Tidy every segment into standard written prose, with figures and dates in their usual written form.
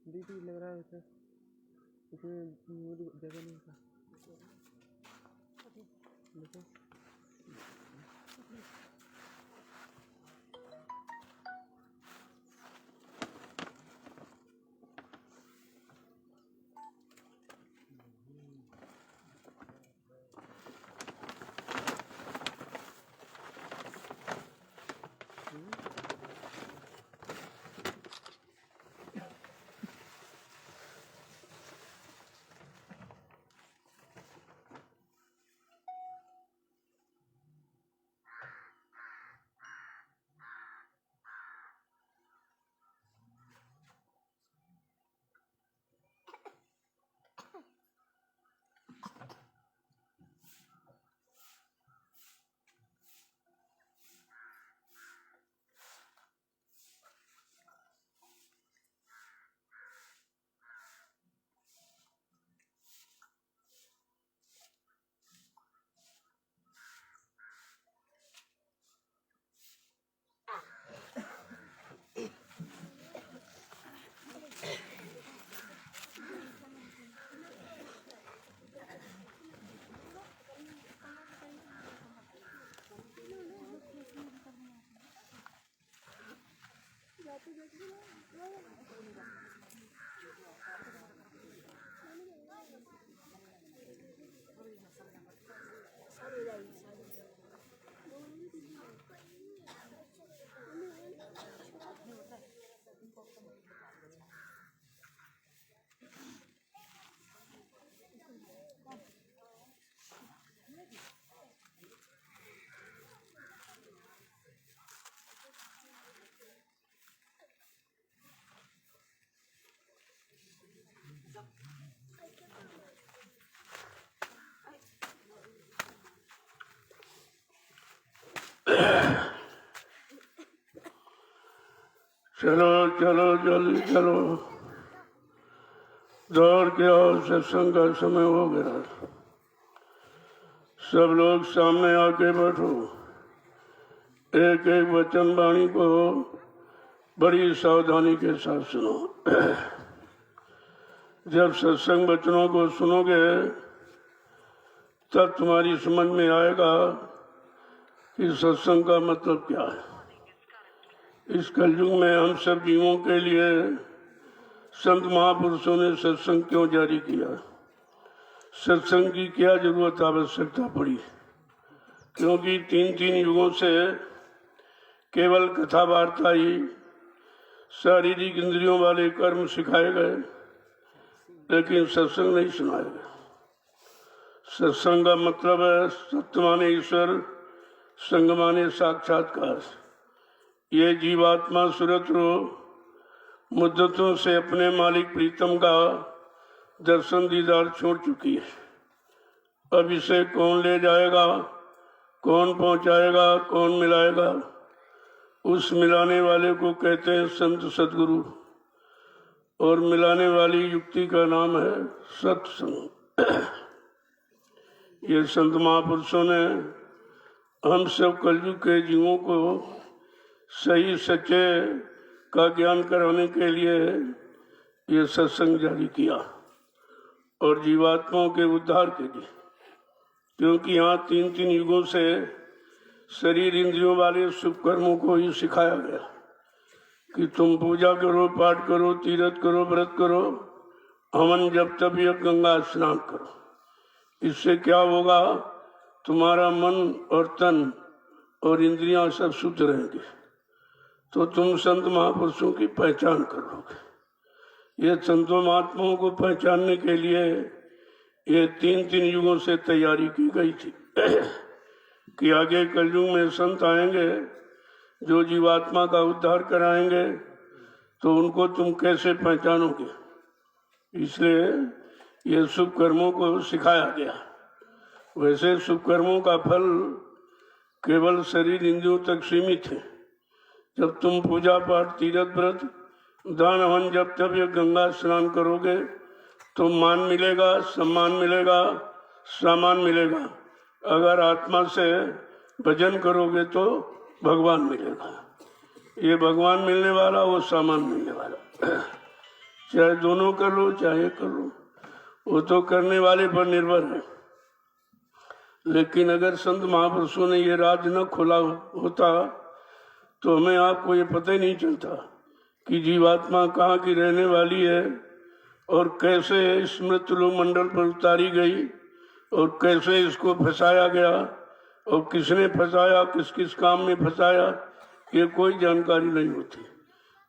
दीदी लग रहा है इसे इसमें जगह नहीं था देखो चलो चलो जल्दी चलो, दौड़ के आओ, सत्संग का समय हो गया। सब लोग सामने आके बैठो। एक एक वचन वाणी को बड़ी सावधानी के साथ सुनो। जब सत्संग वचनों को सुनोगे तब तुम्हारी समझ में आएगा कि सत्संग का मतलब क्या है। इस कलयुग में हम सब जीवों के लिए संत महापुरुषों ने सत्संग क्यों जारी किया, सत्संग की क्या जरूरत आवश्यकता पड़ी, क्योंकि तीन युगों से केवल कथा वार्ता ही शारीरिक इंद्रियों वाले कर्म सिखाए गए, लेकिन सत्संग नहीं सुनाया गया। सत्संग का मतलब है सत्य माने ईश्वर, संग माने साक्षात्कार। ये जीवात्मा सुरत्र मुद्दतों से अपने मालिक प्रीतम का दर्शन दीदार छोड़ चुकी है। अब इसे कौन ले जाएगा, कौन पहुंचाएगा, कौन मिलाएगा? उस मिलाने वाले को कहते हैं संत सदगुरु, और मिलाने वाली युक्ति का नाम है सत्संग। ये संत महापुरुषों ने हम सब कलयुग के जीवों को सही सच्चे का ज्ञान कराने के लिए ये सत्संग जारी किया, और जीवात्माओं के उद्धार के लिए। क्योंकि यहाँ तीन युगों से शरीर इंद्रियों वाले शुभ कर्मों को ही सिखाया गया कि तुम पूजा करो, पाठ करो, तीर्थ करो, व्रत करो, हवन जब तब यज्ञ, गंगा स्नान करो। इससे क्या होगा? तुम्हारा मन और तन और इंद्रियां सब शुद्ध रहेंगे, तो तुम संत महापुरुषों की पहचान करोगे। ये संतों महात्माओं को पहचानने के लिए ये तीन युगों से तैयारी की गई थी कि आगे कलयुग में संत आएंगे जो जीवात्मा का उद्धार कराएंगे। तो उनको तुम कैसे पहचानोगे? इसलिए ये शुभ कर्मों को सिखाया गया। वैसे शुभ कर्मों का फल केवल शरीर इंद्रियों तक सीमित है। जब तुम पूजा पाठ, तीर्थ व्रत, दान, हवन, जब तब ये गंगा स्नान करोगे तो मान मिलेगा, सम्मान मिलेगा, सामान मिलेगा। अगर आत्मा से भजन करोगे तो भगवान मिलेगा। ये भगवान मिलने वाला, वो सामान मिलने वाला। चाहे दोनों कर लो, चाहे कर लो, वो तो करने वाले पर निर्भर है। लेकिन अगर संत महापुरुषों ने ये राज न खोला होता तो हमें आपको ये पता ही नहीं चलता कि जीवात्मा कहाँ की रहने वाली है और कैसे इस मृत्यु मंडल पर उतारी गई और कैसे इसको फंसाया गया और किसने फंसाया, किस किस काम में फंसाया, ये कोई जानकारी नहीं होती।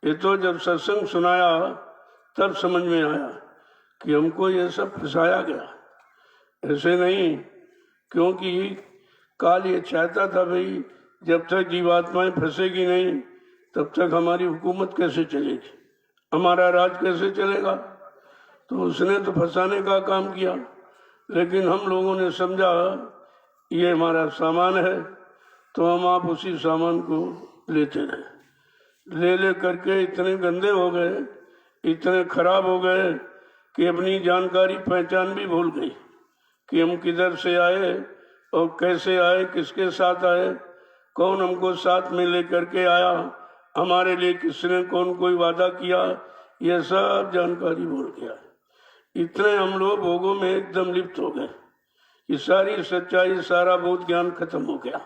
ये तो जब सत्संग सुनाया तब समझ में आया कि हमको ये सब फंसाया गया। ऐसे नहीं, क्योंकि काल ये चाहता था भाई जब तक जीवात्माएं फंसेगी नहीं तब तक हमारी हुकूमत कैसे चलेगी, हमारा राज कैसे चलेगा। तो उसने तो फंसाने का काम किया, लेकिन हम लोगों ने समझा ये हमारा सामान है तो हम आप उसी सामान को लेते रहे। ले करके इतने गंदे हो गए, इतने खराब हो गए कि अपनी जानकारी पहचान भी भूल गई कि हम किधर से आए और कैसे आए, किसके साथ आए, कौन हमको साथ में लेकर के आया, हमारे लिए किसने कौन कोई वादा किया, ये सब जानकारी भूल गया। इतने हम लोग भोगों में एकदम लिप्त हो गए कि सारी सच्चाई, सारा बोध ज्ञान खत्म हो गया।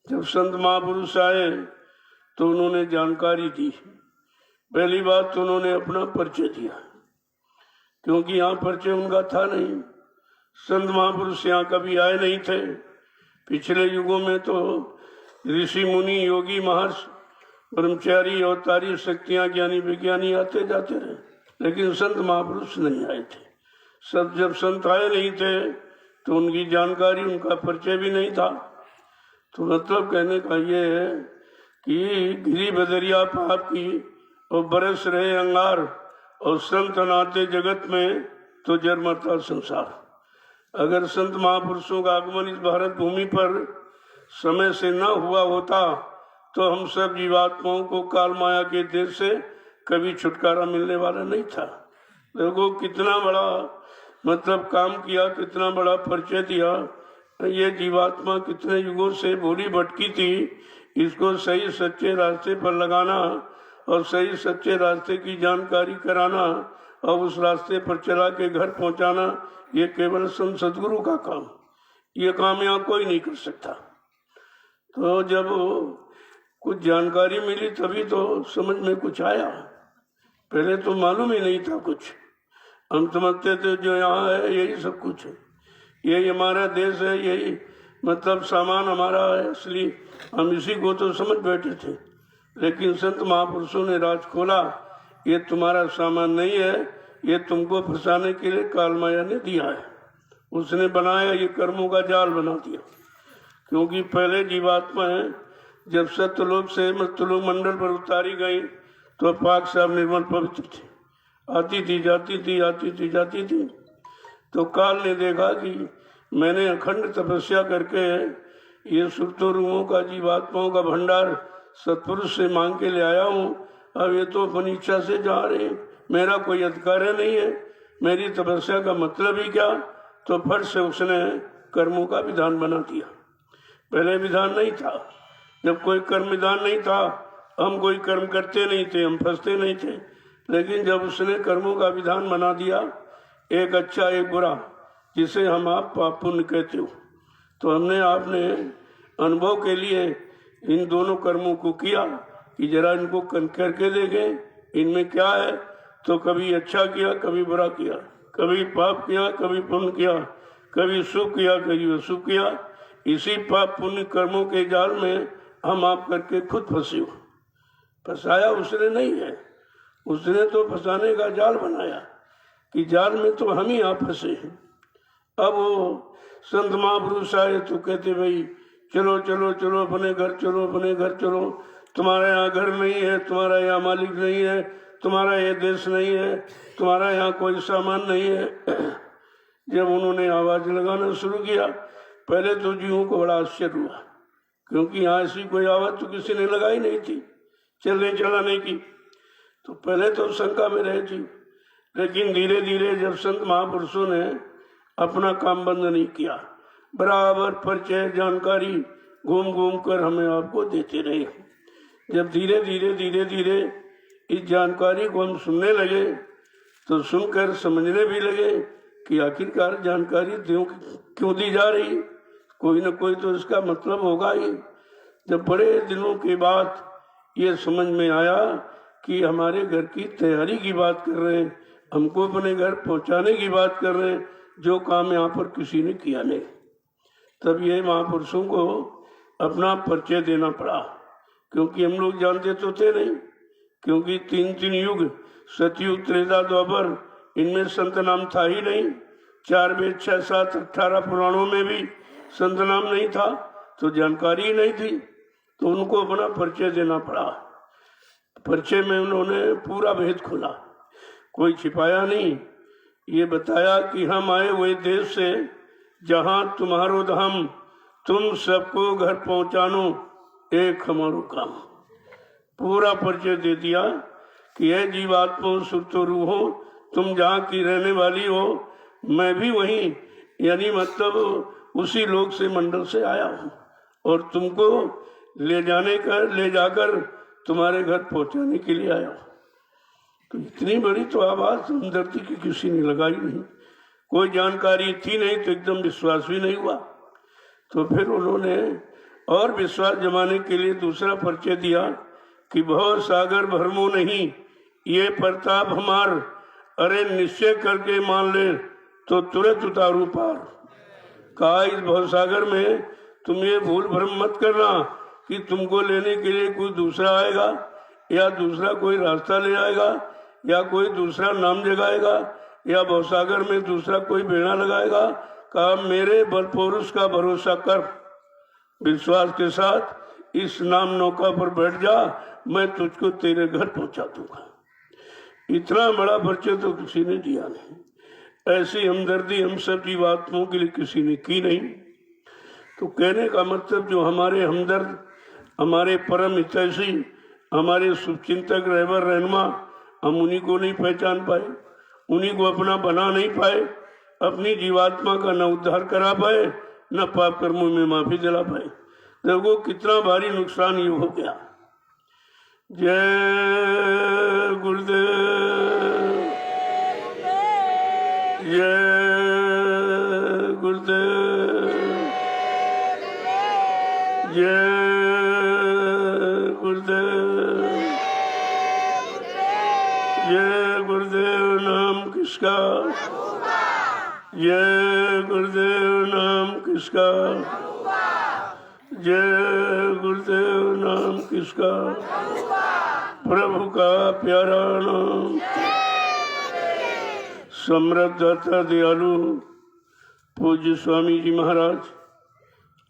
जब संत महापुरुष आए तो उन्होंने जानकारी दी। पहली बात तो उन्होंने अपना परिचय दिया, क्योंकि यहाँ परिचय उनका था नहीं। संत महापुरुष यहाँ कभी आए नहीं थे। पिछले युगों में तो ऋषि मुनि, योगी, महर्षि, ब्रह्मचारी, अवतारी, शक्तियाँ, ज्ञानी, विज्ञानी आते जाते रहे, लेकिन संत महापुरुष नहीं आए थे। सब जब संत आए नहीं थे तो उनकी जानकारी, उनका परिचय भी नहीं था। तो मतलब कहने का ये है कि गिरी बदरिया पाप की और बरस रहे अंगार और संत नाते जगत में तो जर मरता संसार। अगर संत महापुरुषों का आगमन इस भारत भूमि पर समय से न हुआ होता तो हम सब जीवात्माओं को काल माया के देश से कभी छुटकारा मिलने वाला नहीं था। देखो कितना बड़ा मतलब काम किया, कितना बड़ा परिचय दिया। ये जीवात्मा कितने युगों से भूली भटकी थी, इसको सही सच्चे रास्ते पर लगाना और सही सच्चे रास्ते की जानकारी कराना और उस रास्ते पर चला के घर पहुंचाना, ये केवल संत सदगुरु का काम। ये काम यहाँ कोई नहीं कर सकता। तो जब कुछ जानकारी मिली तभी तो समझ में कुछ आया, पहले तो मालूम ही नहीं था कुछ। हम समझते थे जो यहाँ है यही सब कुछ है, यही हमारा देश है, यही मतलब सामान हमारा है असली, हम इसी को तो समझ बैठे थे। लेकिन संत महापुरुषों ने राज खोला, ये तुम्हारा सामान नहीं है, ये तुमको फंसाने के लिए काल माया ने दिया है। उसने बनाया, ये कर्मों का जाल बना दिया। क्योंकि पहले जीवात्माएं जब सत्यलोक से मृत्युलोक मंडल पर उतारी गई तो पाक साफ निर्मल पवित्र थी, आती थी जाती थी, आती थी जाती थी। तो काल ने देखा कि मैंने अखंड तपस्या करके ये सुरतों रूहों का, जीवात्माओं का भंडार सत्पुरुष से मांग के ले आया हूँ, अब ये तो अपनी इच्छा से जा रहे हैं, मेरा कोई अधिकार नहीं है, मेरी तपस्या का मतलब ही क्या। तो फट से उसने कर्मों का विधान बना दिया। पहले विधान नहीं था, जब कोई कर्म विधान नहीं था हम कोई कर्म करते नहीं थे, हम फंसते नहीं थे। लेकिन जब उसने कर्मों का विधान बना दिया, एक अच्छा एक बुरा, जिसे हम आप पाप पुण्य कहते हो, तो हमने आपने अनुभव के लिए इन दोनों कर्मों को किया कि जरा इनको करके देखें इनमें क्या है। तो कभी अच्छा किया, कभी बुरा किया, कभी पाप किया, कभी पुण्य किया, कभी सुख किया, कभी अशुभ किया। इसी पाप पुण्य कर्मों के जाल में हम आप करके खुद फंसे हो। फंसाया उसने नहीं है, उसने तो फंसाने का जाल बनाया कि जाल में तो हम ही आप फंसे हैं। अब वो संत महापुरुष आए तो कहते भाई चलो चलो चलो अपने घर चलो, अपने घर चलो। तुम्हारा यहाँ घर नहीं है, तुम्हारा यहाँ मालिक नहीं है, तुम्हारा ये देश नहीं है, तुम्हारा यहाँ कोई सामान नहीं है। जब उन्होंने आवाज लगाना शुरू किया, पहले तो जीवों को बड़ा आश्चर्य हुआ, क्योंकि यहाँ ऐसी कोई आवाज तो किसी ने लगाई नहीं थी चलने चलाने की। तो पहले तो शंका में रहे जीव, लेकिन धीरे धीरे जब संत महापुरुषों ने अपना काम बंद नहीं किया, बराबर परिचय जानकारी घूम घूम कर हमें आपको देते रहे। जब धीरे धीरे इस जानकारी को हम सुनने लगे तो सुनकर समझने भी लगे कि आखिरकार जानकारी क्यों दी जा रही, कोई न कोई तो इसका मतलब होगा ही। जब बड़े दिनों के बाद ये समझ में आया कि हमारे घर की तैयारी की बात कर रहे हैं, हमको अपने घर पहुंचाने की बात कर रहे हैं, जो काम यहाँ पर किसी ने किया नहीं। तब ये महापुरुषों को अपना परिचय देना पड़ा, क्योंकि हम लोग जानते तो थे नहीं, क्योंकि तीन युग सतयुग त्रेता द्वापर इनमें संत नाम था ही नहीं। 4 वेद 6 7 18 पुराणों में भी संत नाम नहीं था, तो जानकारी ही नहीं थी, तो उनको अपना परिचय देना पड़ा। परिचय में उन्होंने पूरा भेद खोला, कोई छिपाया नहीं। ये बताया कि हम आए हुए देश से जहाँ तुम्हारो धाम, तुम सबको घर पहुँचानो एक हमारो काम। पूरा परिचय दे दिया कि यह जीवात्मा सुरतो रूहो, तुम जहाँ की रहने वाली हो, मैं भी वहीं, यानी मतलब उसी लोक से मंडल से आया हूँ, और तुमको ले जाकर तुम्हारे घर पहुँचाने के लिए आया हूँ। तो इतनी बड़ी तो आवाज हमदर्दी की किसी ने लगाई नहीं, कोई जानकारी थी नहीं, तो एकदम विश्वास भी नहीं हुआ। तो फिर उन्होंने और विश्वास जमाने के लिए दूसरा परिचय दिया कि भव सागर भरमो नहीं, ये प्रताप हमार, अरे निश्चय करके मान ले तो तुरंत उतारू पार। कहा इस भव सागर में तुम ये भूल भ्रम मत करना कि तुमको लेने के लिए कोई दूसरा आएगा, या दूसरा कोई रास्ता ले आएगा, या कोई दूसरा नाम जगाएगा, या भवसागर में दूसरा कोई बेड़ा लगाएगा। कहा मेरे बल पौरुष का भरोसा कर, विश्वास के साथ इस नाम नौका पर बैठ जा, मैं तुझको तेरे घर पहुंचा दूंगा। इतना बड़ा परिचय तो किसी ने दिया नहीं, ऐसी हमदर्दी हम सब जीवात्माओं के लिए किसी ने की नहीं। तो कहने का मतलब जो हमारे हमदर्द, हमारे परम हितैषी, हमारे शुभचिंतक रहबर रहनुमा, हम उन्हीं को नहीं पहचान पाए, उन्हीं को अपना बना नहीं पाए, अपनी जीवात्मा का न उद्धार करा पाए, न पाप कर्मों में माफी दिला पाए। देखो कितना भारी नुकसान ये हो गया। जय गुरुदेव, जय गुरुदेव, जय गुरुदेव, जय गुरुदेव नाम किसका, जय गुरुदेव नाम किसका, जय गुरुदेव नाम किसका, प्रभु का प्यारा नाम। समृद्ध दयालु पूज्य स्वामी जी महाराज,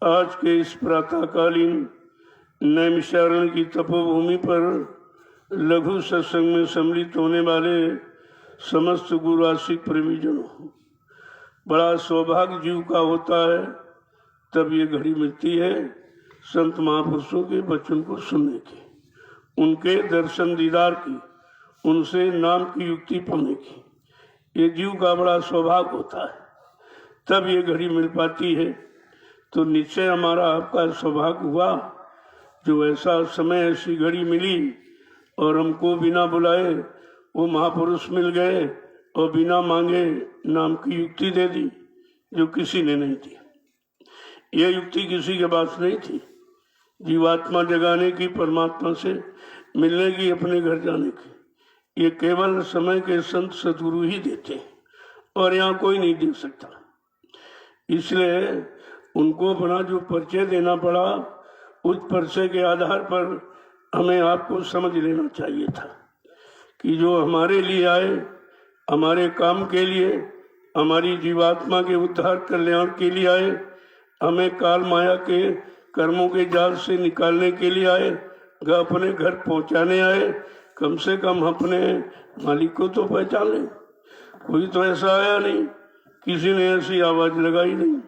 आज के इस प्रातःकालीन नैमिषारण्य की तपोभूमि पर लघु सत्संग में सम्मिलित होने वाले समस्त गुरुआशिक प्रेमीजनों, बड़ा सौभाग्य जीव का होता है तब ये घड़ी मिलती है संत महापुरुषों के वचन को सुनने की, उनके दर्शन दीदार की, उनसे नाम की युक्ति पाने की। ये जीव का बड़ा सौभाग्य होता है, तब ये घड़ी मिल पाती है। तो निश्चय हमारा आपका सौभाग्य हुआ जो ऐसा समय, ऐसी घड़ी मिली, और हमको बिना बुलाए वो महापुरुष मिल गए और बिना मांगे नाम की युक्ति दे दी, जो किसी ने नहीं दी। ये युक्ति किसी के पास नहीं थी, जीवात्मा जगाने की, परमात्मा से मिलने की, अपने घर जाने की। ये केवल समय के संत सद्गुरु ही देते हैं, और यहाँ कोई नहीं दे सकता। इसलिए उनको अपना जो परिचय देना पड़ा, उस परिचय के आधार पर हमें आपको समझ लेना चाहिए था कि जो हमारे लिए आए, हमारे काम के लिए, हमारी जीवात्मा के उद्धार कल्याण के लिए आए, हमें काल माया के कर्मों के जाल से निकालने के लिए आए, अपने घर पहुंचाने आए, कम से कम अपने मालिक को तो पहचान लें। कोई तो ऐसा आया नहीं, किसी ने ऐसी आवाज लगाई नहीं,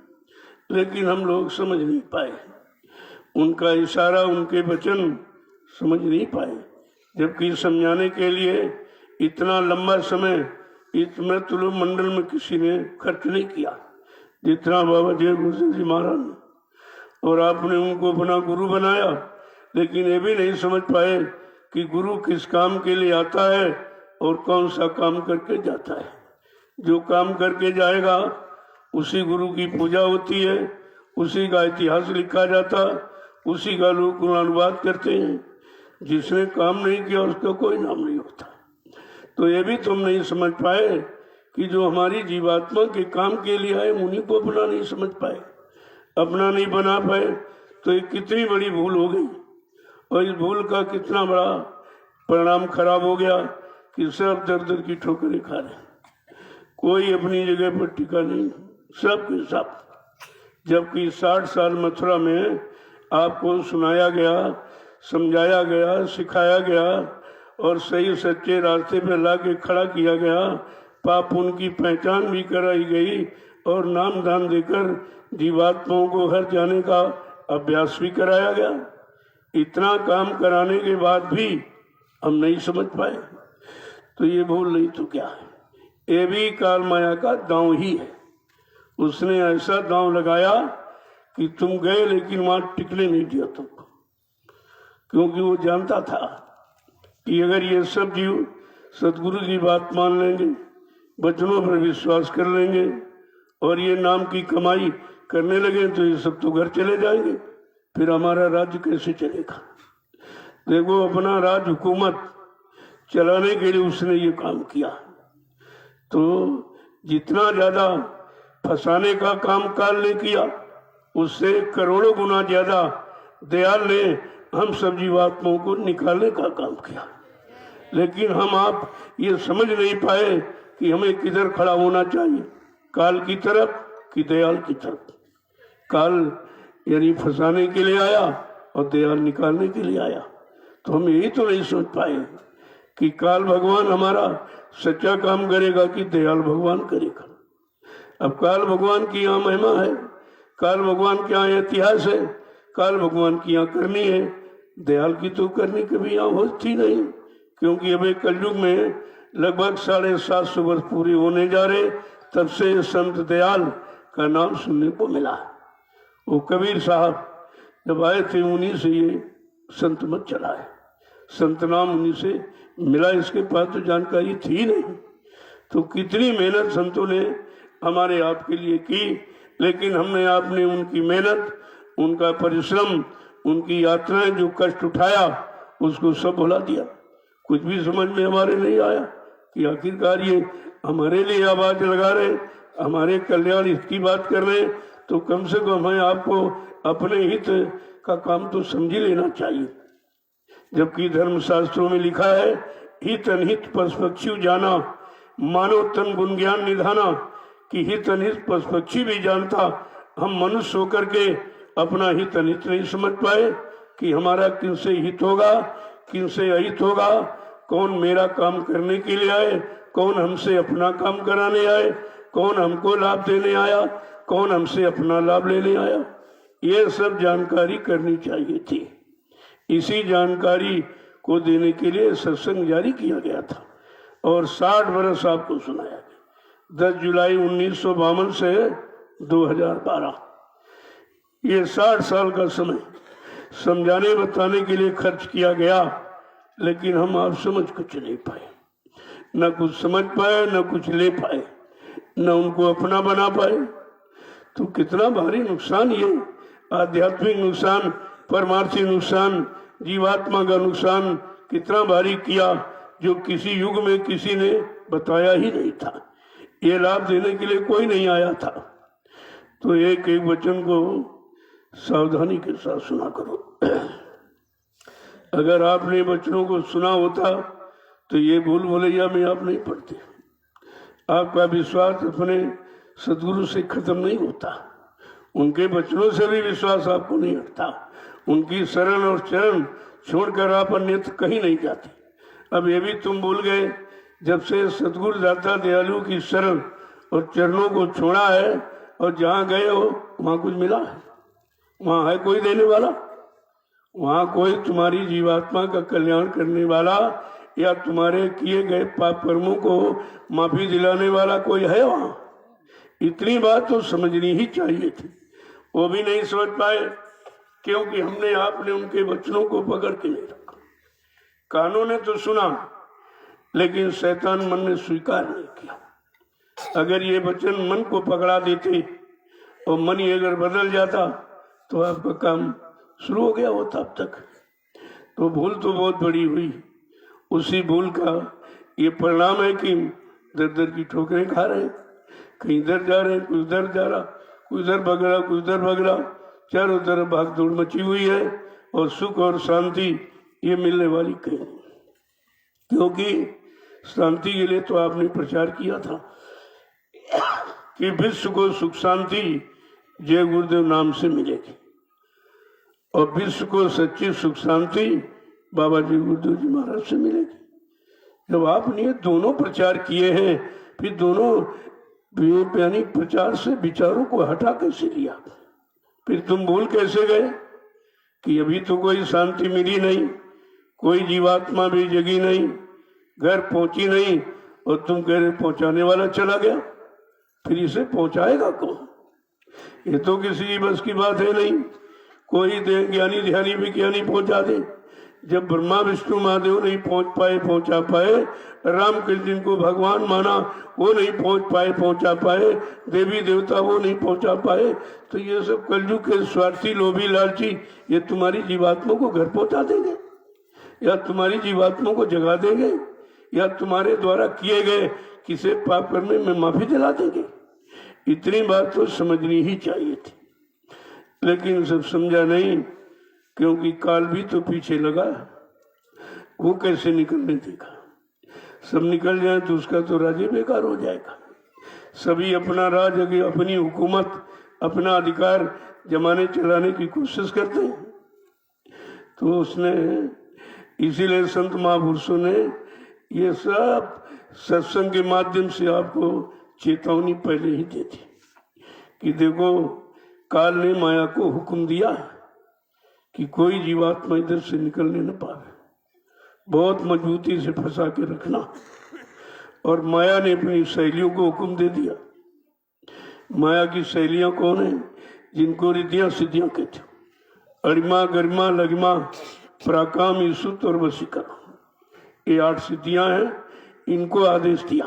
लेकिन हम लोग समझ नहीं पाए, उनका इशारा, उनके वचन समझ नहीं पाए। जबकि समझाने के लिए इतना लंबा समय इस मृत्यु मंडल में किसी ने खर्च नहीं किया जितना बाबा जय गुरु जी महाराज ने, और आपने उनको अपना गुरु बनाया। लेकिन ये भी नहीं समझ पाए कि गुरु किस काम के लिए आता है और कौन सा काम करके जाता है। जो काम करके जाएगा उसी गुरु की पूजा होती है, उसी का इतिहास लिखा जाता, उसी का लोग गुणानुवाद करते हैं। जिसने काम नहीं किया उसका कोई नाम नहीं होता। तो ये भी तुम नहीं समझ पाए कि जो हमारी जीवात्मा के काम के लिए आए उन्हीं को अपना नहीं समझ पाए, अपना नहीं बना पाए। तो ये कितनी बड़ी भूल हो गई, और इस भूल का कितना बड़ा परिणाम खराब हो गया कि सब दर दर की ठोकरें खा रहे, कोई अपनी जगह पर टिका नहीं, सब के सब। जबकि 60 साल मथुरा में आपको सुनाया गया, समझाया गया, सिखाया गया और सही सच्चे रास्ते पर ला के खड़ा किया गया। पाप उनकी पहचान भी कराई गई और नाम दान देकर जीवात्माओं को हर जाने का अभ्यास भी कराया गया। इतना काम कराने के बाद भी हम नहीं समझ पाए, तो ये भूल नहीं तो क्या है? ये भी काल माया का दांव ही है। उसने ऐसा दांव लगाया कि तुम गए लेकिन वहां टिकने नहीं दिया तुमको, क्योंकि वो जानता था कि अगर ये सब जीव सदगुरु की बात मान लेंगे, वचनों पर विश्वास कर लेंगे और ये नाम की कमाई करने लगे तो ये सब तो घर चले जाएंगे, फिर हमारा राज्य कैसे चलेगा? देखो, अपना राज हुकूमत चलाने के लिए उसने ये काम किया। तो जितना ज्यादा फंसाने का काम काल ने किया, उससे करोड़ों गुना ज्यादा दयाल ने हम सब जीवात्माओं को निकालने का काम किया। लेकिन हम आप ये समझ नहीं पाए कि हमें किधर खड़ा होना चाहिए, काल की तरफ कि दयाल की तरफ। काल यानी फंसाने के लिए आया और दयाल निकालने के लिए आया। तो हम यही तो नहीं सोच पाए कि काल भगवान हमारा सच्चा काम करेगा कि दयाल भगवान करेगा। अब काल भगवान की यहाँ महिमा है, काल भगवान के यहाँ इतिहास है, काल भगवान की यहाँ करनी है, दयाल की तो करनी कभी यहाँ होती नहीं। क्योंकि अभी कलयुग में लगभग 750 वर्ष पूरे होने जा रहे, तब से संत दयाल का नाम सुनने को मिला। वो कबीर साहब जब आए थे उन्हीं से ये संत मत चला है, संत नाम उन्हीं से मिला। इसके पास तो जानकारी थी नहीं। तो कितनी मेहनत संतों ने हमारे आपके लिए की, लेकिन हमने आपने उनकी मेहनत, उनका परिश्रम, उनकी यात्राएं, जो कष्ट उठाया, उसको सब भुला दिया। कुछ भी समझ में हमारे नहीं आया कि आखिरकार ये हमारे लिए आवाज लगा रहे, हमारे कल्याण इसकी बात कर रहे, तो कम से कम हमें आपको अपने हित का काम तो समझ लेना चाहिए। जबकि धर्मशास्त्रों में लिखा है, हित अनहित पशु जाना, मानव तन गुण ज्ञान निधाना, कि हित अनहित पशु भी जानता। हम मनुष्य होकर के अपना हित अनित नहीं समझ पाए कि हमारा किनसे हित होगा, किनसे अहित होगा, कौन मेरा काम करने के लिए आए, कौन हमसे अपना काम कराने आए, कौन हमको लाभ देने आया, कौन हमसे अपना लाभ लेने आया। ये सब जानकारी करनी चाहिए थी। इसी जानकारी को देने के लिए सत्संग जारी किया गया था और 60 वर्ष आपको सुनाया गया। 10 जुलाई 1952 से 2012, ये 60 साल का समय समझाने बताने के लिए खर्च किया गया। लेकिन हम आप समझ कुछ नहीं पाए, न कुछ समझ पाए, न कुछ ले पाए, न उनको अपना बना पाए। तो कितना भारी नुकसान, ये आध्यात्मिक नुकसान, परमार्थी नुकसान, जीवात्मा का नुकसान कितना भारी किया, जो किसी युग में किसी ने बताया ही नहीं था। ये लाभ देने के लिए कोई नहीं आया था। तो एक एक वचन को सावधानी के साथ सुना करो। अगर आपने वचनों को सुना होता तो ये भूल भुलैया में आप नहीं पड़ते। आपका विश्वास अपने सदगुरु से खत्म नहीं होता, उनके वचनों से भी विश्वास आपको नहीं हटता। उनकी शरण और चरण छोड़कर आप अन्यत्र कहीं नहीं जाते। अब ये भी तुम भूल गए, जब से सतगुरु दाता दयालु की शरण और चरणों को छोड़ा है और जहाँ गए हो वहाँ कुछ मिला है? वहाँ है कोई देने वाला? वहाँ कोई तुम्हारी जीवात्मा का कल्याण करने वाला या तुम्हारे किए गए पाप कर्मों को माफी दिलाने वाला कोई है वहाँ? इतनी बात तो समझनी ही चाहिए थी, वो भी नहीं समझ पाए, क्योंकि हमने आपने उनके वचनों को पकड़ के नहीं रखा। कानों ने तो सुना, लेकिन शैतान मन ने स्वीकार नहीं किया। अगर ये वचन मन को पकड़ा देते और मन ही अगर बदल जाता तो आपका काम शुरू हो गया होता अब तक। तो भूल तो बहुत बड़ी हुई। उसी भूल का ये परिणाम है कि दर दर की ठोकरें खा रहे हैं। कहीं इधर जा रहे हैं, कोई उधर जा रहा, कोई उधर भग रहा, कोई उधर भग रहा। चारों तरफ भाग दौड़ मची हुई है और सुख और शांति ये मिलने वाली कहीं नहीं। क्योंकि शांति के लिए तो आपने प्रचार किया था कि विश्व को सुख शांति जय गुरुदेव नाम से मिलेगी, और विश्व को सच्ची सुख शांति बाबा जी गुरुदेव जी महाराज से मिलेगी। जब आपने ये दोनों प्रचार किए हैं, फिर दोनों यानी प्रचार से विचारों को हटा कैसे लिया? फिर तुम भूल कैसे गए कि अभी तो कोई शांति मिली नहीं, कोई जीवात्मा भी जगी नहीं, घर पहुंची नहीं, और तुम कह रहे पहुंचाने वाला चला गया। फिर इसे पहुंचाएगा कौन? ये तो किसी की बस की बात है नहीं। कोई ज्ञानी ध्यानी विज्ञानी पहुंचा दे। जब ब्रह्मा विष्णु महादेव नहीं पहुंच पाए पहुंचा पाए, रामकृष्ण जिनको भगवान माना वो नहीं पहुंच पाए पहुंचा पाए, देवी देवता वो नहीं पहुंचा पाए, तो ये सब कलयुग के स्वार्थी लोभी लालची ये तुम्हारी जीवात्मा को घर पहुंचा देंगे, या तुम्हारी जीवात्मा को जगा देंगे, या तुम्हारे द्वारा किए गए किसी पाप करने में माफी दिला देंगे? इतनी बात तो समझनी ही चाहिए थी, लेकिन सब समझा नहीं, क्योंकि काल भी तो पीछे लगा। वो कैसे निकलने देगा? सब निकल जाए तो उसका तो राज्य बेकार हो जाएगा। सभी अपना राज, अपनी हुकूमत, अपना अधिकार जमाने चलाने की कोशिश करते हैं। तो उसने इसीलिए संत महापुरुषों ने ये सब सत्संग के माध्यम से आपको चेतावनी पहले ही दे दी कि देखो, काल ने माया को हुक्म दिया है कि कोई जीवात्मा इधर से निकलने न पावे, बहुत मजबूती से फंसा के रखना। और माया ने अपनी शैलियों को हुक्म दे दिया। माया की शैलियां कौन है? जिनको रिद्धियां सिद्धियां कहते हो, अरिमा गरिमा लगिमा प्राकाम ईसुत और वशीकरण, ये 8 सिद्धियां हैं। इनको आदेश दिया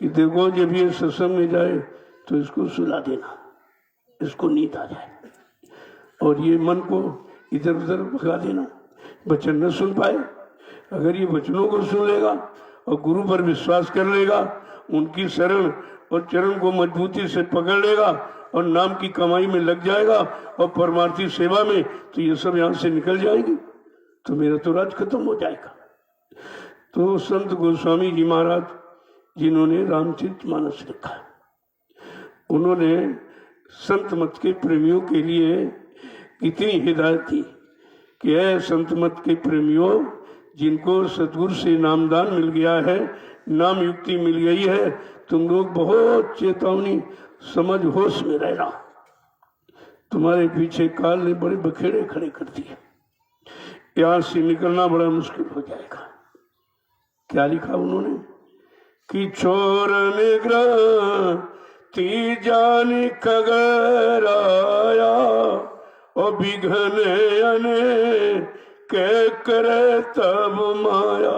कि देखो, जब ये सत्संग में जाए तो इसको सुला देना, इसको नींद आ जाए, और ये मन को इधर उधर भगा देना, वचन न सुन पाए। अगर ये वचनों को सुन लेगा और गुरु पर विश्वास कर लेगा, उनकी शरण और चरण को मजबूती से पकड़ लेगा और नाम की कमाई में लग जाएगा और परमार्थी सेवा में, तो ये सब यहाँ से निकल जाएगी, तो मेरा तो राज खत्म हो जाएगा। तो संत गोस्वामी जी महाराज, जिन्होंने रामचरितमानस लिखा, उन्होंने संत मत के प्रेमियों के लिए इतनी हिदायत थी कि ऐ संत मत के प्रेमियों, जिनको सतगुरु से नामदान मिल गया है, नाम युक्ति मिल गई है, तुम लोग बहुत चेतावनी समझ होश में रहना। तुम्हारे पीछे काल ने बड़े बखेड़े खड़े कर दिए, यहाँ से निकलना बड़ा मुश्किल हो जाएगा। क्या लिखा उन्होंने कि चोर निग्रह ती जानी खगर आया और बिघने अने के करे तब माया।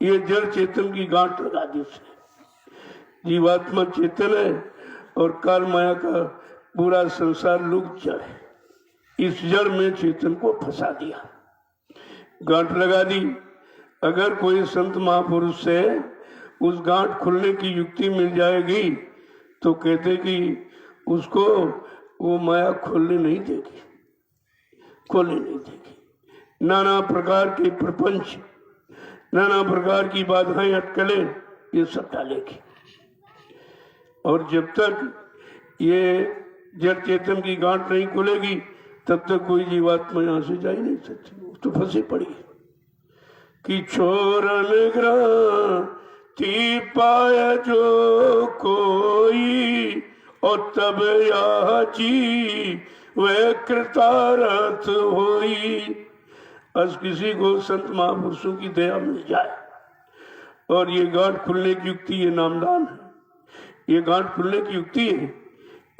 ये जड़ चेतन की गांठ लगा दी उसने। जीवात्मा चेतन है और काल माया का पूरा संसार लुक जड़ है, इस जड़ में चेतन को फंसा दिया, गांठ लगा दी। अगर कोई संत महापुरुष से उस गांठ खुलने की युक्ति मिल जाएगी तो कहते कि उसको वो माया खोलने नहीं देगी, खोलने नहीं देगी। नाना प्रकार के प्रपंच, नाना प्रकार की बाधाएं, अटकलें, ये सब डालेगी। और जब तक ये जड़ चेतन की गांठ नहीं खुलेगी, तब तक कोई जीवात्मा यहाँ से जा ही नहीं सकती, वो तो फंसी पड़ी है। कि छोरन ग्रांति पाए जो कोई और तब यह जी वे कृतार्थ होई। आज किसी को संत महापुरुषों की दया मिल जाए और ये गांठ खुलने की युक्ति ये नामदान है, ये गांठ खुलने की युक्ति है,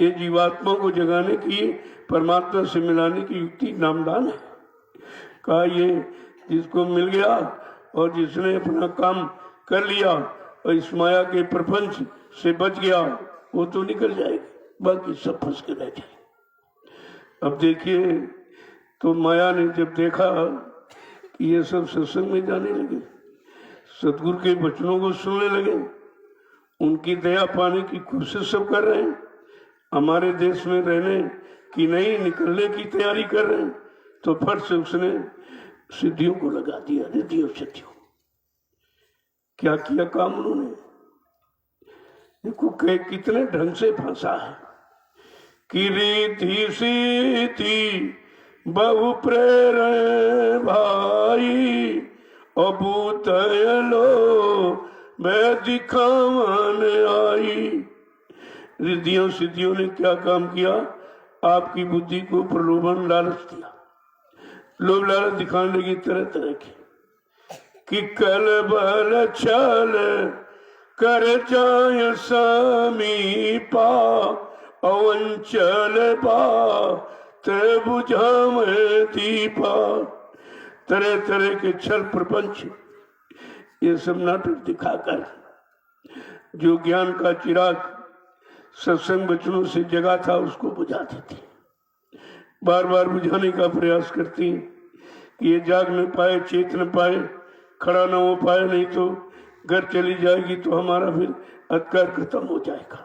ये जीवात्मा को जगाने की, परमात्मा से मिलाने की युक्ति नामदान है। कहा ये जिसको मिल गया और जिसने अपना काम कर लिया और इस माया के प्रपंच से बच गया वो तो निकल जाएगी, बाकी सब फंस के रह जाए। अब देखिए तो माया ने जब देखा कि ये सब सत्संग में जाने लगे, सतगुरु के वचनों को सुनने लगे, उनकी दया पाने की कोशिश सब कर रहे हैं, हमारे देश में रहने की नहीं निकलने की तैयारी कर रहे हैं, तो फट से उसने सिद्धियों को लगा दिया, रिद्धियों सिद्धियों। क्या किया काम उन्होंने, देखो कितने ढंग से फंसा है कि रिद्धि सिद्धि बहु प्रेरण भाई अबूत लो मैं दिखावन आई। रिद्धियों सिद्धियों ने क्या काम किया, आपकी बुद्धि को प्रलोभन लालच दिया, लोभ लालच दिखाने लगी तरह तरह की कि कल बल छल कर जाय समीपा अवंचल बा ते बुझाव दीपा। तरह तरह के छल प्रपंच ये सब नाटक दिखाकर जो ज्ञान का चिराग सत्संग वचनों से जगा था उसको बुझा देती, बार बार बुझाने का प्रयास करती कि ये जाग न पाए, चेत न पाए, खड़ा न हो पाए, नहीं तो घर चली जाएगी तो हमारा फिर अधिकार खत्म हो जाएगा।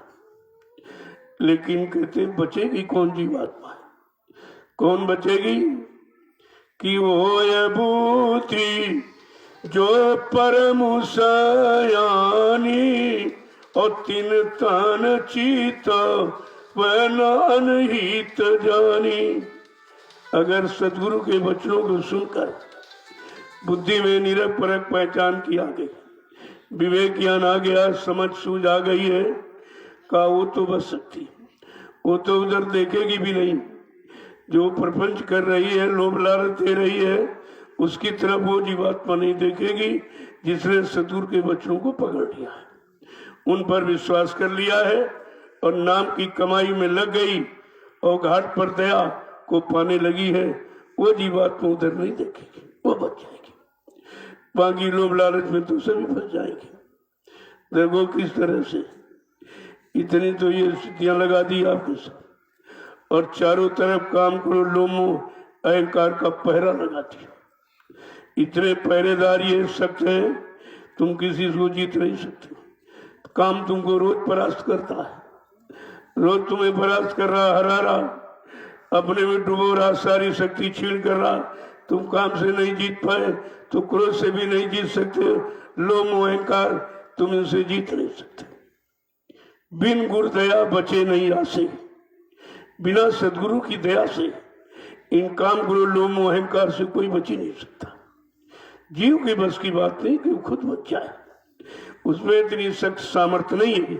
लेकिन कहते बचेगी कौन जीवात्मा, कौन बचेगी कि वो ये बूथी जो परम सयानी और तीन तन चित वह अनहित जानी। अगर सदगुरु के वचनों को सुनकर बुद्धि में निरख परख पहचान की आ गई, विवेक ज्ञान आ गया, समझ सूझ आ गई है, का वो तो बच सकती, वो तो उधर देखेगी भी नहीं, जो प्रपंच कर रही है, लोभ लालच दे रही है, उसकी तरफ वो जीवात्मा नहीं देखेगी जिसने सतगुरु के वचनों को पकड़ लिया है, उन पर विश्वास कर लिया है और नाम की कमाई में लग गई और घाट पर दया को पाने लगी है, वो जीवात्मा उधर नहीं देखेगी, वो बच जाएगी। बाकी लोभ लालच में तो सभी फंस जाएंगे। देखो किस तरह से इतनी तो ये स्थितियां लगा दी आपके साथ, और चारों तरफ काम करो लोमो अहंकार का पहरा लगा दिया। इतने पहरेदार ये सख्त है, तुम किसी को जीत नहीं सकते। काम तुमको रोज परास्त करता है, रोज तुम्हें परास्त कर रहा, हरा रहा, अपने में डूबो रहा, सारी शक्ति छीन कर रहा, तुम काम से नहीं जीत पाए तो क्रोध से भी नहीं जीत सकते। लोमो अहंकार तुम इनसे जीत नहीं सकते। बिन गुरु दया बचे नहीं आसे, बिना सदगुरु की दया से इन काम गुरु लोमो अहंकार से कोई बच ही नहीं सकता। जीव के बस की बात नहीं कि खुद बच जाए, उसमें इतनी सख्त सामर्थ्य नहीं है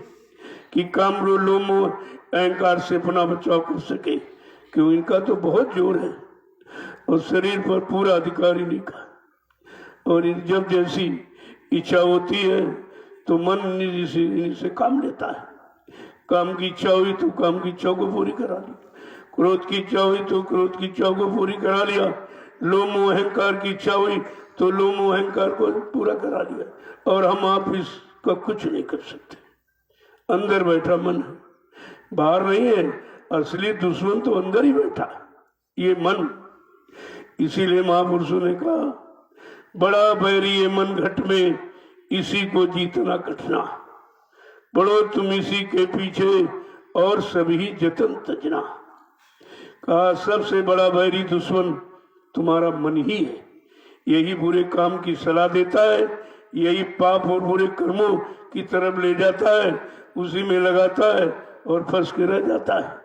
कि काम गुरु लोमो अहंकार से अपना बचाव कर सके, क्यों इनका तो बहुत जोर है और शरीर पर पूरा अधिकार इन्हीं का। और जब जैसी इच्छा होती है तो मन इनसे काम लेता है। काम की इच्छा हुई तो काम की इच्छा को पूरी करा ली, क्रोध की इच्छा हुई तो क्रोध की इच्छा को पूरी करा लिया, लोमो अहंकार की इच्छा हुई तो लोमो अहंकार को पूरा करा लिया। और हम आप इसका कुछ नहीं कर सकते। अंदर बैठा मन है, बाहर नहीं है। असली दुश्मन तो अंदर ही बैठा, ये मन। इसीलिए महापुरुषों ने कहा बड़ा बैरी ये मन घट में, इसी को जीतना कठिना, पढ़ो तुम इसी के पीछे और सभी जतन तजना। कहा सबसे बड़ा बैरी दुश्मन तुम्हारा मन ही है, यही बुरे काम की सलाह देता है, यही पाप और बुरे कर्मों की तरफ ले जाता है, उसी में लगाता है और फंस के रह जाता है।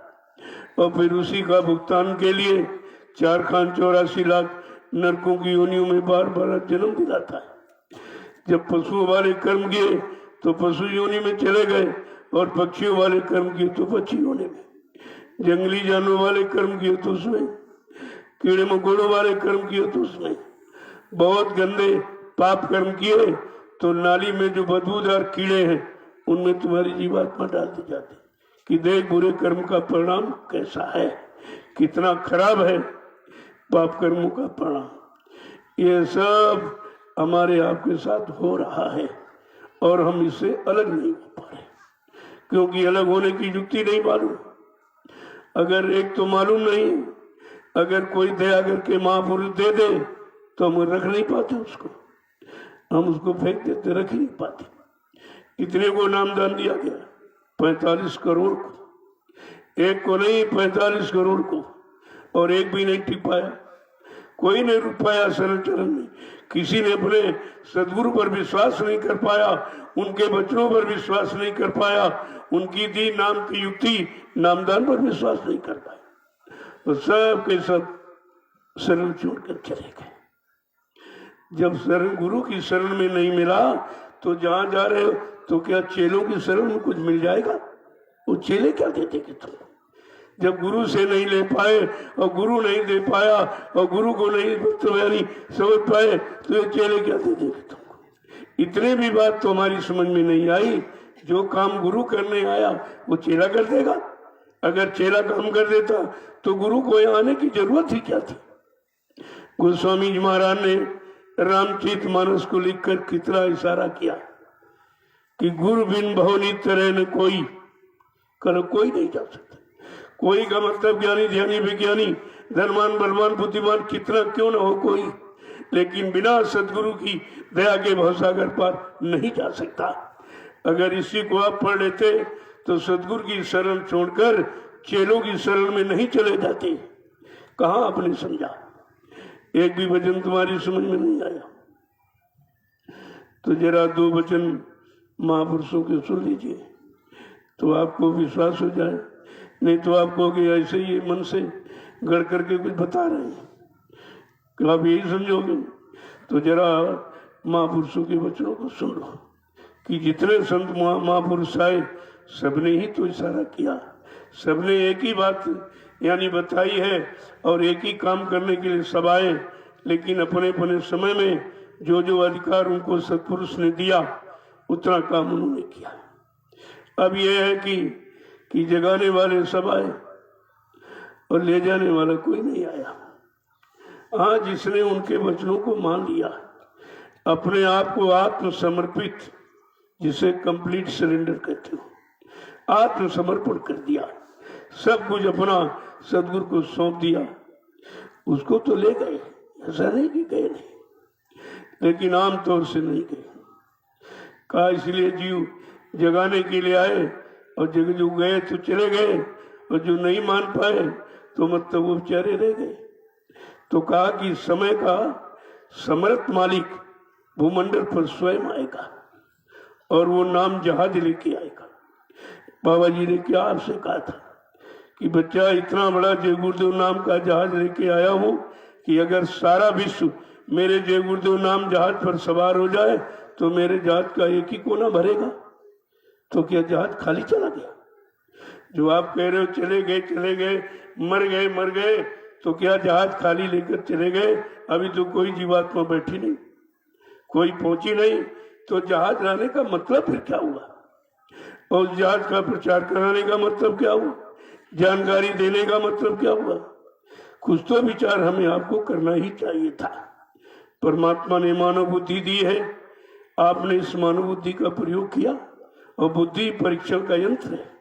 और फिर उसी का भुगतान के लिए 4 खान 84 लाख नरकों की योनियों में बार बार जन्म दिलाता है। जब पशुओं वाले कर्म किए तो पशु योनि में चले गए, और पक्षियों वाले कर्म किए तो पक्षी योनि में, जंगली जानवर वाले कर्म किए तो उसमें, कीड़े मकोड़ों वाले कर्म किए तो उसमें, बहुत गंदे पाप कर्म किए तो नाली में जो बदबूदार कीड़े हैं उनमें तुम्हारी जीवात्मा डाल दी जाती कि देख बुरे कर्म का परिणाम कैसा है, कितना खराब है पाप कर्मों का परिणाम। ये सब हमारे आपके साथ हो रहा है और हम इससे अलग नहीं हो पा रहे, क्योंकि अलग होने की युक्ति नहीं मालूम। अगर एक तो मालूम नहीं, अगर कोई दया करके महापुरुष दे दे तो हम रख नहीं पाते उसको, हम उसको फेंक देते, रख ही नहीं पाते। इतने को नामदान दिया गया 45 करोड़ को, एक को नहीं 45 करोड़ को, और एक भी नहीं टिक पाया, कोई नहीं रुक पाया शरण चरण में। किसी ने अपने सदगुरु पर विश्वास नहीं कर पाया, उनके वचनों पर विश्वास नहीं कर पाया, उनकी दी नाम की युक्ति नामदान पर विश्वास नहीं कर पाया, तो सब के सब शरण छोड़कर चले गए। जब शरण गुरु की शरण में नहीं मिला तो जहां जा रहे हो तो क्या चेलों की शरण में कुछ मिल जाएगा? वो चेले क्या दे देंगे तुमको? जब गुरु से नहीं ले पाए और गुरु नहीं दे पाया और गुरु को नहीं समझ पाए तो ये चेले क्या दे देंगे तुमको? इतने भी बात तो हमारी समझ में नहीं आई। जो काम गुरु करने आया वो चेला कर देगा? अगर चेला काम कर देता तो गुरु को यहाँ आने की जरूरत ही क्या थी? गोस्वामी जी महाराज ने रामचरित मानस को लिखकर कितना इशारा किया कि गुरु बिन भवनी तरह न कोई, कल कोई नहीं जा सकता। कोई का मतलब ज्ञानी ध्यानी विज्ञानी धनवान बलवान बुद्धिमान कितना क्यों न हो कोई, लेकिन बिना सदगुरु की दया के भवसागर पार नहीं जा सकता। अगर इसी को आप पढ़ लेते तो सदगुरु की शरण छोड़कर चेलों की शरण में नहीं चले जाते। कहाँ आपने समझा? एक भी वचन तुम्हारी समझ में नहीं आया तो जरा 2 वचन महापुरुषों के सुन लीजिए तो आपको विश्वास हो जाए, नहीं तो आप कहोगे ऐसे ही मन से गढ़ करके कुछ बता रहे हैं, कि आप यही समझोगे। तो जरा महापुरुषों के वचनों को सुन लो कि जितने संत महापुरुष आए सबने ही तो इशारा किया, सबने एक ही बात यानी बताई है और एक ही काम करने के लिए सब आए, लेकिन अपने अपने समय में जो जो अधिकार उनको सत्पुरुष ने दिया उतना काम उन्होंने किया। अब यह है कि जगाने वाले सब आए और ले जाने वाला कोई नहीं आया। हाँ, जिसने उनके वचनों को मान लिया, अपने आप को आत्मसमर्पित, जिसे कंप्लीट सरेंडर कहते हो, आत्मसमर्पण कर दिया, सब कुछ अपना सदगुरु को सौंप दिया, उसको तो ले गए। ऐसा नहीं कि गए नहीं, लेकिन आमतौर से नहीं गए। कहा इसलिए जीव जगाने के लिए आए और जो गए तो चले गए, और जो नहीं मान पाए तो मतलब वो बेचारे रह गए। तो कहा कि समय का समर्थ मालिक भूमंडल पर स्वयं आएगा और वो नाम जहाज लेके आएगा। बाबा जी ने क्या आपसे कहा था कि बच्चा इतना बड़ा जय गुरुदेव नाम का जहाज लेके आया हूं कि अगर सारा विश्व मेरे जय गुरुदेव नाम जहाज पर सवार हो जाए तो मेरे जहाज का एक ही कोना भरेगा। तो क्या जहाज खाली चला गया? जो आप कह रहे हो चले गए मर गए, तो क्या जहाज खाली लेकर चले गए? अभी तो कोई जीवात्मा बैठी नहीं, कोई पहुंची नहीं, तो जहाज लाने का मतलब फिर क्या हुआ? और जहाज का प्रचार कराने का मतलब क्या हुआ? जानकारी देने का मतलब क्या हुआ? कुछ तो विचार हमें आपको करना ही चाहिए था। परमात्मा ने मानव बुद्धि दी है, आपने इस मानव बुद्धि का प्रयोग किया, और बुद्धि परीक्षण का यंत्र है।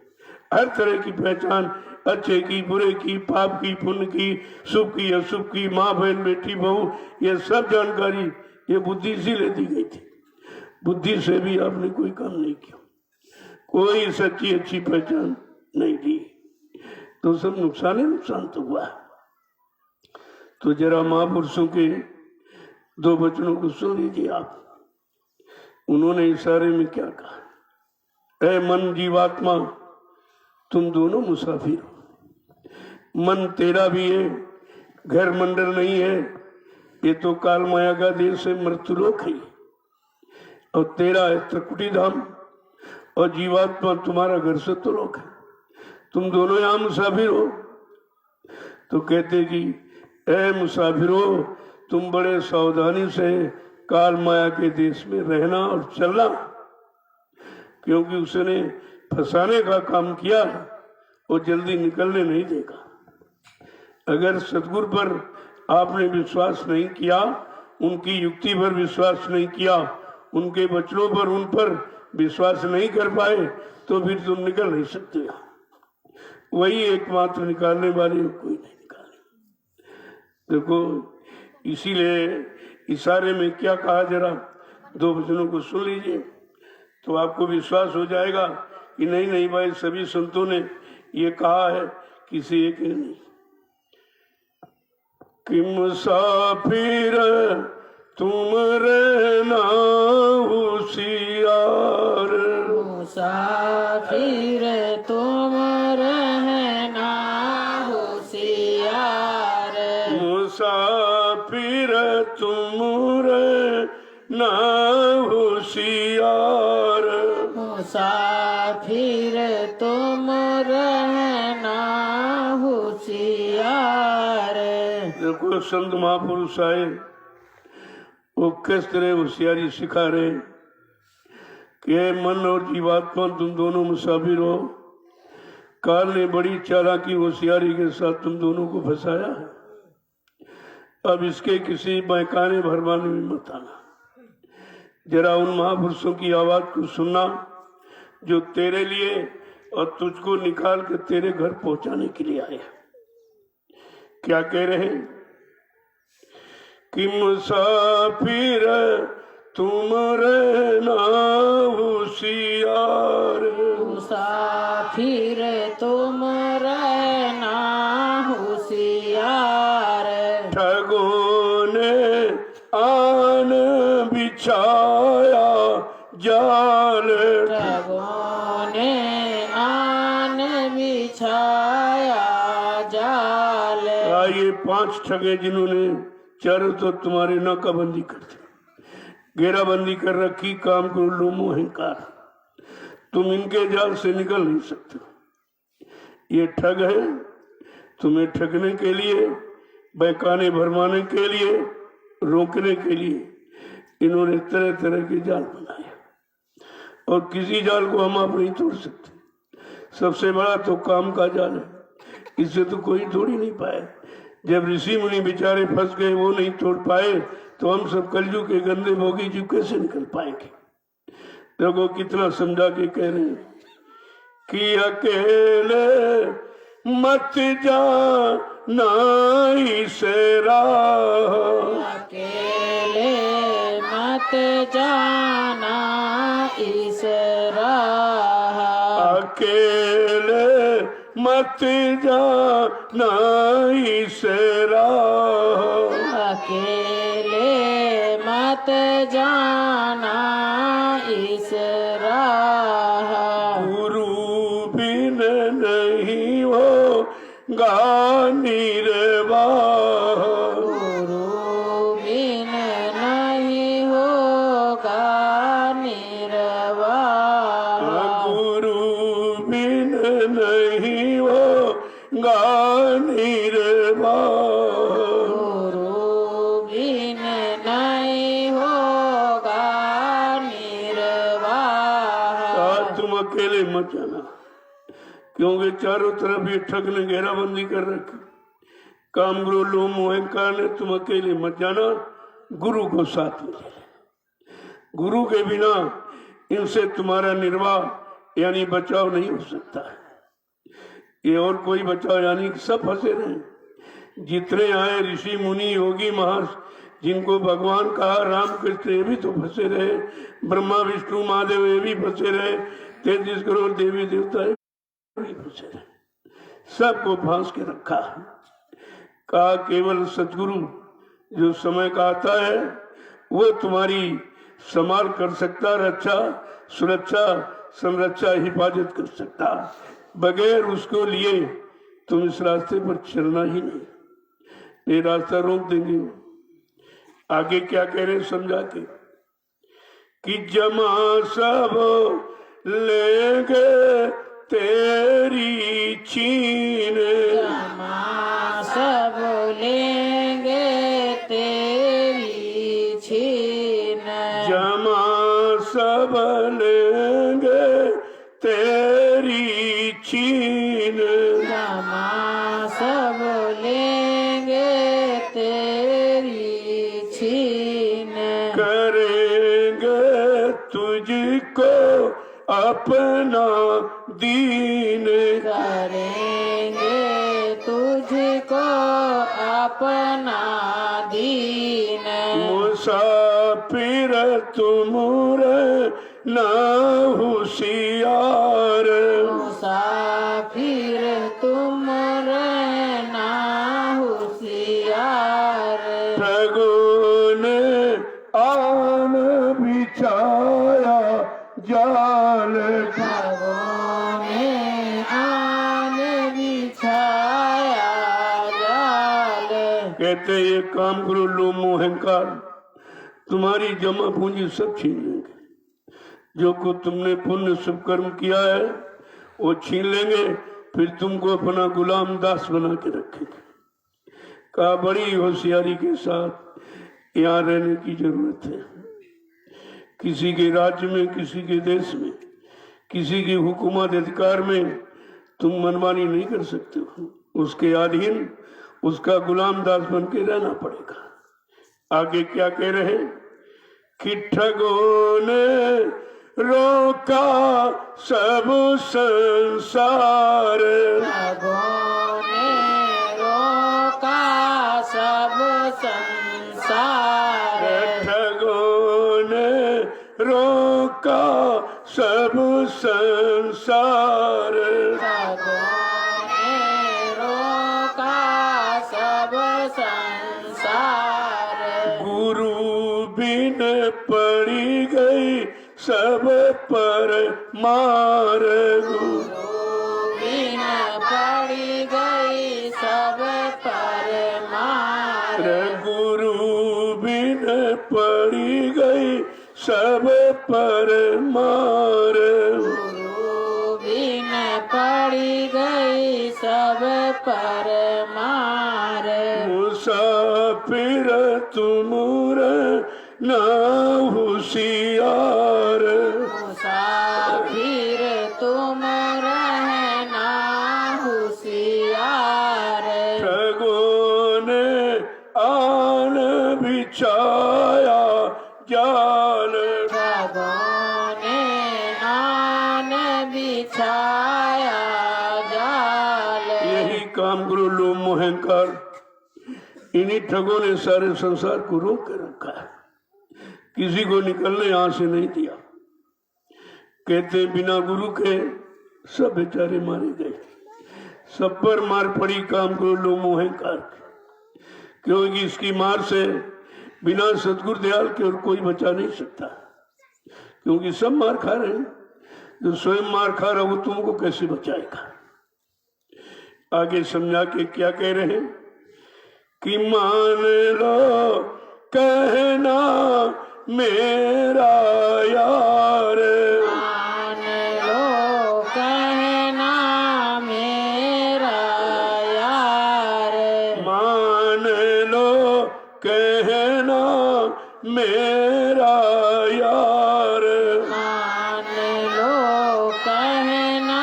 हर तरह की पहचान, अच्छे की, बुरे की, पाप की, पुण्य की, शुभ की, अशुभ की, माँ बहन बेटी बहू, ये सब जानकारी ये बुद्धि से ले दी गई थी। बुद्धि से भी आपने कोई काम नहीं किया, कोई सच्ची अच्छी पहचान नहीं दी, तो सब नुकसान तो हुआ। तो जरा महापुरुषों के 2 वचनों को सुन लीजिए आप। उन्होंने इशारे में क्या कहा? ऐ मन जीवात्मा, तुम दोनों मुसाफिर हो। मन तेरा भी है घर मंडल नहीं है, ये तो काल माया का देश है, मृत्युलोक है। और तेरा है त्रिकुटी धाम, और जीवात्मा तुम्हारा घर सत्यलोक है। तुम दोनों यहाँ मुसाफिर हो। तो कहते कि ऐ मुसाफिरो, तुम बड़े सावधानी से काल माया के देश में रहना और चलना, क्योंकि उसने फंसाने का काम किया और जल्दी निकलने नहीं देगा। अगर सतगुरु पर आपने विश्वास नहीं किया, उनकी युक्ति पर विश्वास नहीं किया, उनके वचनों पर, उन पर विश्वास नहीं कर पाए, तो फिर तुम निकल नहीं सकते। वही एकमात्र निकालने वाले, कोई नहीं निकाले। देखो, इसीलिए इशारे में क्या कहा, जरा दो वचनों को सुन लीजिए तो आपको विश्वास हो जाएगा कि नहीं नहीं भाई, सभी संतों ने ये कहा है, किसी एक ने नहीं। कि मुसाफिर तुम रहना होशियार, मुसाफिर तुम रहना होशियार, मुसाफिर तुम रहना होशियार, मुसाफिर तुम रहना होशियार। देखो, संत महापुरुष आए, वो किस तरह होशियारी सिखा रहे कि मन और जीवात्मा तुम दोनों मुसाफिर हो। काल ने बड़ी चालाकी होशियारी के साथ तुम दोनों को फंसाया है। अब इसके किसी बहकाने भरमाने में मत आना। जरा उन महापुरुषों की आवाज को सुनना जो तेरे लिए और तुझको निकाल के तेरे घर पहुंचाने के लिए आए। क्या कह रहे हैं कि मुसाफिर तुम रहना होशियार, मुसाफिर तुम रहना होशियार, ठगों ने आन बिछाया जाल, ठगों ने आन बिछाया जाल। ये 5 ठगे जिन्होंने चारों तो तुम्हारी नाकाबंदी कर दी, घेराबंदी कर रखी, काम को लोमो अहंकार, तुम इनके जाल से निकल नहीं सकते। ये ठग है, तुम्हें ठगने के लिए, बहकाने भरमाने के लिए, रोकने के लिए इन्होंने तरह तरह के जाल बनाए, और किसी जाल को हम आप नहीं तोड़ सकते। सबसे बड़ा तो काम का जाल है, इससे तो कोई तोड़ ही नहीं पाए। जब ऋषि मुनि बेचारे फंस गए, वो नहीं तोड़ पाए, तो हम सब कलयुग के गंदे भोगी जीव कैसे निकल पाएंगे। देखो कितना समझा के कह रहे हैं कि अकेले मत जाना इस राह, अकेले मत जाना इस राह, अकेले मत जाना इस राह, अकेले मत जाना इस राह, गुरु बिन नहीं होगा निर्वाह, गुरु बिन नहीं होगा निर्वाह, गुरु बिन नहीं होगा निर्वाह, गुरु बिन नहीं होगा निर्वाह। तुम अकेले मत जाना, क्योंकि चारों तरफ ये ठग ने घेराबंदी कर रखी, काम गुरु लोम अहंकार ने। तुम अकेले मत जाना, गुरु को साथ में ले लेना। गुरु के बिना इनसे तुम्हारा निर्वाह यानी बचाव नहीं हो सकता है। ये और कोई बचाव यानी सब फंसे रहे। जितने आए ऋषि मुनि योगी महर्ष, जिनको भगवान कहा राम कृष्ण, ये भी तो फंसे रहे। ब्रह्मा विष्णु महादेव ये भी फंसे रहे। 33 करोड़ देवी देवता भी फंसे रहे। सबको फांस के रखा है। कहा केवल सतगुरु जो समय का आता है वो तुम्हारी संभाल कर सकता, रक्षा सुरक्षा संरक्षा हिफाजत कर सकता। बगैर उसको लिए तुम इस रास्ते पर चलना ही नहीं। ये रास्ता रोक देंगे। आगे क्या कह रहे समझा के कि जमा सब लेंगे तेरी छीन, जमा सब लेंगे तेरी छीन, जमा सब लेंगे तेरी छीन, जमा सब लेंगे तेरी छीन, करेंगे तुझको अपना दीन, करेंगे तुझको अपना दीन, मुसाफिर तुमरे ना होशियार, मुसाफिर तुम रहना होशियार, ठगों ने आन बिछाया जाल, ठगों ने आन बिछाया जाल, कहते ये काम करो लो मोहंकार, तुम्हारी जमा पूंजी सब छीन लेंगे। जो कुछ तुमने पुण्य शुभ कर्म किया है वो छीन लेंगे, फिर तुमको अपना गुलाम दास बना के रखेंगे। कहा बड़ी होशियारी के साथ यहाँ रहने की जरूरत है। किसी के राज्य में, किसी के देश में, किसी के हुकूमत अधिकार में तुम मनमानी नहीं कर सकते हो। उसके अधीन उसका गुलाम दास बन के रहना पड़ेगा। आगे क्या कह रहे कि ठगों ने रोका सब संसार, ठगों ने रोका सब संसार, ठगों ने रोका सब संसार, ठगों ने रोका सब संसार, गुरु बिन पड़ी गई सब पर मार, बिन पड़ी गई सब पर मार, गुरु बिन पड़ी गई सब पर मार, गुरु बिन पड़ी गई सब पर मार, मुसाफिर तुमरे ना होशियार, मुसाफिर तुम रहना होशियार, ठगों ने आन बिछाया जाल, ठगों ने आन बिछाया जाल, यही काम करो लो मोहंकार। इन्हीं ठगों ने सारे संसार को रोक कर रखा है, किसी को निकलने यहां से नहीं दिया। कहते बिना गुरु के सब बेचारे मारे गए, सब पर मार पड़ी काम करो लो मोहंकार, क्योंकि इसकी मार से बिना सतगुरु दयाल के और कोई बचा नहीं सकता, क्योंकि सब मार खा रहे हैं। जो स्वयं मार खा रहा वो तुमको कैसे बचाएगा। आगे समझा के क्या कह रहे हैं कि मान लो कहना मेरा यार, मान लो कहना मेरा यार, मान लो कहना मेरा यार, मान लो कहना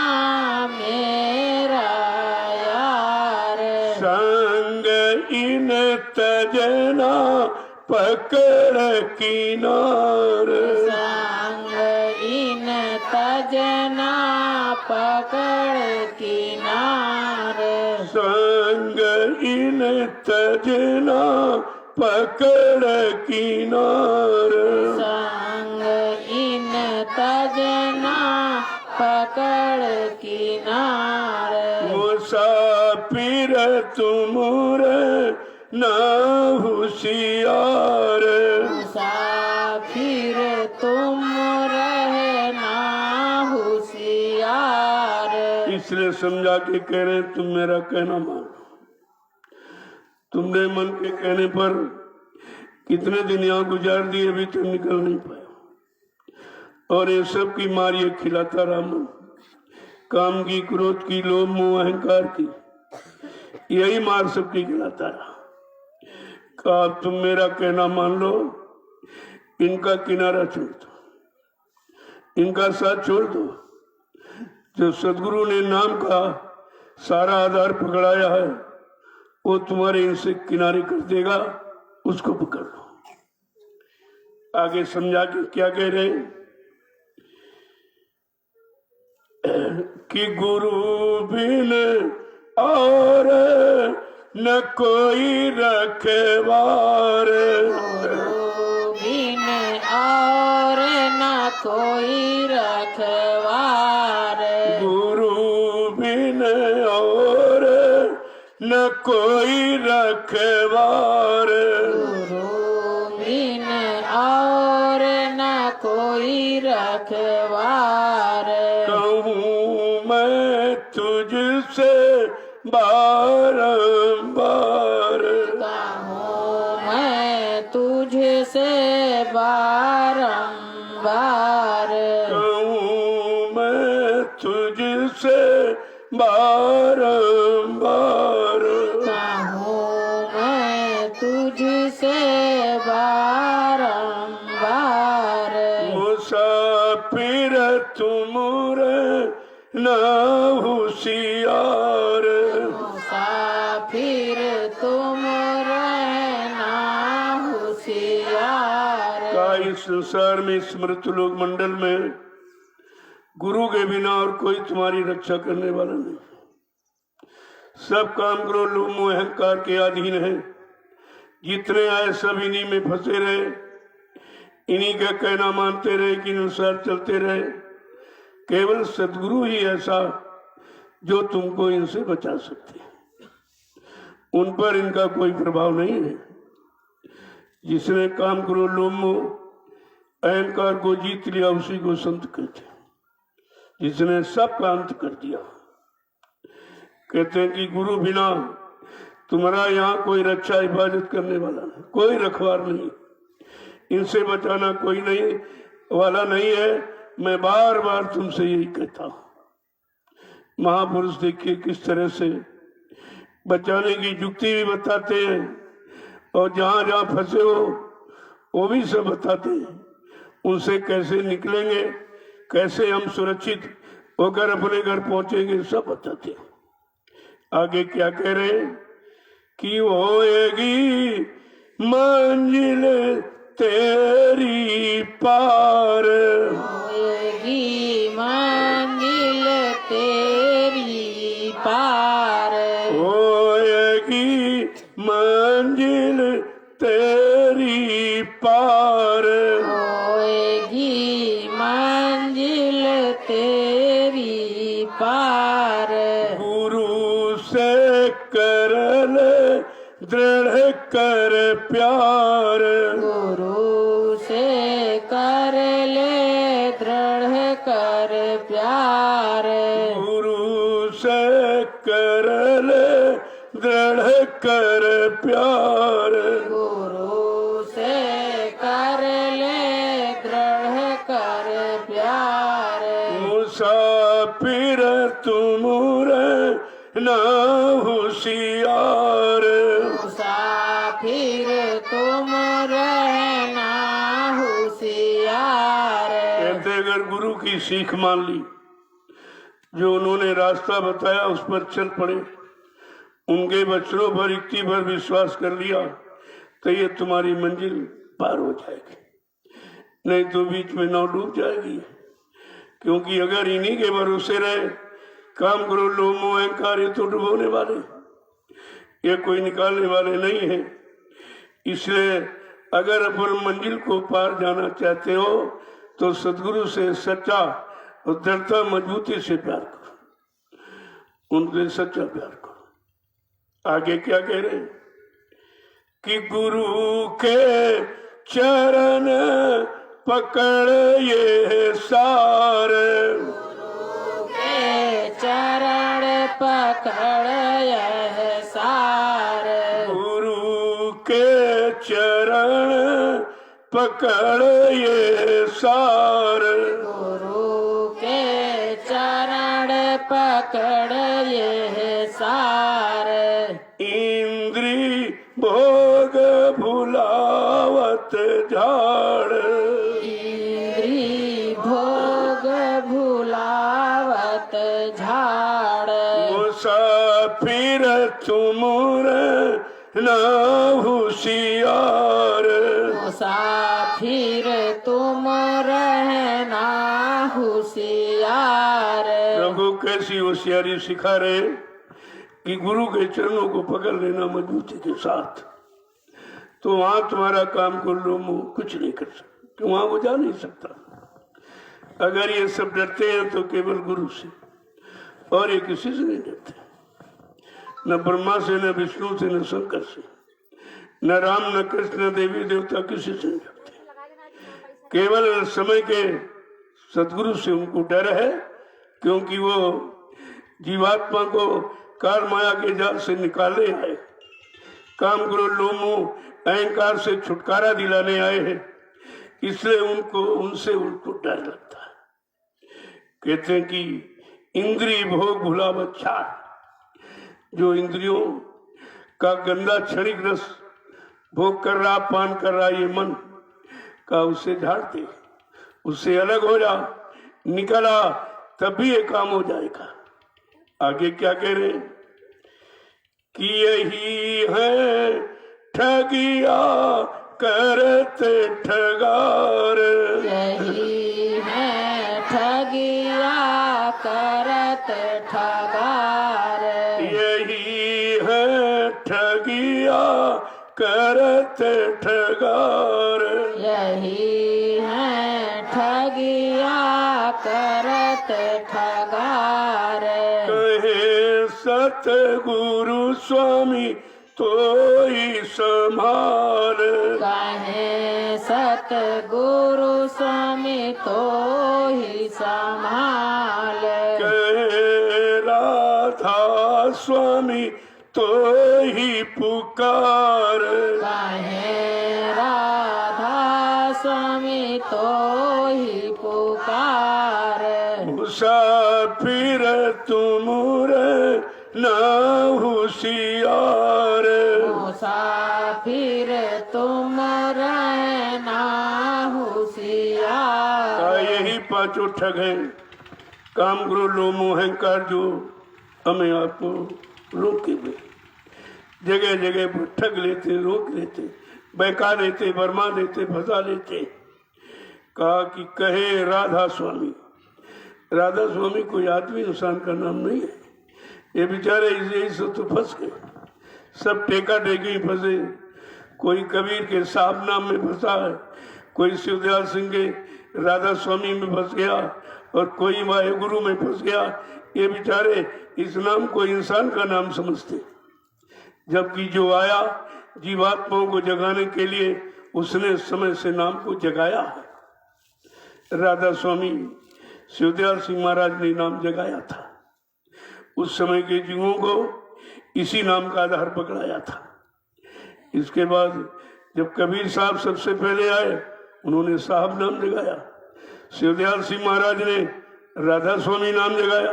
मेरा यार, संग इन तजना पकड़ किनार, संग इन तजना पकड़ किनार, संग इन तजना पकड़ किनार, संग इन तजना पकड़ किनार, मुसाफिर तुमरे ना होशियार, मुसाफिर तुम रहना होशियार, इसलिए समझा के कह रहे तुम मेरा कहना मानो। तुमने मन के कहने पर कितने दिन यहाँ गुजार दिए, अभी तक निकल नहीं पाया। और ये सब की मार ये खिलाता रहा मन, काम की, क्रोध की, लोभ मोह अहंकार की, यही मार सबकी खिलाता रहा। कहा तुम मेरा कहना मान लो, इनका किनारा छोड़ दो, इनका साथ छोड़ दो। जो सदगुरु ने नाम का सारा आधार पकड़ाया है वो तुम्हारे इनसे किनारे कर देगा, उसको पकड़ लो। आगे समझा के क्या कह रहे हैं कि गुरु बिन और न कोई रखवार, गुरु बिन और न कोई रखवार, गुरु बिन और न कोई रखवार, गुरु बिन और न कोई रखवार। कहूँ मैं तुझसे बारंबार, कहूँ मैं तुझसे बारंबार, कहूँ मैं तुझसे बारंबार, कहूँ मैं तुझसे बारंबार। मुसाफिर तुम ना होशियार, मुसाफिर तुम रहना होशियार। का इस संसार में, इस मृत्युलोक मंडल में गुरु के बिना और कोई तुम्हारी रक्षा करने वाला नहीं। सब काम करो लोभ मोह अहंकार के अधीन है। जितने आए सब इन्हीं में फंसे रहे, इन्हीं का कहना मानते रहे, कि अनुसार चलते रहे। केवल सदगुरु ही ऐसा जो तुमको इनसे बचा सकते हैं, उन पर इनका कोई प्रभाव नहीं है। जिसने काम करो लोभ मोह अहंकार को जीत लिया उसी को संत कहते हैं। जिसने सब का अंत कर दिया, कहते हैं कि गुरु बिना तुम्हारा यहाँ कोई रक्षा हिफाजत करने वाला नहीं, कोई रखवार नहीं, इनसे बचाना कोई नहीं वाला नहीं है। मैं बार बार तुमसे यही कहता हूं। महापुरुष देखिए किस तरह से बचाने की युक्ति भी बताते हैं, और जहां जहां फंसे हो वो भी सब बताते हैं। उनसे कैसे निकलेंगे, कैसे हम सुरक्षित होकर अपने घर पहुंचेंगे, सब बताते हैं। आगे क्या कह रहे हैं कि होएगी मंजिल तेरी पार, होएगी मंजिल तेरी पार, होएगी मंजिल तेरी पार, होएगी मंजिल तेरी पार। गुरु से कर ले दृढ़ कर प्यार, गुरु से कर ले दृढ़ कर प्यार, गुरु से कर ले दृढ़ कर प्यार, गुरु से कर ले दृढ़ कर प्यार। मुसाफिर तुम ना होशियार, मुसाफिर तुम रहना होशियार। कहते अगर गुरु की सीख मान ली, जो उन्होंने रास्ता बताया उस पर चल पड़े, उनके वचनों पर युक्ति पर विश्वास कर लिया, तो ये तुम्हारी मंजिल पार हो जाएगी, नहीं तो बीच में नाव डूब जाएगी। क्योंकि अगर इन्हीं के भरोसे रहे, काम करो लोभ मोह अहंकार, ये तो डुबोने वाले, ये कोई निकालने वाले नहीं है। इसलिए अगर अपन मंजिल को पार जाना चाहते हो तो सदगुरु से सच्चा और दृढ़ता मजबूती से प्यार करो, उनसे सच्चा प्यार करो। आगे क्या कह रहे हैं कि गुरु के चरण पकड़ ये सारे, गुरु के चरण पकड़ यह सार, गुरु पकड़ ये सार, गुरु के चरण पकड़ ये सार, इंद्री भोग भुलावत झाड़, इंद्री भोग भुलावत झाड़, मुसाफिर तुमुर न होशियार, मुसाफिर तुम रहना होशियार। प्रभु कैसी होशियारी सिखा रहे कि गुरु के चरणों को पकड़ लेना मजबूती के साथ, तो वहां तुम्हारा काम कर लो, मुंह कुछ नहीं कर सकता, तो वहां वो जा नहीं सकता। अगर ये सब डरते हैं तो केवल गुरु से, और ये किसी से नहीं डरते, न ब्रह्मा से, न विष्णु से, न शंकर से, न राम, न कृष्ण, न देवी देवता, किसी से नहीं डरते। केवल समय के सदगुरु से उनको डर है, क्योंकि वो जीवात्मा को काल माया के जाल से निकालने आए, काम करो लोमो अहंकार से छुटकारा दिलाने आए हैं, इसलिए उनसे उनको डर लगता है। कहते हैं कि इंद्रिय भोग भुलावत झाड़, जो इंद्रियों का गंदा क्षणिक रस भोग कर रहा, पान कर रहा, ये मन का उससे झाड़ दे, उससे अलग हो जा, निकला, तब भी ये काम हो जाएगा। आगे क्या कह रहे हैं कि यही है ठगिया करते ठगार, यही है ठगिया करत ठगार, यही है ठगिया करते ठगार, यही है ठगिया करत ठगार। कहे सतगुरु स्वामी तो ही संभाल, कहे सतगुरु स्वामी तो ही संभाल, कहे राधा स्वामी तो ही पुकार, कहे राधा स्वामी तो ही पुकार, मुसाफिर तुमुर न होशियार, मुसाफिर तुम रहना होशियार। यही पांचों ठग हैं, काम क्रोध लोभ मोह अहंकार, जो हमें आपको रोके हुए जगह जगह पर ठग लेते, रोक लेते, बहका लेते, बरमा देते, फंसा लेते। कहा कि कहे राधा स्वामी, राधा स्वामी कोई आदमी इंसान का नाम नहीं है, ये बेचारे यही से तो फंस गए, सब टेका टेके फंसे। कोई कबीर के साहब नाम में फंसा है, कोई शिवदयाल सिंह के राधा स्वामी में फंस गया, और कोई वाहेगुरु में फंस गया। ये बेचारे इस नाम को इंसान का नाम समझते, जबकि जो आया जीवात्माओं को जगाने के लिए, उसने समय से नाम को जगाया है। राधा स्वामी शिवदयाल सिंह महाराज ने नाम जगाया था, उस समय के जीवों को इसी नाम का आधार पकड़ाया था। इसके बाद जब कबीर साहब सबसे पहले आए, उन्होंने साहब नाम जगाया, शिवदयाल सिंह महाराज ने राधा स्वामी नाम जगाया,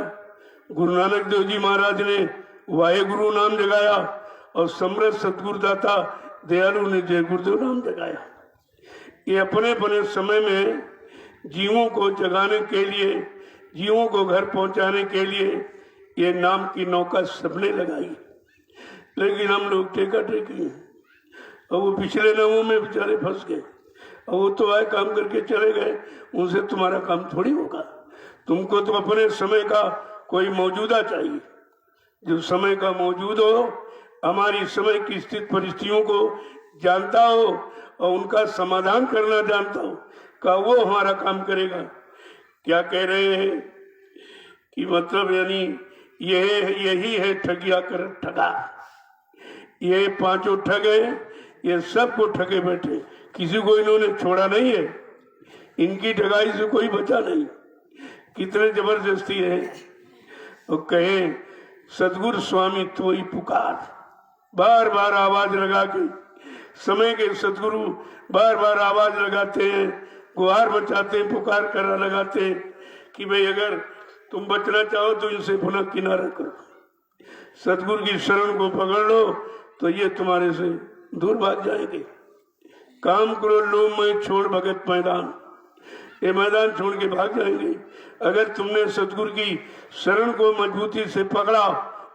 गुरु नानक देव जी महाराज ने वाहेगुरु नाम जगाया, और समृद्ध सतगुरुदाता दयालु ने जय गुरुदेव नाम जगाया। ये अपने अपने समय में जीवों को जगाने के लिए, जीवों को घर पहुंचाने के लिए ये नाम की नौका सबने लगाई, लेकिन हम लोग टेका टेके हैं, और वो पिछले नामों में बेचारे फंस गए, और वो तो आए काम करके चले गए, उनसे तुम्हारा काम थोड़ी होगा। तुमको तो अपने समय का कोई मौजूदा चाहिए, जो समय का मौजूद हो, हमारी समय की स्थिति परिस्थितियों को जानता हो और उनका समाधान करना जानता हो, का वो हमारा काम करेगा। क्या कह रहे हैं कि मतलब यानी यही है ठगिया कर ठगा। ये पांचों ठग है, ये सबको ठगे बैठे, किसी को इन्होंने छोड़ा नहीं है, इनकी ठगाई से कोई बचा नहीं। कितने जबरदस्ती है। और कहे सदगुरु स्वामी तो ही पुकार, बार बार आवाज लगा के समय के सदगुरु बार बार आवाज लगाते हैं, गुहार बचाते हैं, पुकार कर लगाते हैं कि भाई अगर तुम बचना चाहो तो इनसे पुनः किनारा करो, सदगुरु की शरण को पकड़ लो तो ये तुम्हारे से दूर भाग जाएंगे। काम करो लो मैं छोड़ भगत मैदान, ये मैदान छोड़ के भाग जाएंगे। अगर तुमने सदगुरु की शरण को मजबूती से पकड़ा,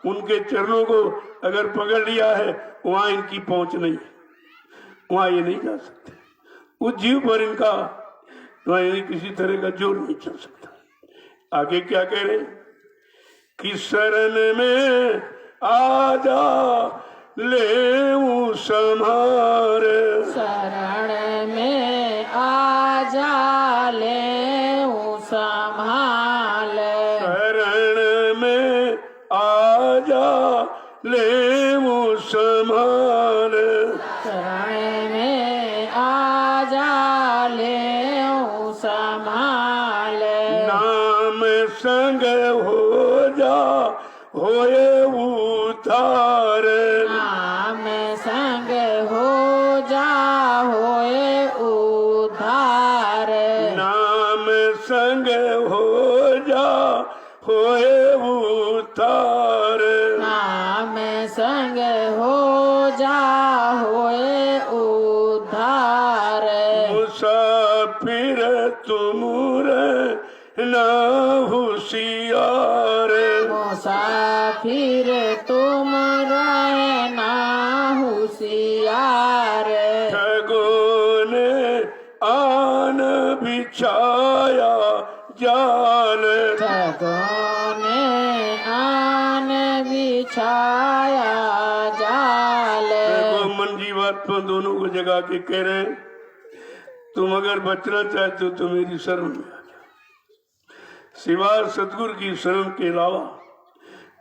उनके चरणों को अगर पकड़ लिया है, वहां इनकी पहुंच नहीं, वहां ये नहीं जा सकते। उस जीव पर इनका वहां किसी तरह का जोर नहीं चल सकता। आगे क्या कह रहे कि शरण में आजा ले संहार, शरण में आजा ले संभाल, शरण में आजा ले संभाल, शरण में आजा ले संभाल, नाम संग हो जा होए उतार, नाम संग हो जा होए उद्धार, नाम संग हो जा होए उतार, नाम संग हो जा होए उद्धार, मुसाफिर तुम ना होशियार, मुसाफिर तुम रहना होशियार, ठगों ने आन बिछाया जाल, ठगों ने आन बिछाया जाल, देखो मन जीवात्मा दोनों को जगा के कह रहे हैं, तुम अगर बचना चाहते हो तो मेरी शरण में आ जाओ। सिवाय सतगुरु की शरण के अलावा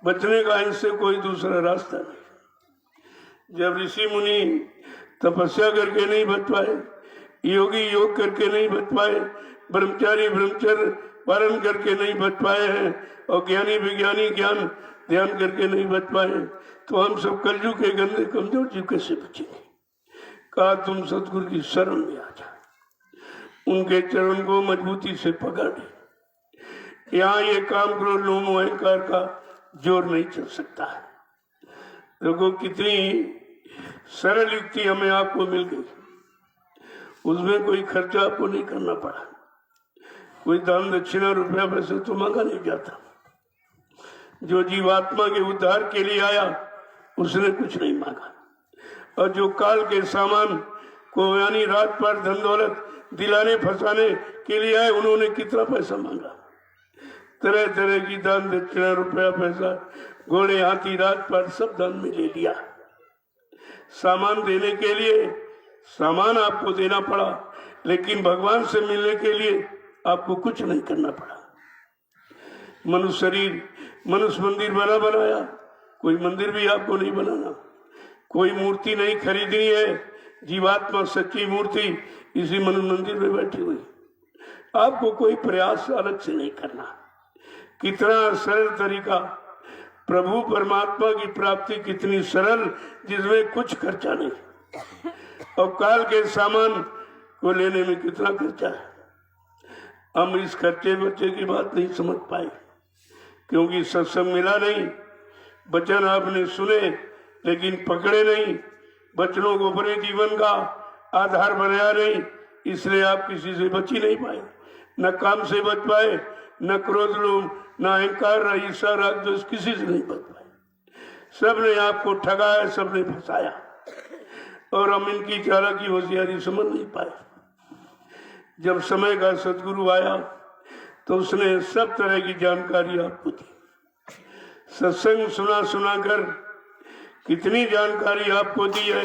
बचने का इनसे कोई दूसरा रास्ता नहीं। जब ऋषि मुनि तपस्या करके नहीं बच पाए, योगी योग करके नहीं बच पाए, ब्रह्मचारी ब्रह्मचर्य पालन करके नहीं बच पाए हैं, और ज्ञानी विज्ञानी ज्ञान ध्यान करके नहीं बच पाए, तो हम सब कलयुग के गंदे कमजोर जीव कैसे बचेंगे। कहा तुम सतगुरु की शरण में आ जाओ, उनके चरण को मजबूती से पकड़ ले। यहाँ ये काम करो लोम अहंकार का जोर नहीं चल सकता है। देखो कितनी सरल युक्ति हमें आपको मिल गई, उसमें कोई खर्चा आपको नहीं करना पड़ा, कोई दान दक्षिणा रुपया पैसे तो मांगा नहीं जाता। जो जीवात्मा के उद्धार के लिए आया उसने कुछ नहीं मांगा, और जो काल के सामान को यानी रात पर धन दौलत दिलाने फंसाने के लिए आए, उन्होंने कितना पैसा मांगा। तरह तरह की दान दक्षिणा रुपया पैसा घोड़े हाथी रात पर सब दान में ले लिया। सामान देने के लिए सामान आपको देना पड़ा, लेकिन भगवान से मिलने के लिए आपको कुछ नहीं करना पड़ा। मनुष्य शरीर मनुष्य मंदिर बनाया, कोई मंदिर भी आपको नहीं बनाना, कोई मूर्ति नहीं खरीदनी है। जीवात्मा सच्ची मूर्ति इसी मनुष्य मंदिर में बैठी हुई, आपको कोई प्रयास अलग से नहीं करना। कितना सरल तरीका, प्रभु परमात्मा की प्राप्ति कितनी सरल, जिसमें कुछ खर्चा नहीं, और काल के सामान को लेने में कितना खर्चा है। हम इस खर्चे बच्चे की बात नहीं समझ पाए, क्योंकि सत्संग मिला नहीं, वचन आपने सुने लेकिन पकड़े नहीं, वचनों को अपने जीवन का आधार बनाया नहीं, इसलिए आप किसी से बच ही नहीं पाए। न काम से बच पाए, न क्रोध लोभ, न अहंकार, न ईर्ष्या राग द्वेष, किसी से नहीं बच पाए। सबने आपको ठगाया, सबने फंसाया, और हम इनकी चालाकी होशियारी समझ नहीं पाए। जब समय का सदगुरु आया तो उसने सब तरह की जानकारी आपको दी। सत्संग सुना कर कितनी जानकारी आपको दी है,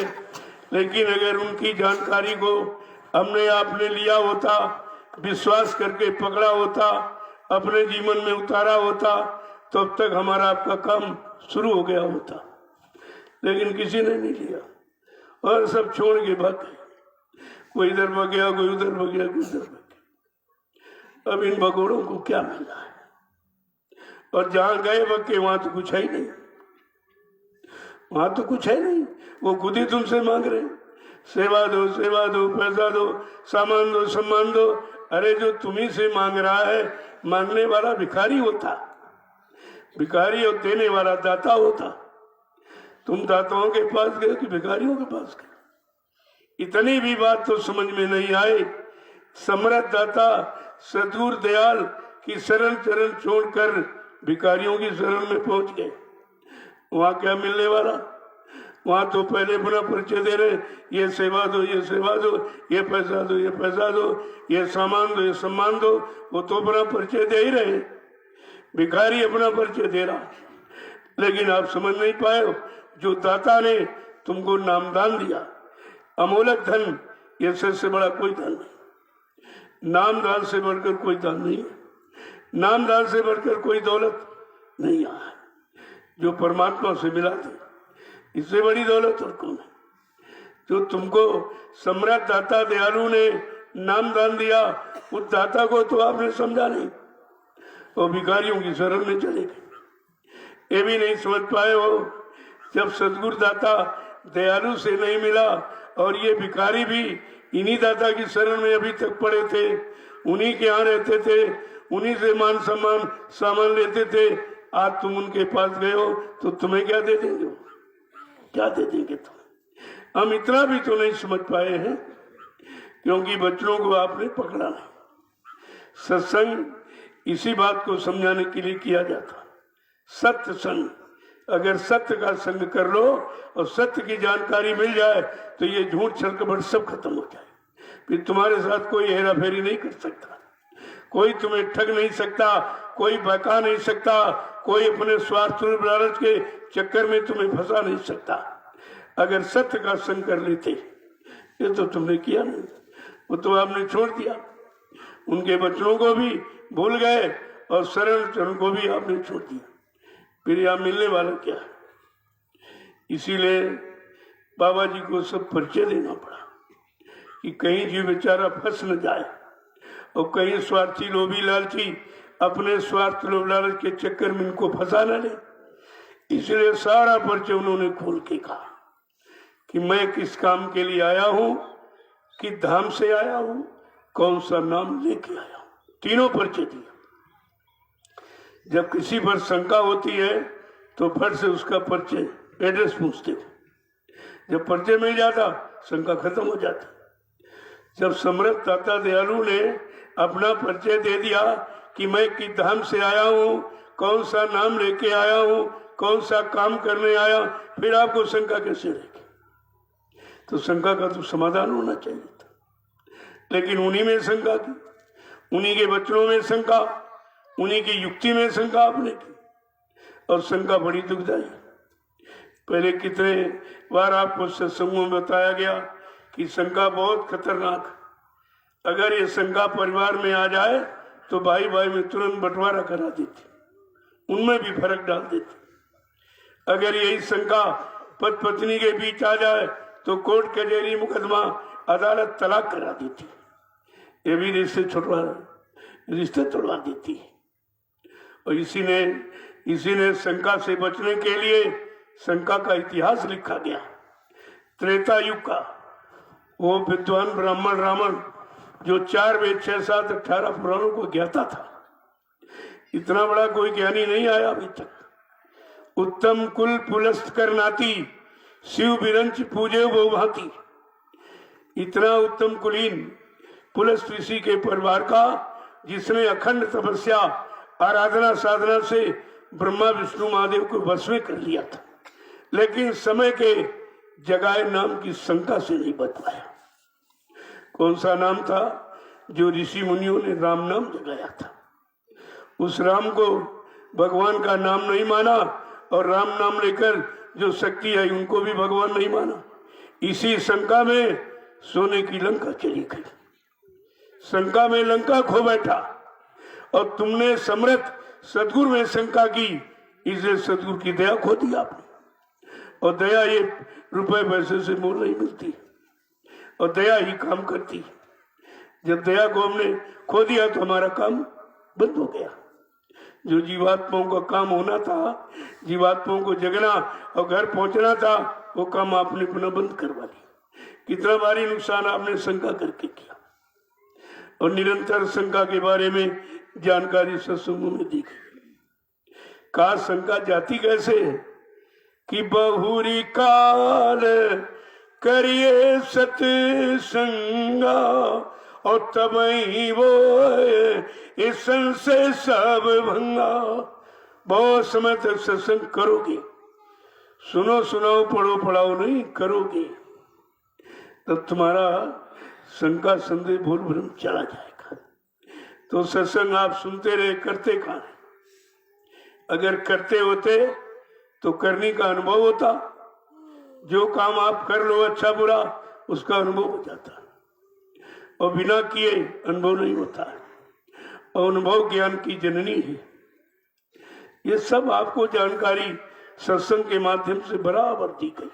लेकिन अगर उनकी जानकारी को हमने आपने लिया होता, विश्वास करके पकड़ा होता, अपने जीवन में उतारा होता, तो अब तक हमारा आपका काम शुरू हो गया होता। लेकिन किसी ने नहीं लिया, और सब छोड़ के भाग गए। कोई इधर भाग गया, कोई उधर भाग गया, कोई उधर भाग गया। अब इन भगोड़ों को क्या मिला है, और जहां गए बक्के वहां तो कुछ है ही नहीं, वहां तो कुछ है नहीं। वो खुद ही तुमसे मांग रहे, सेवा दो, पैसा दो, सामान दो, सम्मान दो। अरे जो तुम्ही से मांग रहा है, मांगने वाला भिखारी होता, भिखारी और देने वाला दाता होता। तुम दाताओं के पास गए कि भिखारियों के पास गए? इतनी भी बात तो समझ में नहीं आई। समर्थ दाता सदगुरु दयाल की शरण चरण छोड़कर भिखारियों की शरण में पहुंच गए। वहां क्या मिलने वाला? वहां तो पहले अपना परिचय दे रहे, ये सेवा दो, ये सेवा दो, ये पैसा दो, ये पैसा दो, ये सामान दो, ये सम्मान दो। वो तो अपना परिचय दे ही रहे, भिखारी अपना परिचय दे रहा। लेकिन आप समझ नहीं पाए हो, जो दाता ने तुमको नामदान दिया, अमोलक धन, ये सबसे बड़ा कोई दान नहीं। नामदान से बढ़कर कोई दान नहीं है, नामदान से बढ़कर कोई दौलत नहीं आया। जो परमात्मा से मिला थे, इससे बड़ी दौलत और कौन है? जो तुमको सम्राट दाता दयालु ने नामदान दिया, उस दाता को तो आपने समझा नहीं, और भिखारियों की शरण में चले गए। ये भी नहीं समझ पाए हो, जब सदगुरु दाता दयालु से नहीं मिला और ये भिखारी भी इन्हीं दाता की शरण में अभी तक पड़े थे, उन्हीं के यहाँ रहते थे, उन्हीं से मान सम्मान सामान लेते थे। आज तुम उनके पास गए हो तो तुम्हें क्या दे देंगे? क्या दे देंगे तुम्हें? हम इतना भी तो नहीं समझ पाए हैं, क्योंकि बच्चों को आपने पकड़ा नहीं। सत्संग इसी बात को समझाने के लिए किया जाता। सत्य संग, अगर सत्य का संग कर लो और सत्य की जानकारी मिल जाए तो ये झूठ छलकपट सब खत्म हो जाए। फिर तुम्हारे साथ कोई हेरा फेरी नहीं कर सकता, कोई तुम्हें ठग नहीं सकता, कोई बहका नहीं सकता, कोई अपने स्वार्थ और लालच के चक्कर में तुम्हें फंसा नहीं सकता। अगर सत्य का संग कर लेते, ये तो तुमने किया नहीं, वो तो आपने छोड़ दिया। उनके बच्चों को भी भूल गए और शरण चरण को भी आपने छोड़ दिया। फिर यहाँ मिलने वाला क्या है? इसीलिए बाबा जी को सब परिचय देना पड़ा कि कहीं जीव बेचारा फंस न जाए और कहीं स्वार्थी लोभी लालची अपने स्वार्थ लोभ लालच के चक्कर में इनको फंसा न ले। इसलिए सारा परिचय उन्होंने खोल के कहा कि मैं किस काम के लिए आया हूं, कि धाम से आया हूं, कौन सा नाम लेके आया हूं। तीनों परिचय दिया। जब किसी पर शंका होती है तो फट से उसका परिचय एड्रेस पूछते हो, जब परिचय मिल जाता शंका खत्म हो जाती। जब समर्थ दाता दयालु ने अपना परिचय दे दिया कि मैं किस धाम से आया हूँ, कौन सा नाम लेके आया हूँ, कौन सा काम करने आया, फिर आपको शंका कैसे रहेगी? तो शंका का तो समाधान होना चाहिए था, लेकिन उन्हीं में शंका की, उन्हीं के बच्चों में शंका, उन्हीं की युक्ति में शंका आपने की, और शंका बड़ी दुखदाई। पहले कितने बार आपको सत्संगों में बताया गया कि शंका बहुत खतरनाक, अगर ये शंका परिवार में आ जाए तो भाई भाई में तुरंत बंटवारा करा देती, उनमें भी फर्क डाल देती। अगर यही शंका पति पत्नी के बीच आ जाए तो कोर्ट कचहरी मुकदमा अदालत तलाक करा देती, ये भी रिश्ते तोड़वा देती है। और इसी ने शंका से बचने के लिए शंका का इतिहास लिखा गया। त्रेता युग का वो विद्वान ब्राह्मण रावण जो 4 वेद 6 7 18 पुराणों को ज्ञाता था, इतना बड़ा कोई ज्ञानी नहीं आया अभी तक। उत्तम कुल पुलस्त कर नाती, शिव बिरंच पूजे वो भांति। इतना उत्तम कुलीन पुलस्त ऋषि के परिवार का, जिसने अखंड तपस्या आराधना साधना से ब्रह्मा विष्णु महादेव को वश में कर लिया था, लेकिन समय के जगाए नाम की शंका से नहीं बच पाया। कौन सा नाम था? जो ऋषि मुनियों ने राम नाम जगाया था। उस राम को भगवान का नाम नहीं माना, और राम नाम लेकर जो शक्ति आई उनको भी भगवान नहीं माना। इसी शंका में सोने की लंका चली गई, शंका में लंका खो बैठा। और तुमने समर्थ सदगुरु में शंका की, इसलिए सदगुरु की दया खो दी आपने। और दया ये रुपए पैसे से मोल नहीं मिलती, और दया ही काम करती। जब दया को हमने खो दिया तो हमारा काम बंद हो गया। जो जीवात्माओं का काम होना था, जीवात्माओं को जगना और घर पहुंचना था, वो काम आपने पुनः बंद करवा दिया। कितना भारी नुकसान आपने शंका करके किया। और निरंतर शंका के बारे में जानकारी सत्संगों में दी गई। कहा शंका जाती कैसे है कि बहुरी काल करिए सत्संगा और तब ही वो इस संशय सब भंगा। बहुत समय तक सत्संग करोगे, सुनो सुनाओ पढ़ो पढ़ाओ नहीं करोगे, तब तुम्हारा शंका संदेह भूल भ्रम चला जाएगा। तो सत्संग आप सुनते रहे, करते कहाँ? अगर करते होते तो करने का अनुभव होता। जो काम आप कर लो अच्छा बुरा उसका अनुभव हो जाता, और बिना किए अनुभव नहीं होता। और अनुभव ज्ञान की जननी है। ये सब आपको जानकारी सत्संग के माध्यम से बराबर दी गई,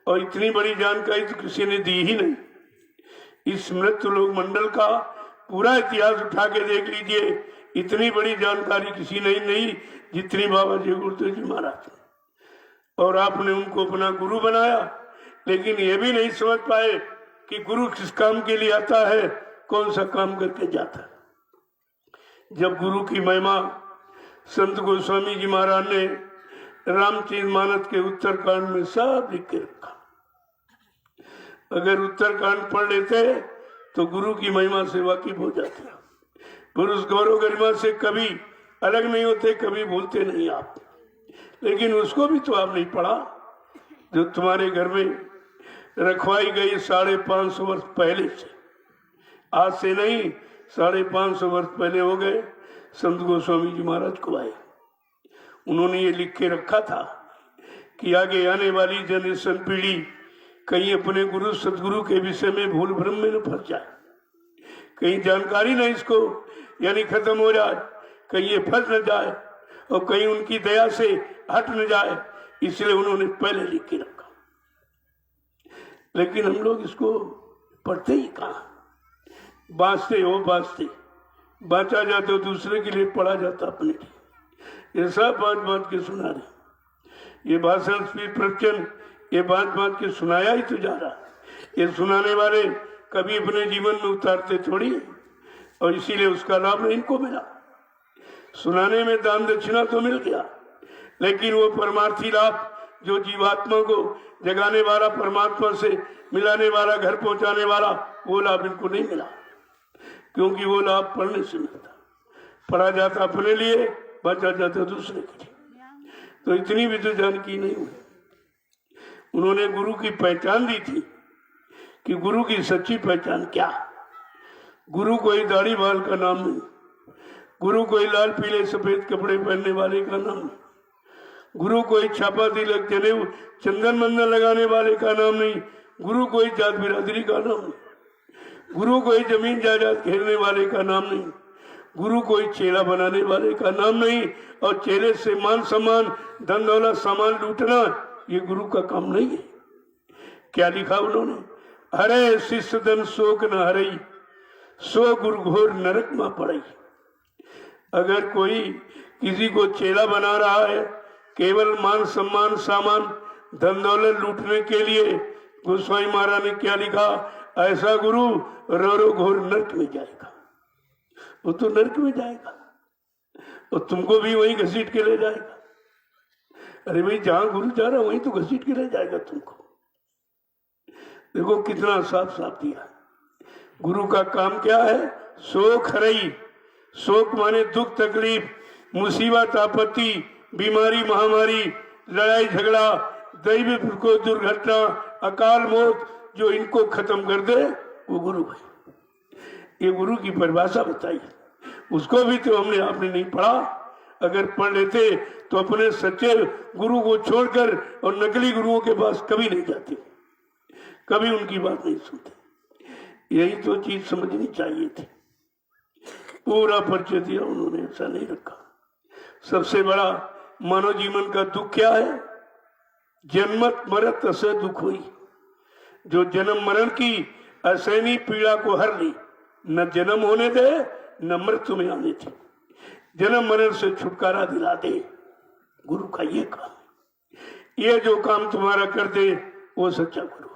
और इतनी बड़ी जानकारी तो किसी ने दी ही नहीं। इस मृत्यु लोक मंडल का पूरा इतिहास उठा के देख लीजिए, इतनी बड़ी जानकारी किसी ने नहीं जितनी बाबा जी गुरुदेव जी महाराज ने। और आपने उनको अपना गुरु बनाया, लेकिन ये भी नहीं समझ पाए कि गुरु किस काम के लिए आता है, कौन सा काम करके जाता है। जब गुरु की महिमा संत गोस्वामी जी महाराज ने रामचरितमानस के उत्तरकांड में सब लिख के रखा। अगर उत्तरकांड पढ़ लेते तो गुरु की महिमा से वाकिफ हो जाते, पुरुष गौरव गरिमा से कभी अलग नहीं होते, कभी भूलते नहीं आप। लेकिन उसको भी तो आप नहीं पढ़ा, जो तुम्हारे घर में रखवाई गई 550 वर्ष पहले से। आज से नहीं, 550 वर्ष पहले हो गए संत गोस्वामी जी महाराज को आए। उन्होंने ये लिख के रखा था कि आगे आने वाली जनरेशन पीढ़ी कहीं अपने गुरु सदगुरु के विषय में भूल भ्रम में न फंस जाए, कहीं जानकारी न इसको यानी खत्म हो जाए, कहीं ये फंस न जाए और कहीं उनकी दया से हट न जाए, इसलिए उन्होंने पहले लिख के रखा। लेकिन हम लोग इसको पढ़ते ही कहाँ, बांचते हो बांचते, बांचा जाता तो दूसरे के लिए पढ़ा जाता अपने लिए। ये सब बात बात के सुना रहे, ये भाषण स्पीच प्रवचन ये बात बात के सुनाया ही तो जा रहा। ये सुनाने वाले कभी अपने जीवन में उतारते थोड़ी, और इसीलिए उसका लाभ इनको मिला। सुनाने में दान दक्षिणा तो मिल गया, लेकिन वो परमार्थी लाभ जो जीवात्मा को जगाने वाला, परमात्मा से मिलाने वाला, घर पहुंचाने वाला, वो लाभ इनको नहीं मिला। क्योंकि वो लाभ पढ़ने से मिलता, पढ़ा जाता अपने लिए, बचा जाता दूसरे के लिए। तो इतनी भी तो जानकारी नहीं हुई। उन्होंने गुरु की पहचान दी थी कि गुरु की सच्ची पहचान क्या। गुरु कोई दाढ़ी बाल का नाम नहीं, गुरु कोई लाल पीले सफेद कपड़े पहनने वाले का नाम नहीं, गुरु कोई छापा तिलक जनेऊ चंदन बंदन लगाने वाले का नाम नहीं, गुरु कोई जात बिरादरी का नाम नहीं, गुरु कोई जमीन जायदाद घेरने वाले का नाम नहीं, गुरु कोई चेला बनाने वाले का नाम नहीं, और चेले से मान सम्मान धन दौलत सामान लूटना ये गुरु का काम नहीं है। क्या लिखा उन्होंने, हरे शिष्य धन शोक न हरई, सो गुरु घोर नरक में पड़ई। अगर कोई किसी को चेला बना रहा है केवल मान सम्मान सामान धन दौलत लूटने के लिए, गोस्वामी महाराज ने क्या लिखा, ऐसा गुरु रो रो घोर नरक में जाएगा। वो तो नरक में जाएगा और तुमको भी वहीं घसीट के ले जाएगा। अरे भाई, जहां गुरु जा रहा वहीं तो घसीट के ले जाएगा तुमको। देखो कितना साफ साफ दिया। गुरु का काम क्या है, शोक हरई। शोक माने दुख तकलीफ, मुसीबत आपत्ति, बीमारी महामारी, लड़ाई झगड़ा, दैवी को दुर्घटना, अकाल मौत, जो इनको खत्म कर दे वो गुरु है। ये गुरु की परिभाषा बताई, उसको भी तो हमने आपने नहीं पढ़ा। अगर पढ़ लेते तो अपने सच्चे गुरु को छोड़कर और नकली गुरुओं के पास कभी नहीं जाते, कभी उनकी बात नहीं सुनते। यही तो चीज समझनी चाहिए थी। पूरा परिचय दिया उन्होंने, ऐसा नहीं रखा। सबसे बड़ा मानव जीवन का दुख क्या है, जन्मत मरत असे दुख हुई। जो जन्म मरण की असहनीय पीड़ा को हर ली, न जन्म होने दे न मृत्यु में आने थी, जन्म मरण से छुटकारा दिला दे। गुरु का ये काम, ये जो काम तुम्हारा कर दे वो सच्चा गुरु।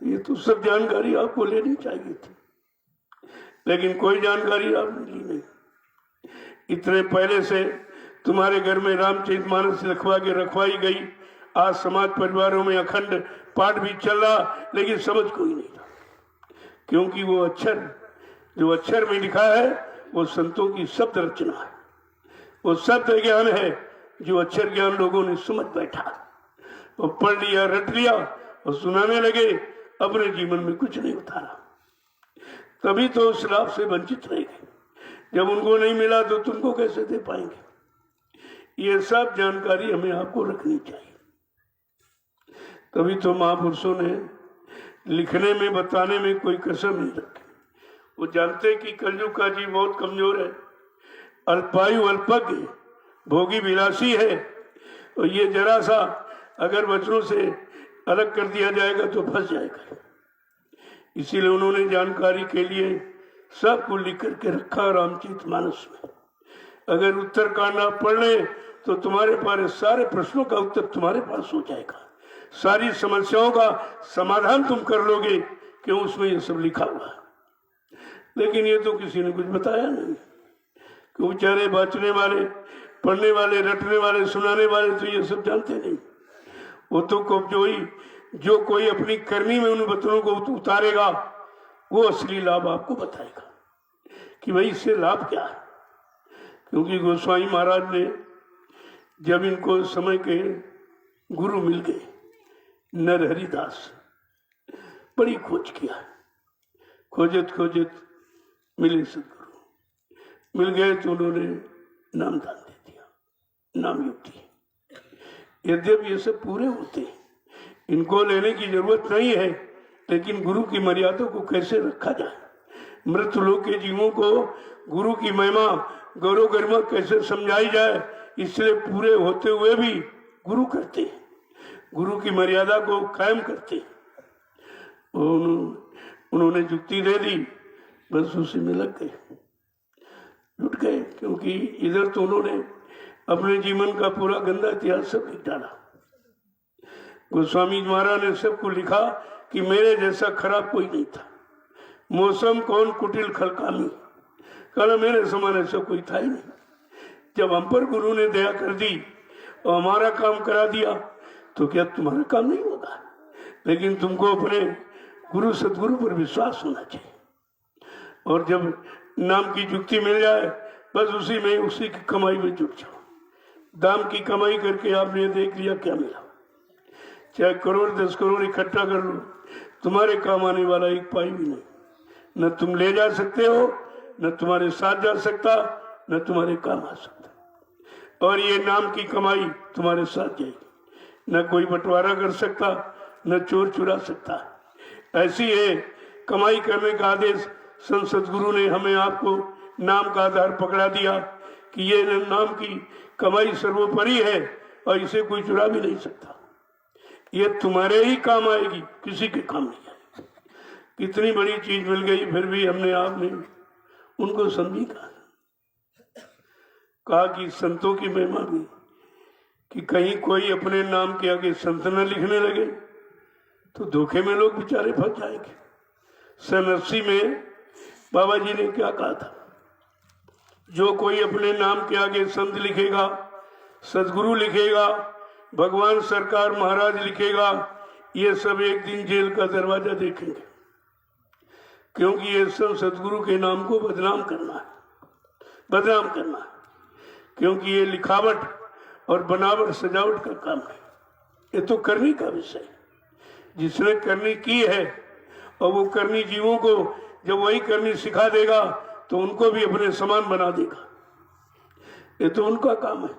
तो ये तो सब जानकारी आपको लेनी चाहिए थी, लेकिन कोई जानकारी आपने ली नहीं। इतने पहले से तुम्हारे घर में रामचरितमानस लिखवा के रखवाई गई, आज समाज परिवारों में अखंड पाठ भी चल रहा, लेकिन समझ कोई नहीं था, क्योंकि वो अक्षर जो अक्षर में लिखा है वो संतों की शब्द रचना है, वो शब्द ज्ञान है जो अक्षर ज्ञान लोगों ने समझ बैठा, वो पढ़ लिया, रट लिया और सुनाने लगे, अपने जीवन में कुछ नहीं उतारा, तभी तो उस लाभ से वंचित रह गए। जब उनको नहीं मिला तो तुमको कैसे दे पाएंगे? ये सब जानकारी हमें आपको रखनी चाहिए। तभी तो महापुरुषों ने लिखने में, बताने में कोई कसर नहीं रखी। वो जानते कि कलयुग का जीव बहुत कमजोर है, अल्पायु, अल्पज्ञ, भोगी, विलासी है, और ये जरा सा अगर वचनों से अलग कर दिया जाएगा तो फंस जाएगा। इसीलिए उन्होंने जानकारी के लिए सबको लिख करके रखा रामचरितमानस में। अगर उत्तरकांड आप पढ़ लें तो तुम्हारे पास सारे प्रश्नों का उत्तर तुम्हारे पास हो जाएगा, सारी समस्याओं का समाधान तुम कर लोगे, क्यों उसमें ये सब लिखा हुआ है। लेकिन ये तो किसी ने कुछ बताया नहीं, कि बेचारे बाँचने वाले, पढ़ने वाले, रटने वाले, सुनाने वाले तो ये सब जानते नहीं। वो तो जो कोई अपनी करनी में उन वचनों को उतारेगा वो असली लाभ आपको बताएगा कि भाई इससे लाभ क्या है। क्योंकि गोस्वामी महाराज ने जब इनको समय के गुरु मिल गए, नरहरिदास, बड़ी खोज किया, खोजत खोजत मिले सदगुरु, मिल गए तो उन्होंने नाम दान दे दिया, नाम युक्ति। यद्यपि ये सब पूरे होते, इनको लेने की जरूरत नहीं है, लेकिन गुरु की मर्यादा को कैसे रखा जाए, मृत लोक के जीवों को गुरु की महिमा, गौरव गरिमा कैसे समझाई जाए, इसलिए पूरे होते हुए भी गुरु करते, गुरु की मर्यादा को कायम करते। उन्होंने जुक्ति दे दी, बस उसी में लग गए, जुट गए। क्योंकि इधर तो उन्होंने अपने जीवन का पूरा गंदा इतिहास सब लिख डाला। गोस्वामी महाराज ने सबको लिखा कि मेरे जैसा खराब कोई नहीं था, मौसम कौन कुटिल खलकामी, कहना मेरे समान ऐसा कोई था ही नहीं। जब हम पर गुरु ने दया कर दी और हमारा काम करा दिया तो क्या तुम्हारा काम नहीं होगा? लेकिन तुमको अपने गुरु सदगुरु पर विश्वास होना चाहिए, और जब नाम की जुक्ति मिल जाए बस उसी की कमाई में जुट जाओ। दाम की कमाई करके आपने देख लिया क्या मिला, चाहे करोड़ 10 करोड़ इकट्ठा कर लो, तुम्हारे काम आने वाला एक पाई भी नहीं। न तुम ले जा सकते हो, न तुम्हारे साथ जा सकता, न तुम्हारे काम आ सकता। और ये नाम की कमाई तुम्हारे साथ जाएगी, न कोई बंटवारा कर सकता, न चोर चुरा सकता। ऐसी है कमाई करने का आदेश। संत सदगुरु ने हमें आपको नाम का आधार पकड़ा दिया कि ये नाम की कमाई सर्वोपरि है और इसे कोई चुरा भी नहीं सकता। ये तुम्हारे ही काम आएगी, किसी के काम नहीं आएगी। कितनी बड़ी चीज मिल गई, फिर भी आपने उनको समझी कहा कि संतों की महिमा भी, कि कहीं कोई अपने नाम के आगे संत न लिखने लगे तो धोखे में लोग बेचारे फंस जाएंगे। सन 80 में बाबा जी ने क्या कहा था, जो कोई अपने नाम के आगे संत लिखेगा, सदगुरु लिखेगा, भगवान सरकार महाराज लिखेगा, ये सब एक दिन जेल का दरवाजा देखेंगे। क्योंकि ये सब सदगुरु के नाम को बदनाम करना है, क्योंकि ये लिखावट और बनावट सजावट का काम है। ये तो करनी का विषय है, जिसने करनी की है, और वो करनी जीवों को जब वही करनी सिखा देगा तो उनको भी अपने समान बना देगा। ये तो उनका काम है।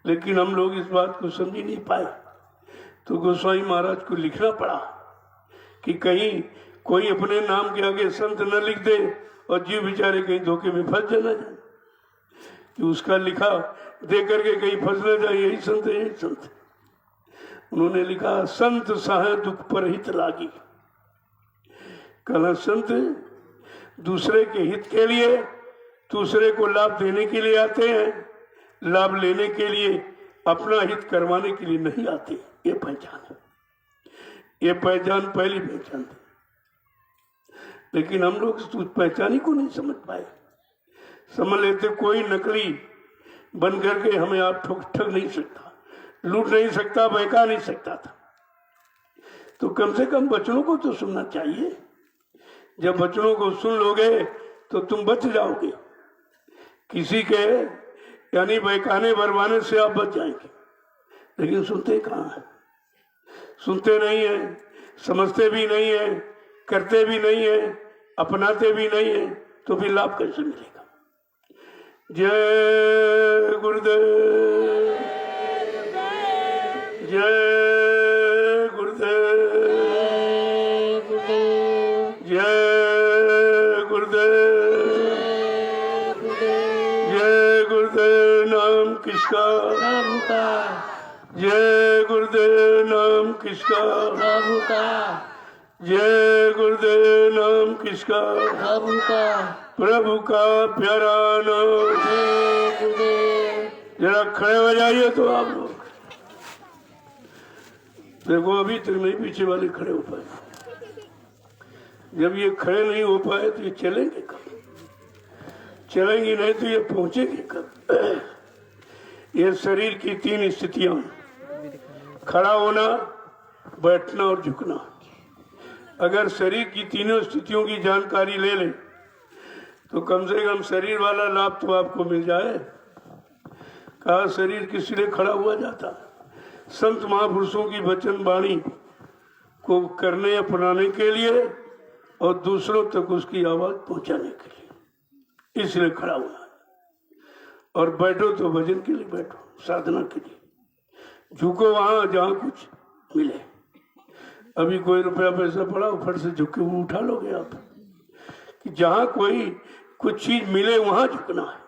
लेकिन हम लोग इस बात को समझ नहीं पाए, तो गोस्वामी महाराज को लिखना पड़ा कि कहीं कोई अपने नाम के आगे संत न लिख दे और जीव बेचारे कहीं धोखे में फंस जाना जाए, कि उसका लिखा दे करके कहीं फंस न जाए, यही संत है, यही संत है। उन्होंने लिखा, संत सह दुख पर हित लागी। कहना संत दूसरे के हित के लिए, दूसरे को लाभ देने के लिए आते हैं, लाभ लेने के लिए, अपना हित करवाने के लिए नहीं आते। ये पहचान है। ये पहचान पहली पहचान थी, लेकिन हम लोग उस पहचान ही को नहीं समझ पाए। समझ लेते कोई नकली बन करके हमें आप ठग नहीं सकता, लूट नहीं सकता, बहका नहीं सकता था। तो कम से कम वचनों को तो सुनना चाहिए। जब वचनों को सुन लोगे तो तुम बच जाओगे, किसी के यानी बहकाने बरवाने से आप बच जाएंगे। लेकिन सुनते कहाँ है, सुनते नहीं है, समझते भी नहीं है, करते भी नहीं है, अपनाते भी नहीं है, तो फिर लाभ कैसे मिलेगा। जय गुरुदेव, जय गुरुदेव, जय गुरुदेव, जय गुरुदेव। नाम किसका? प्रभु का। जय गुरुदेव। नाम किसका? प्रभु का। जय गुरुदेव। नाम किसका? प्रभु का। प्रभु का प्यारा नाम। जय गुरुदेव। जरा खड़े हो जाइए तो आप लोग। देखो अभी तक नहीं पीछे वाले खड़े हो पाए। जब ये खड़े नहीं हो पाए तो ये चलेंगे कब? चलेंगे नहीं तो ये पहुंचेंगे कब? ये शरीर की 3 स्थितियां, खड़ा होना, बैठना और झुकना। अगर शरीर की तीनों स्थितियों की जानकारी ले लें तो कम से कम शरीर वाला लाभ तो आपको मिल जाए। कहा शरीर किस लिए खड़ा हुआ जाता? संत महापुरुषों की वचन वाणी को करने अपनाने के लिए और दूसरों तक उसकी आवाज पहुंचाने के लिए, इसलिए खड़ा हुआ। और बैठो तो भजन के लिए बैठो, साधना के लिए। झुको वहां जहां कुछ मिले। अभी कोई रुपया पैसा पड़ा फट से झुक के वो उठा लोगे आप, कि जहां कोई कुछ चीज मिले वहां झुकना है।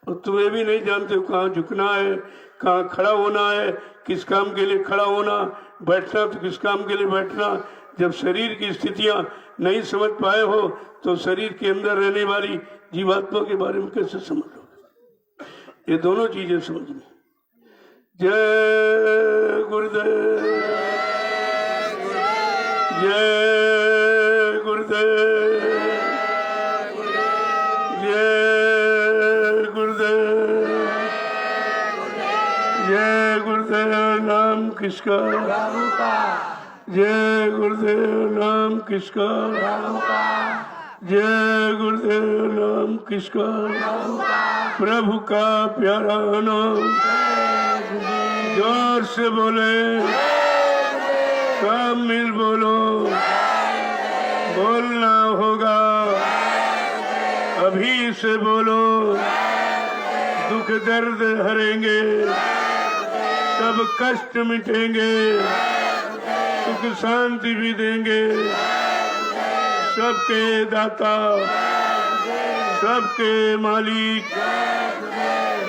और तुम्हें भी नहीं जानते हो कहाँ झुकना है, कहाँ खड़ा होना है, किस काम के लिए खड़ा होना, बैठना तो किस काम के लिए बैठना। जब शरीर की स्थितियां नहीं समझ पाए हो तो शरीर के अंदर रहने वाली जीवात्मा के बारे में कैसे समझ लोगे? ये दोनों चीजें समझनी। जय गुरुदेव, जय गुरुदेव, जय गुरुदेव, जय गुरुदेव। नाम किसका? प्रभु का। जय गुरुदेव। नाम किसका? प्रभु का। जय गुरुदेव। नाम किसका? प्रभु का। प्रभु का प्यारा नाम। जोर से बोले, सब मिल बोलो, बोलना होगा अभी से बोलो। दुख दर्द हरेंगे, सब कष्ट मिटेंगे, सुख शांति भी देंगे। सबके दाता, सबके मालिक,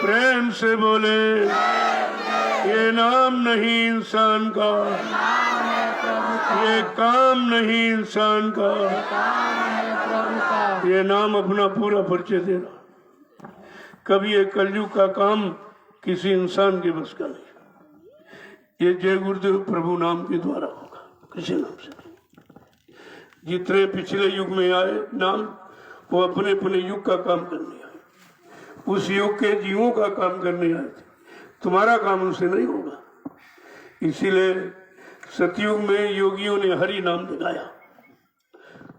प्रेम से बोले, ये नाम नहीं इंसान का, ये काम नहीं इंसान का, ये नाम अपना पूरा परिचय दे रहा। कभी ये कलयुग का काम किसी इंसान के बस का नहीं। ये जय गुरुदेव प्रभु नाम के द्वारा होगा, किसी नाम से नहीं। जितने पिछले युग में आए नाम, वो अपने अपने युग का काम करने आए, उस युग के जीवों का काम करने आए थे। तुम्हारा काम उनसे नहीं होगा। इसीलिए सतयुग में योगियों ने हरि नाम जगाया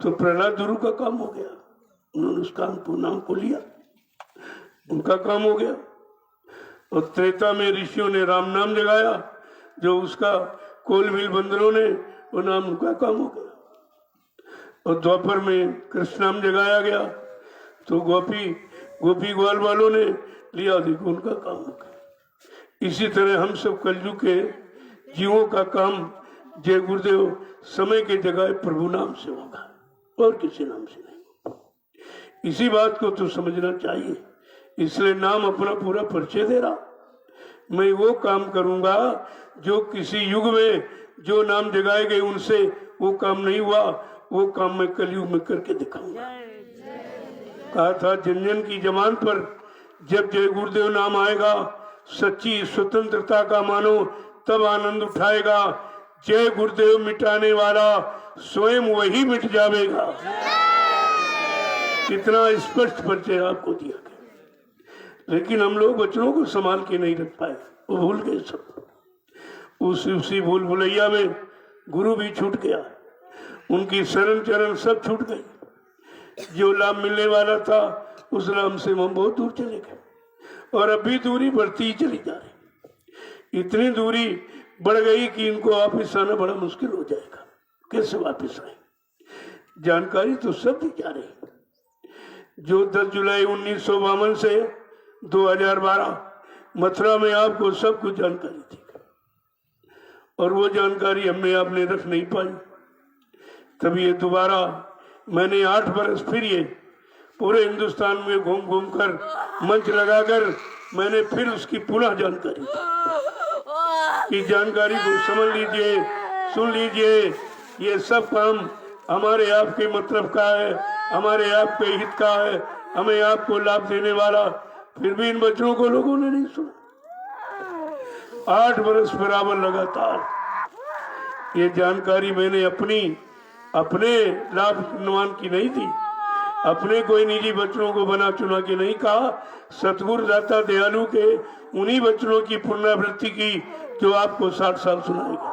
तो प्रहलाद गुरु का काम हो गया, उन्होंने उस काम को नाम को लिया, उनका काम हो गया। और त्रेता में ऋषियों ने राम नाम जगाया, जो उसका कोलमिल बंदरों ने, वो नाम उनका काम हो गया। और द्वापर में कृष्ण नाम जगाया गया तो गोपी ग्वाल वालों ने लिया, देखो उनका काम हो गया। इसी तरह हम सब कलयुग के जीवों का काम जय गुरुदेव समय के जगह प्रभु नाम से होगा और किसी नाम से नहीं। इसी बात को तो समझना चाहिए। इसलिए नाम अपना पूरा परिचय दे रहा। मैं वो काम करूंगा जो किसी युग में जो नाम जगाए गए उनसे वो काम नहीं हुआ, वो काम मैं कलयुग में करके दिखाऊंगा। कहा था जन की जमान पर जब जय गुरुदेव नाम आएगा, सच्ची स्वतंत्रता का मानो तब आनंद उठाएगा। जय गुरुदेव मिटाने वाला स्वयं वही मिट जाएगा। कितना स्पष्ट परिचय आपको दिया गया, लेकिन हम लोग बच्चों को संभाल के नहीं रख पाए, वो भूल गए सब। उसी भूल भुलैया में गुरु भी छूट गया, उनकी शरण चरण सब छूट गई। जो लाभ मिलने वाला था उस लाभ से हम बहुत दूर चले गए, और अभी दूरी बढ़ती ही चली जा रही। इतनी दूरी बढ़ गई कि इनको वापिस आना बड़ा मुश्किल हो जाएगा। कैसे वापिस आए? जानकारी तो सब दी जा रही। जो 10 जुलाई 1952 से 2012 मथुरा में आपको सब कुछ जानकारी थी, और वो जानकारी हमने आपने रख नहीं पाई। तब ये दोबारा मैंने 8 बरस फिर ये पूरे हिंदुस्तान में घूम घूम कर मंच लगाकर मैंने फिर उसकी पुनः जानकारी की जानकारी को समझ लीजिए, सुन लीजिए। ये सब काम हमारे आपके मतलब का है, हमारे आपके हित का है, हमें आपको लाभ देने वाला। फिर भी इन बच्चों को लोगों ने नहीं सुना। 8 बरस बराबर लगातार ये जानकारी मैंने अपने लाभ अनुमान की नहीं दी, अपने कोई निजी बच्चों को बना चुना के नहीं कहा। सतगुरु दाता दयालु के उन्हीं बच्चों की पुनरावृत्ति की जो आपको 60 साल सुनाएगा।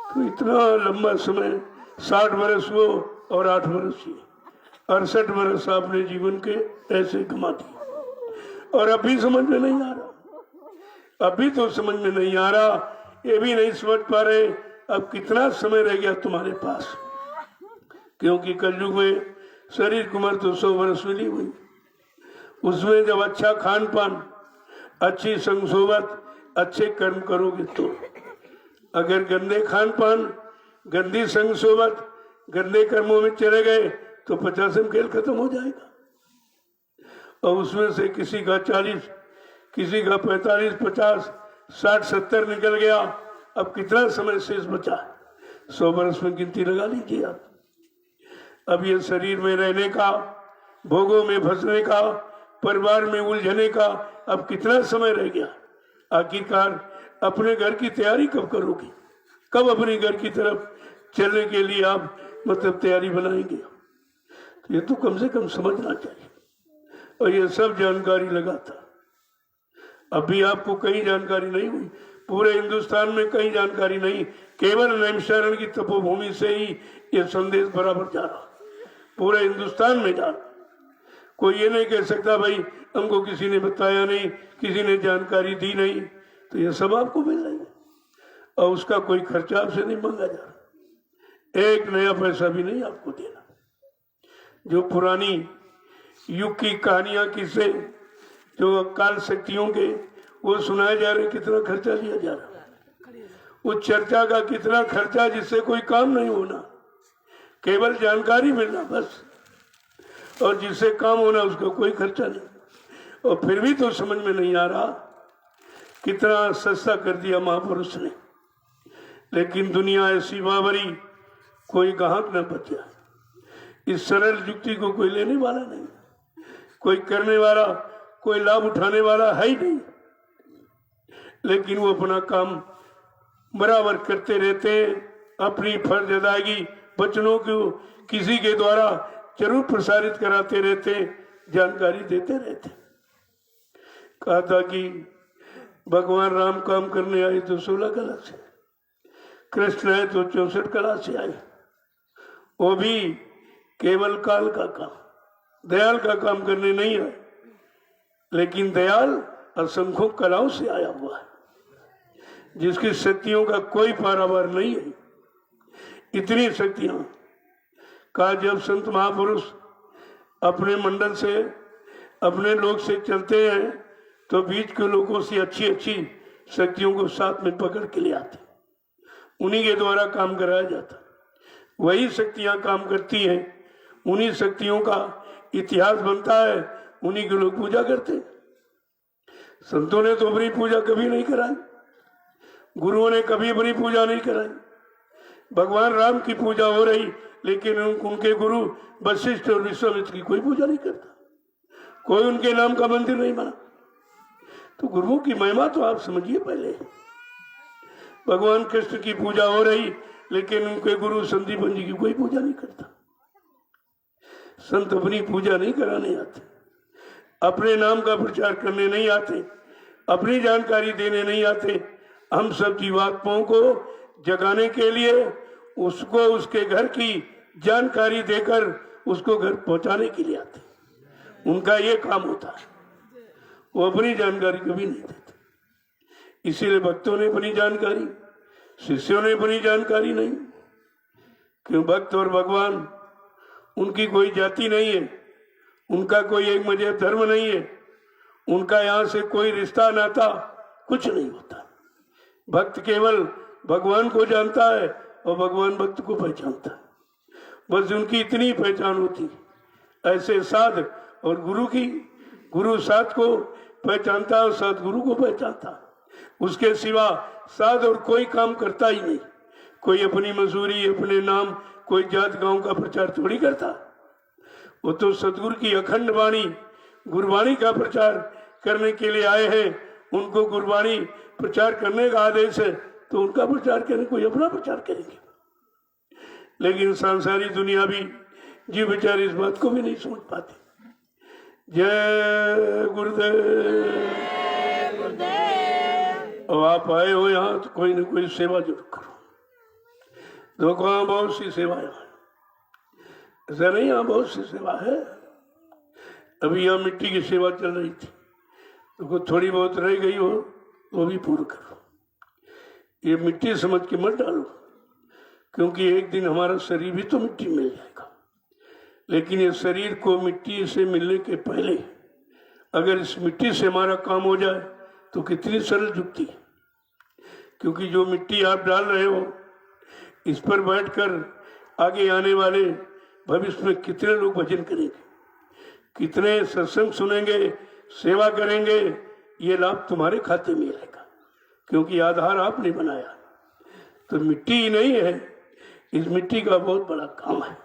तो इतना लंबा समय, 60 बरस वो और 8 बरस ये, 68 बरस आपने जीवन के ऐसे गमा दिए। और अभी समझ में नहीं आ रहा, अभी तो समझ में नहीं आ रहा, ये भी नहीं समझ पा रहे अब कितना समय रह गया तुम्हारे पास। क्योंकि कलयुग में शरीर की उम्र तो 100 वर्ष मिली हुई, उसमें जब अच्छा खान पान, अच्छी संगसोबत, अच्छे कर्म करोगे तो। अगर गंदे खान पान, गंदी संगसोबत, गंदे कर्मों में चले गए तो 50 खेल खत्म हो जाएगा। और उसमें से किसी का 40, किसी का 45, 50, 60, 70 निकल गया। अब कितना समय शेष बचा? 100 वर्ष में गिनती लगा लीजिए आप। अब ये शरीर में रहने का, भोगों में फंसने का, परिवार में उलझने का अब कितना समय रह गया? आखिरकार अपने घर की तैयारी कब करोगे? कब अपने घर की तरफ चलने के लिए आप मतलब तैयारी बनाएंगे? तो ये तो कम से कम समझना चाहिए। और ये सब जानकारी लगा था, अभी आपको कहीं जानकारी नहीं हुई, पूरे हिंदुस्तान में कहीं जानकारी नहीं। केवल नैमिषारण्य की तपोभूमि से ही ये संदेश बराबर जा रहा, पूरे हिंदुस्तान में जा रहा। कोई ये नहीं कह सकता भाई हमको किसी ने बताया नहीं, किसी ने जानकारी दी नहीं। तो ये सब आपको मिल रही है, और उसका कोई खर्चा आपसे नहीं मांगा जा रहा, एक नया पैसा भी नहीं आपको देना। जो पुरानी युग की कहानियां, किस्से जो काल शक्तियों के, वो सुनाए जा रहे, कितना खर्चा लिया जा रहा, उस चर्चा का कितना खर्चा जिससे कोई काम नहीं होना, केवल जानकारी मिलना बस, और जिससे काम होना उसका कोई खर्चा नहीं। और फिर भी तो समझ में नहीं आ रहा कितना सस्ता कर दिया महापुरुष ने। लेकिन दुनिया ऐसी बावरी, कोई ग्राहक न बचा। इस सरल युक्ति को कोई लेने वाला नहीं, कोई करने वाला, कोई लाभ उठाने वाला है ही नहीं। लेकिन वो अपना काम बराबर करते रहते हैं, अपनी फर्ज अदायगी बच्चों को किसी के द्वारा जरूर प्रसारित कराते रहते, जानकारी देते रहते। कहा था कि भगवान राम काम करने आए तो 16 कला से, कृष्ण आए तो 64 कला से आए, वो भी केवल काल का काम, दयाल का काम करने नहीं आए। लेकिन दयाल असंख्यों कलाओं से आया हुआ है, जिसकी शक्तियों का कोई पारावार नहीं है। इतनी शक्तियां का जब संत महापुरुष अपने मंडल से, अपने लोग से चलते हैं तो बीच के लोगों से अच्छी अच्छी शक्तियों को साथ में पकड़ के ले आते, उन्हीं के द्वारा काम कराया जाता। वही शक्तियां काम करती हैं, उन्हीं शक्तियों का इतिहास बनता है, उन्हीं के लोग पूजा करते। संतों ने तो अपनी पूजा कभी नहीं कराई, गुरुओं ने कभी अपनी पूजा नहीं कराई। भगवान राम की पूजा हो रही, लेकिन उनके गुरु वशिष्ठ और विश्वामित्र की कोई पूजा नहीं करता, कोई उनके नाम का मंदिर नहीं बना। तो गुरुओं की महिमा तो आप समझिए पहले। भगवान कृष्ण की पूजा हो रही, लेकिन उनके गुरु संदीपन जी की कोई पूजा नहीं करता। संत अपनी पूजा नहीं कराने आते, अपने नाम का प्रचार करने नहीं आते, अपनी जानकारी देने नहीं आते। हम सब जीवात्माओं को जगाने के लिए उसको उसके घर की जानकारी देकर उसको घर पहुंचाने के लिए आते। उनका ये काम होता है, वो अपनी जानकारी कभी नहीं देते। इसीलिए भक्तों ने अपनी जानकारी, शिष्यों ने अपनी जानकारी नहीं। क्यों? भक्त और भगवान उनकी कोई जाति नहीं है, उनका कोई एक मजहब धर्म नहीं है, उनका यहाँ से कोई रिश्ता नाता कुछ नहीं होता। भक्त केवल भगवान को जानता है और भगवान भक्त को पहचानता है, बस उनकी इतनी पहचान होती। ऐसे साध और गुरु की, गुरु साध को पहचानता है और साध गुरु को पहचानता है। उसके सिवा साध और कोई काम करता ही नहीं। कोई अपनी मजदूरी, अपने नाम, कोई जात गांव का प्रचार थोड़ी करता। वो तो सतगुरु की अखंड वाणी, गुरबाणी का प्रचार करने के लिए आए हैं। उनको गुरबाणी प्रचार करने का आदेश है तो उनका प्रचार करें, कोई अपना प्रचार करेंगे। लेकिन सांसारिक दुनिया भी जीव बेचारे इस बात को भी नहीं समझ पाते। जय गुरुदेव। अब आप आए हो यहाँ तो कोई न कोई सेवा जरूर करो। देखो यहाँ बहुत सी सेवा है, ऐसा नहीं, यहाँ बहुत सी सेवा है। अभी यहाँ मिट्टी की सेवा चल रही थी, तो थोड़ी बहुत रह गई हो तो भी पूर्ण करो। ये मिट्टी समझ के मत डालो, क्योंकि एक दिन हमारा शरीर भी तो मिट्टी मिल जाएगा। लेकिन ये शरीर को मिट्टी से मिलने के पहले अगर इस मिट्टी से हमारा काम हो जाए तो कितनी सरल जुक्ति है। क्योंकि जो मिट्टी आप डाल रहे हो, इस पर बैठकर आगे आने वाले भविष्य में कितने लोग भजन करेंगे, कितने सत्संग सुनेंगे, सेवा करेंगे, ये लाभ तुम्हारे खाते में आएगा, क्योंकि आधार आपने बनाया। तो मिट्टी ही नहीं है, इस मिट्टी का बहुत बड़ा काम है।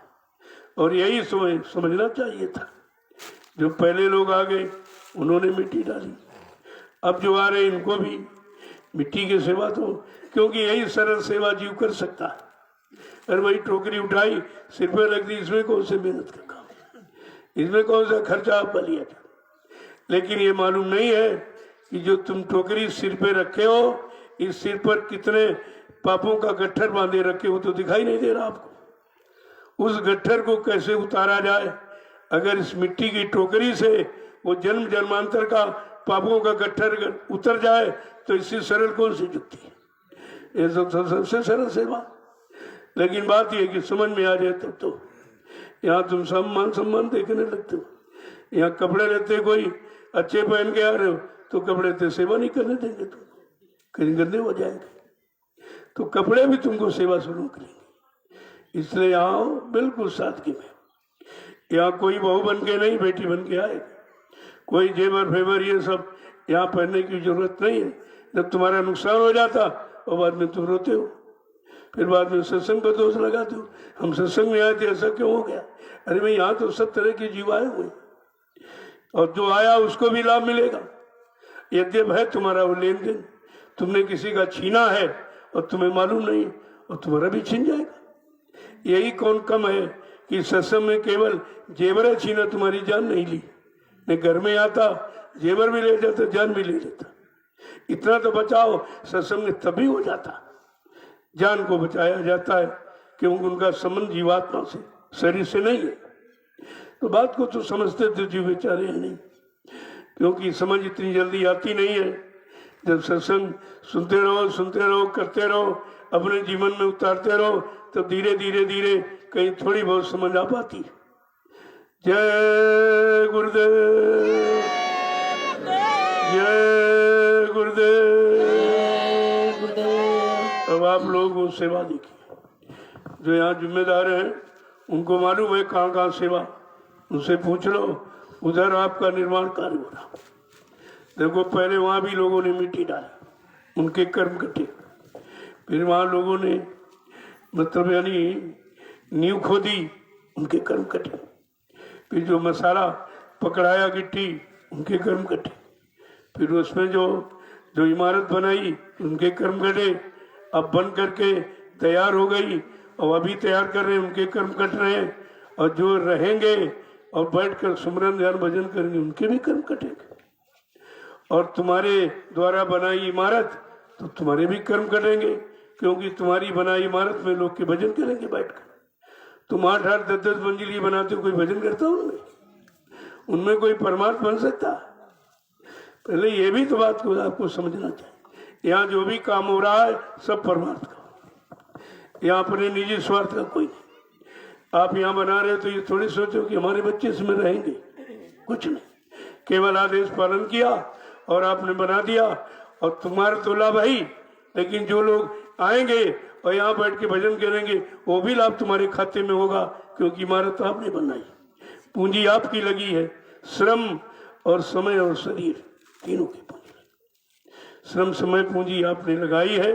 और यही समझना चाहिए था। जो पहले लोग आ गए उन्होंने मिट्टी डाली, अब जो आ रहे इनको भी मिट्टी की सेवा दो, क्योंकि यही सरल सेवा जीव कर सकता है। अरे वही टोकरी उठाई, सिर पे रख दी, इसमें कौन से मेहनत का काम है, इसमें कौन सा खर्चा आप लिया था। लेकिन ये मालूम नहीं है कि जो तुम टोकरी सिर पे रखे हो, इस सिर पर कितने पापों का गट्ठर बांधे रखे हो, तो दिखाई नहीं दे रहा आपको। उस गट्ठर को कैसे उतारा जाए? अगर इस मिट्टी की टोकरी से वो जन्म जन्मांतर का पापों का गट्ठर उतर जाए तो इससे सरल कौन सी जुक्ति है? ये सबसे सरल सेवा। लेकिन बात यह कि समझ में आ जाए तब तो यहाँ तुम सम्मान देखने लगते हो। यहाँ कपड़े लेते कोई अच्छे पहन के आ रहे हो तो कपड़े ते सेवा नहीं करने देंगे, तुम कहीं गंदे हो जाएंगे, तो कपड़े भी तुमको सेवा शुरू करेंगे। इसलिए यहाँ बिल्कुल सादगी में, यहाँ कोई बहू बन के नहीं, बेटी बन के आए। कोई जेवर फेवर ये सब यहाँ पहनने की जरूरत नहीं है। जब तुम्हारा नुकसान हो जाता और बाद में तुम रोते हो, फिर बाद में सत्संग पर दोष लगाते हो, हम सत्संग में आए थे, ऐसा क्यों हो गया? अरे भाई यहाँ तो सब तरह के जीव आए हुए, और जो आया उसको भी लाभ मिलेगा। यद्यप है तुम्हारा वो लेन देन, तुमने किसी का छीना है और तुम्हें मालूम नहीं, और तुम्हारा भी छीन जाएगा। यही कौन कम है कि सत्संग में केवल जेवर छीना, तुम्हारी जान नहीं ली। मैं घर में आता जेवर भी ले जाता, जान भी ले लेता। इतना तो बचाओ सत्संग में तभी हो जाता, जान को बचाया जाता है, क्योंकि उनका संबंध जीवात्मा से, शरीर से नहीं है। तो बात को तो समझते थे जीव बेचारे हैं नहीं, क्योंकि समझ इतनी जल्दी आती नहीं है। जब सत्संग सुनते रहो, करते रहो, अपने जीवन में उतारते रहो, तब धीरे धीरे कहीं थोड़ी बहुत समझ आ पाती। जय गुरुदेव, जय गुरुदेव। अब आप लोग वो सेवा देखिए, जो यहाँ जिम्मेदार हैं उनको मालूम है कहाँ कहाँ सेवा, उनसे पूछ लो, उधर आपका निर्माण कार्य हो रहा। देखो पहले वहाँ भी लोगों ने मिट्टी डाली, उनके कर्म कटे, फिर वहाँ लोगों ने मतलब यानी नींव खोदी, उनके कर्म कटे, फिर जो मसाला पकड़ाया गिट्टी, उनके कर्म कटे, फिर उसमें जो इमारत बनाई, उनके कर्म कटे, अब बन करके तैयार हो गई और अभी तैयार कर रहे हैं, उनके कर्म कट रहे हैं। और जो रहेंगे और बैठकर सुमरन ध्यान भजन करेंगे उनके भी कर्म कटेंगे। और तुम्हारे द्वारा बनाई इमारत तो तुम्हारे भी कर्म कटेंगे, क्योंकि तुम्हारी बनाई इमारत में लोग के भजन करेंगे बैठकर। तुम 8-8, 10-10 मंजिली बनाते हो, कोई भजन करता हो उनमें कोई परमात्मा बन सकता? पहले ये भी तो बात को आपको समझना चाहिए। यहाँ जो भी काम हो रहा है सब परमार्थ का, यहाँ अपने निजी स्वार्थ का कोई नहीं। आप यहाँ बना रहे हो तो ये थोड़ी सोचो कि हमारे बच्चे इसमें रहेंगे, कुछ नहीं, केवल आदेश पालन किया और आपने बना दिया और तुम्हारा तो लाभ है ही, लेकिन जो लोग आएंगे और यहाँ बैठ के भजन करेंगे वो भी लाभ तुम्हारे खाते में होगा, क्योंकि इमारत आपने बनाई, पूंजी आपकी लगी है, श्रम और समय और शरीर तीनों की पूंजी। श्रम समय पूंजी आपने लगाई है,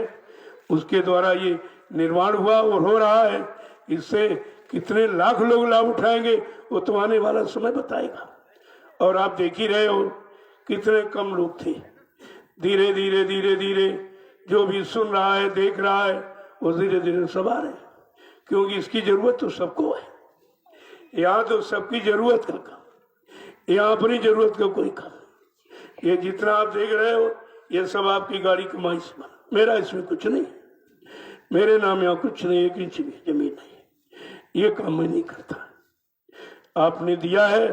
उसके द्वारा ये निर्माण हुआ और हो रहा है। इससे कितने लाख लोग लाभ उठाएंगे वो तो आने वाला समय बताएगा। और आप देख ही रहे हो कितने कम लोग थे, धीरे धीरे धीरे धीरे जो भी सुन रहा है देख रहा है वो धीरे धीरे सब आ रहे हैं, क्योंकि इसकी जरूरत तो सबको है। यहाँ तो सबकी जरूरत का काम, यहाँ अपनी जरूरत का कोई काम। ये जितना आप देख रहे हो ये सब आपकी गाड़ी कमाई से बना, मेरा इसमें कुछ नहीं, मेरे नाम यहाँ कुछ नहीं, एक इंच भी जमीन नहीं, ये काम मैं नहीं करता। आपने दिया है,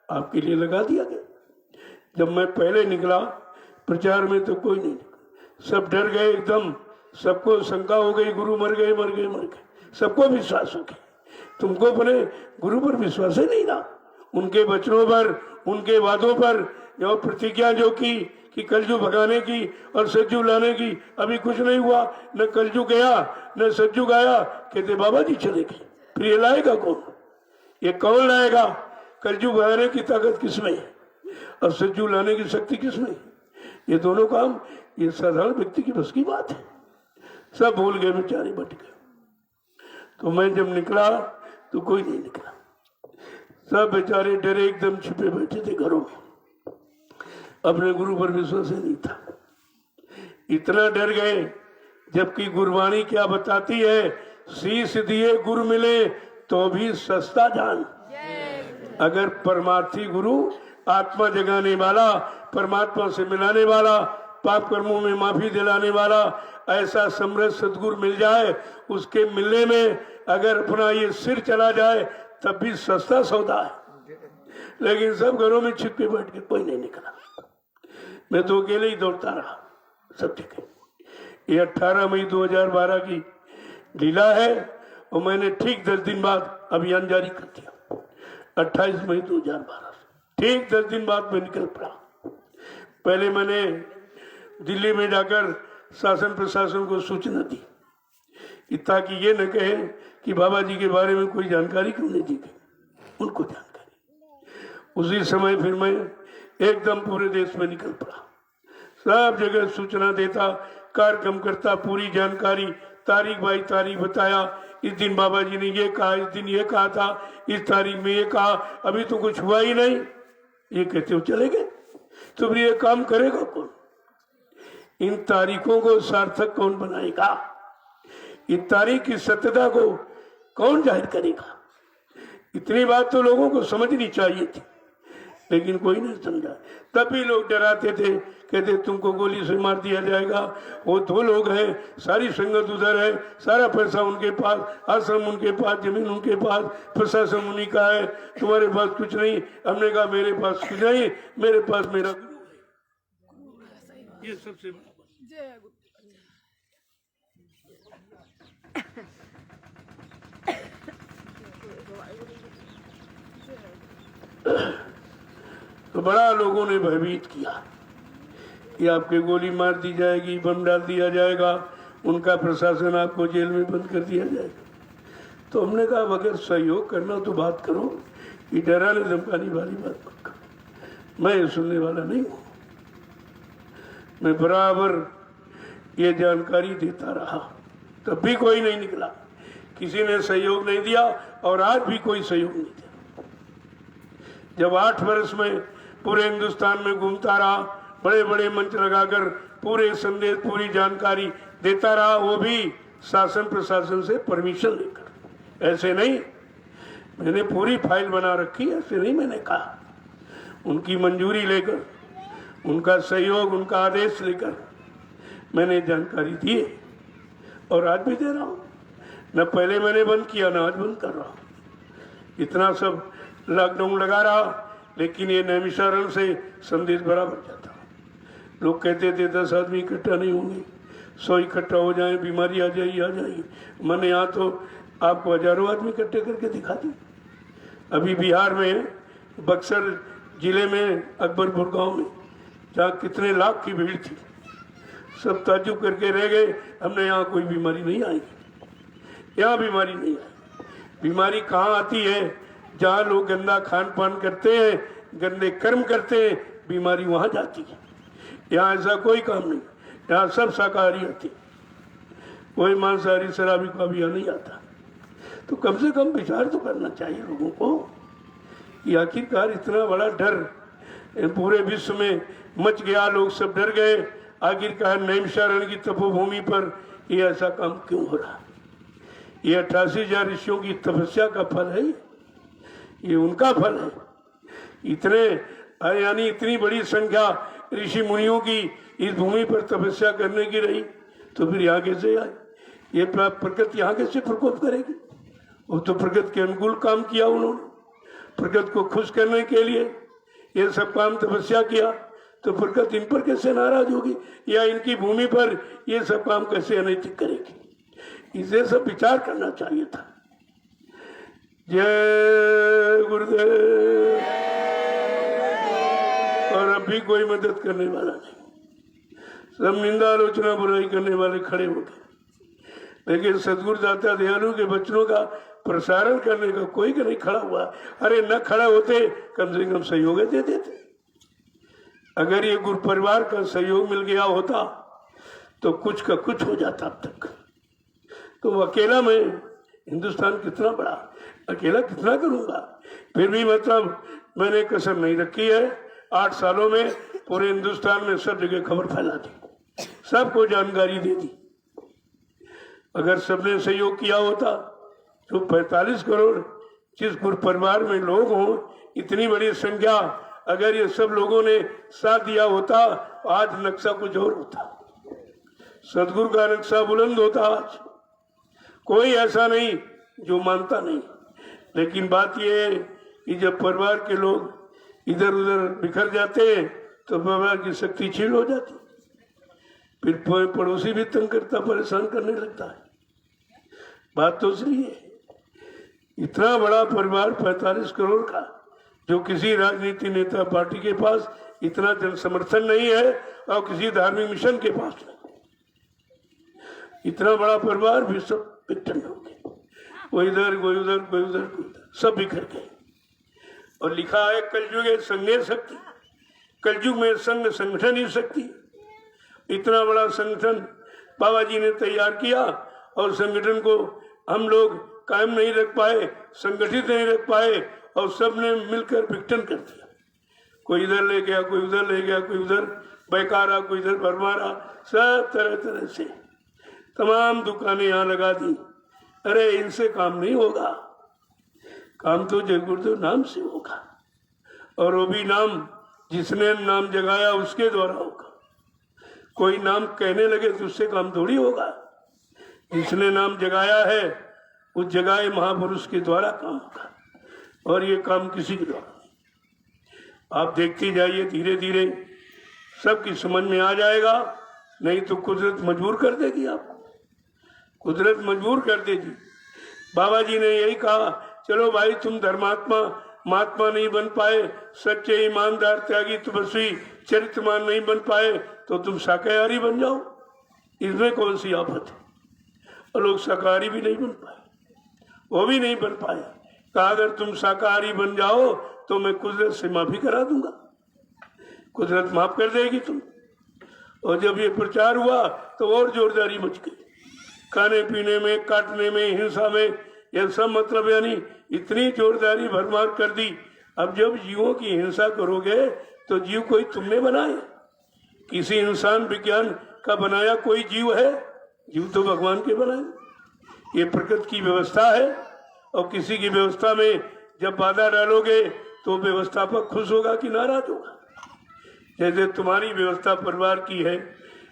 आपके लिए लगा दिया गया। जब मैं पहले निकला प्रचार में तो कोई नहीं निकला, सब डर गए एकदम, सबको शंका हो गई, गुरु मर गए मर गए मर गए, सबको विश्वास हो गया। तुमको अपने गुरु पर विश्वास ही नहीं रहा, उनके वचनों पर, उनके वादों पर, जो प्रतिज्ञा जो की कि कलजू भगाने की और सज्जू लाने की, अभी कुछ नहीं हुआ, न कलजू गया न सज्जू गाया, कहते बाबा जी चले गए, फिर ये लाएगा कौन? ये कौन लाएगा? कलजू भगाने की ताकत किसमें है और सज्जू लाने की शक्ति किसमें? ये दोनों काम ये साधारण व्यक्ति की बस की बात है। सब भूल गए, बेचारे बट गए। तो मैं जब निकला तो कोई नहीं निकला, सब बेचारे डरे, एकदम छिपे बैठे थे घरों में, अपने गुरु पर विश्वास ही नहीं था, इतना डर गए। जबकि गुरबाणी क्या बताती है, शीश दिए गुरु मिले तो भी सस्ता जान। अगर परमार्थी गुरु, आत्मा जगाने वाला, परमात्मा से मिलाने वाला, पाप कर्मों में माफी दिलाने वाला ऐसा समृद्ध सदगुरु मिल जाए, उसके मिलने में अगर अपना ये सिर चला जाए तब भी सस्ता सौदा है। लेकिन सब घरों में छिप के बैठ के कोई नहीं निकला, मैं तो अकेले ही दौड़ता रहा सब जगह। ये 18 मई 2012 की लीला है और मैंने ठीक 10 दिन बाद अभियान जारी कर दिया। 28 मई 2012 ठीक 10 दिन बाद मैं निकल पड़ा। पहले मैंने दिल्ली में जाकर शासन प्रशासन को सूचना दी ताकि ये न कहे कि बाबा जी के बारे में कोई जानकारी क्यों नहीं दी गई, उनको जानकारी। उसी समय फिर मैं एकदम पूरे देश में निकल पड़ा, सब जगह सूचना देता, कार्यक्रम करता, पूरी जानकारी तारीख बाई तारीख बताया। इस दिन बाबा जी ने ये कहा, इस दिन ये कहा था, इस तारीख में ये कहा, अभी तो कुछ हुआ ही नहीं। ये कहते हो चले गए, तो फिर ये काम करेगा कौन? इन तारीखों को सार्थक कौन बनाएगा? इस तारीख की सत्यता को कौन जाहिर करेगा? इतनी बात तो लोगों को समझनी चाहिए थी, लेकिन कोई नहीं समझा। तब भी लोग डराते थे, कहते तुमको गोली से मार दिया जाएगा, वो 2 लोग हैं, सारी संगत उधर है, सारा पैसा उनके पास, आश्रम उनके पास, जमीन उनके पास, प्रशासन उन्हीं का है, तुम्हारे पास कुछ नहीं। हमने कहा मेरे पास कुछ नहीं, मेरे पास मेरा गुरु है, ये सबसे बड़ा। तो बड़ा लोगों ने भयभीत किया कि आपके गोली मार दी जाएगी, बम डाल दिया जाएगा, उनका प्रशासन आपको जेल में बंद कर दिया जाएगा। तो हमने कहा अगर सहयोग करना तो बात करो, कि डराने धमकाने वाली बात मत करो, मैं सुनने वाला नहीं हूँ। मैं बराबर ये जानकारी देता रहा, तब भी कोई नहीं निकला, किसी ने सहयोग नहीं दिया और आज भी कोई सहयोग नहीं दिया। जब 8 वर्ष में पूरे हिंदुस्तान में घूमता रहा, बड़े बड़े मंच लगाकर पूरे संदेश, पूरी जानकारी देता रहा, वो भी शासन प्रशासन से परमिशन लेकर। ऐसे नहीं, मैंने पूरी फाइल बना रखी, ऐसे नहीं मैंने कहा। उनकी मंजूरी लेकर, उनका सहयोग, उनका आदेश लेकर मैंने जानकारी दी है और आज भी दे रहा हूँ। न पहले मैंने बंद किया, न आज बंद कर रहा हूँ। इतना सब लॉकडाउन लगा रहा, लेकिन ये नैमिषारण्य से संदेश बराबर जाता। लोग कहते थे 10 आदमी इकट्ठा नहीं होंगे, 100 इकट्ठा हो जाए, बीमारी आ जाएगी। मैंने यहाँ तो आपको हजारों आदमी इकट्ठे करके दिखा दी। अभी बिहार में बक्सर जिले में अकबरपुर गांव में, जहाँ कितने लाख की भीड़ थी, सब ताज्जुब करके रह गए। हमने यहाँ कोई बीमारी नहीं आई, यहाँ बीमारी नहीं आई। बीमारी कहाँ आती है? जहाँ लोग गंदा खान पान करते हैं, गंदे कर्म करते हैं, बीमारी वहाँ जाती है। यहाँ ऐसा कोई काम नहीं, यहाँ सब शाकाहारी आते, कोई मांसाहारी शराबी का भी यहाँ नहीं आता। तो कम से कम विचार तो करना चाहिए लोगों को कि आखिरकार इतना बड़ा डर पूरे विश्व में मच गया, लोग सब डर गए। आखिरकार नैमिषारण्य की तपोभूमि पर ये ऐसा काम क्यों हो रहा? ये 88,000 ऋषियों की तपस्या का फल है, ये उनका फल है। इतने यानी इतनी बड़ी संख्या ऋषि मुनियों की इस भूमि पर तपस्या करने की रही, तो फिर यहाँ कैसे आए? ये प्रकृति यहाँ कैसे प्रकोप करेगी? वो तो प्रकृति के अनुकूल काम किया उन्होंने, प्रकृति को खुश करने के लिए ये सब काम तपस्या किया, तो प्रकृति इन पर कैसे नाराज होगी या इनकी भूमि पर ये सब काम कैसे अनैतिक करेगी? इसे सब विचार करना चाहिए था। जय गुरुदेव। और अब भी कोई मदद करने वाला नहीं, सब निंदा आलोचना बुराई करने वाले खड़े हो गए। लेकिन सदगुरु दाता दयालु के बचनों का प्रसारण करने का कोई नहीं खड़ा हुआ। अरे न खड़ा होते, कम से कम सहयोग दे देते। अगर ये गुरु परिवार का सहयोग मिल गया होता तो कुछ का कुछ हो जाता अब तक। तो अकेला मैं, हिंदुस्तान कितना बड़ा, अकेला कितना करूंगा? फिर भी मतलब मैंने कसर नहीं रखी है। 8 सालों में पूरे हिंदुस्तान में सब जगह खबर फैला दी, सबको जानकारी दे दी। अगर सबने सहयोग किया होता तो 45 करोड़ जिस गुरु परिवार में लोग हों, इतनी बड़ी संख्या, अगर ये सब लोगों ने साथ दिया होता, आज नक्शा कुछ और होता। सदगुरु का नक्शा बुलंद होता। आज कोई ऐसा नहीं जो मानता नहीं। लेकिन बात यह है कि जब परिवार के लोग इधर उधर बिखर जाते हैं तो परिवार की शक्ति छीन हो जाती, फिर पड़ोसी भी तंग करता, परेशान करने लगता है। बात तो सही है। इतना बड़ा परिवार 45 करोड़ का, जो किसी राजनीति नेता पार्टी के पास इतना जन समर्थन नहीं है और किसी धार्मिक मिशन के पास नहीं। इतना बड़ा परिवार भी सब विघटन हो गए, कोई इधर कोई उधर, कोई उधर कोई उधर, सब बिखर गए। और लिखा है कलयुग है संघ शक्ति, कलयुग में संघ संगठन ही शक्ति। इतना बड़ा संगठन बाबा जी ने तैयार किया और संगठन को हम लोग कायम नहीं रख पाए, संगठित नहीं रख पाए और सबने मिलकर विघटन कर दिया। कोई इधर ले गया, कोई उधर ले गया, कोई उधर बैकारा, कोई इधर भरमारा, सब तरह तरह से तमाम दुकानें यहाँ लगा दी। अरे इनसे काम नहीं होगा, काम तो जय गुरुदेव नाम से होगा, और वो भी नाम जिसने नाम जगाया उसके द्वारा होगा। कोई नाम कहने लगे तो उससे काम थोड़ी होगा। जिसने नाम जगाया है उस जगाए महापुरुष के द्वारा काम होगा, और ये काम किसी के द्वारा नहीं। आप देखते जाइए, धीरे धीरे सबकी समझ में आ जाएगा। नहीं तो कुदरत मजबूर कर देगी आपको, कुदरत मजबूर कर देगी। बाबा जी ने यही कहा, चलो भाई तुम धर्मात्मा महात्मा नहीं बन पाए, सच्चे ईमानदार त्यागी तपस्वी चरित्रमान नहीं बन पाए, तो तुम शाकाहारी बन जाओ, इसमें कौन सी आफत है। और लोग शाकाहारी भी नहीं बन पाए, वो भी नहीं बन पाए। कहा अगर तुम शाकाहारी बन जाओ तो मैं कुदरत से माफी करा दूंगा, कुदरत माफ कर देगी तुम। और जब ये प्रचार हुआ तो और जोरदारी मच गई, खाने पीने में, काटने में, हिंसा में, यह सब मतलब यानी इतनी जोरदारी भरमार कर दी। अब जब जीवों की हिंसा करोगे तो जीव कोई तुमने बनाए? किसी इंसान विज्ञान का बनाया कोई जीव है? जीव तो भगवान के बनाए, ये प्रकृति की व्यवस्था है। और किसी की व्यवस्था में जब बाधा डालोगे तो व्यवस्थापक खुश होगा कि नाराज होगा। जैसे तुम्हारी व्यवस्था परिवार की है,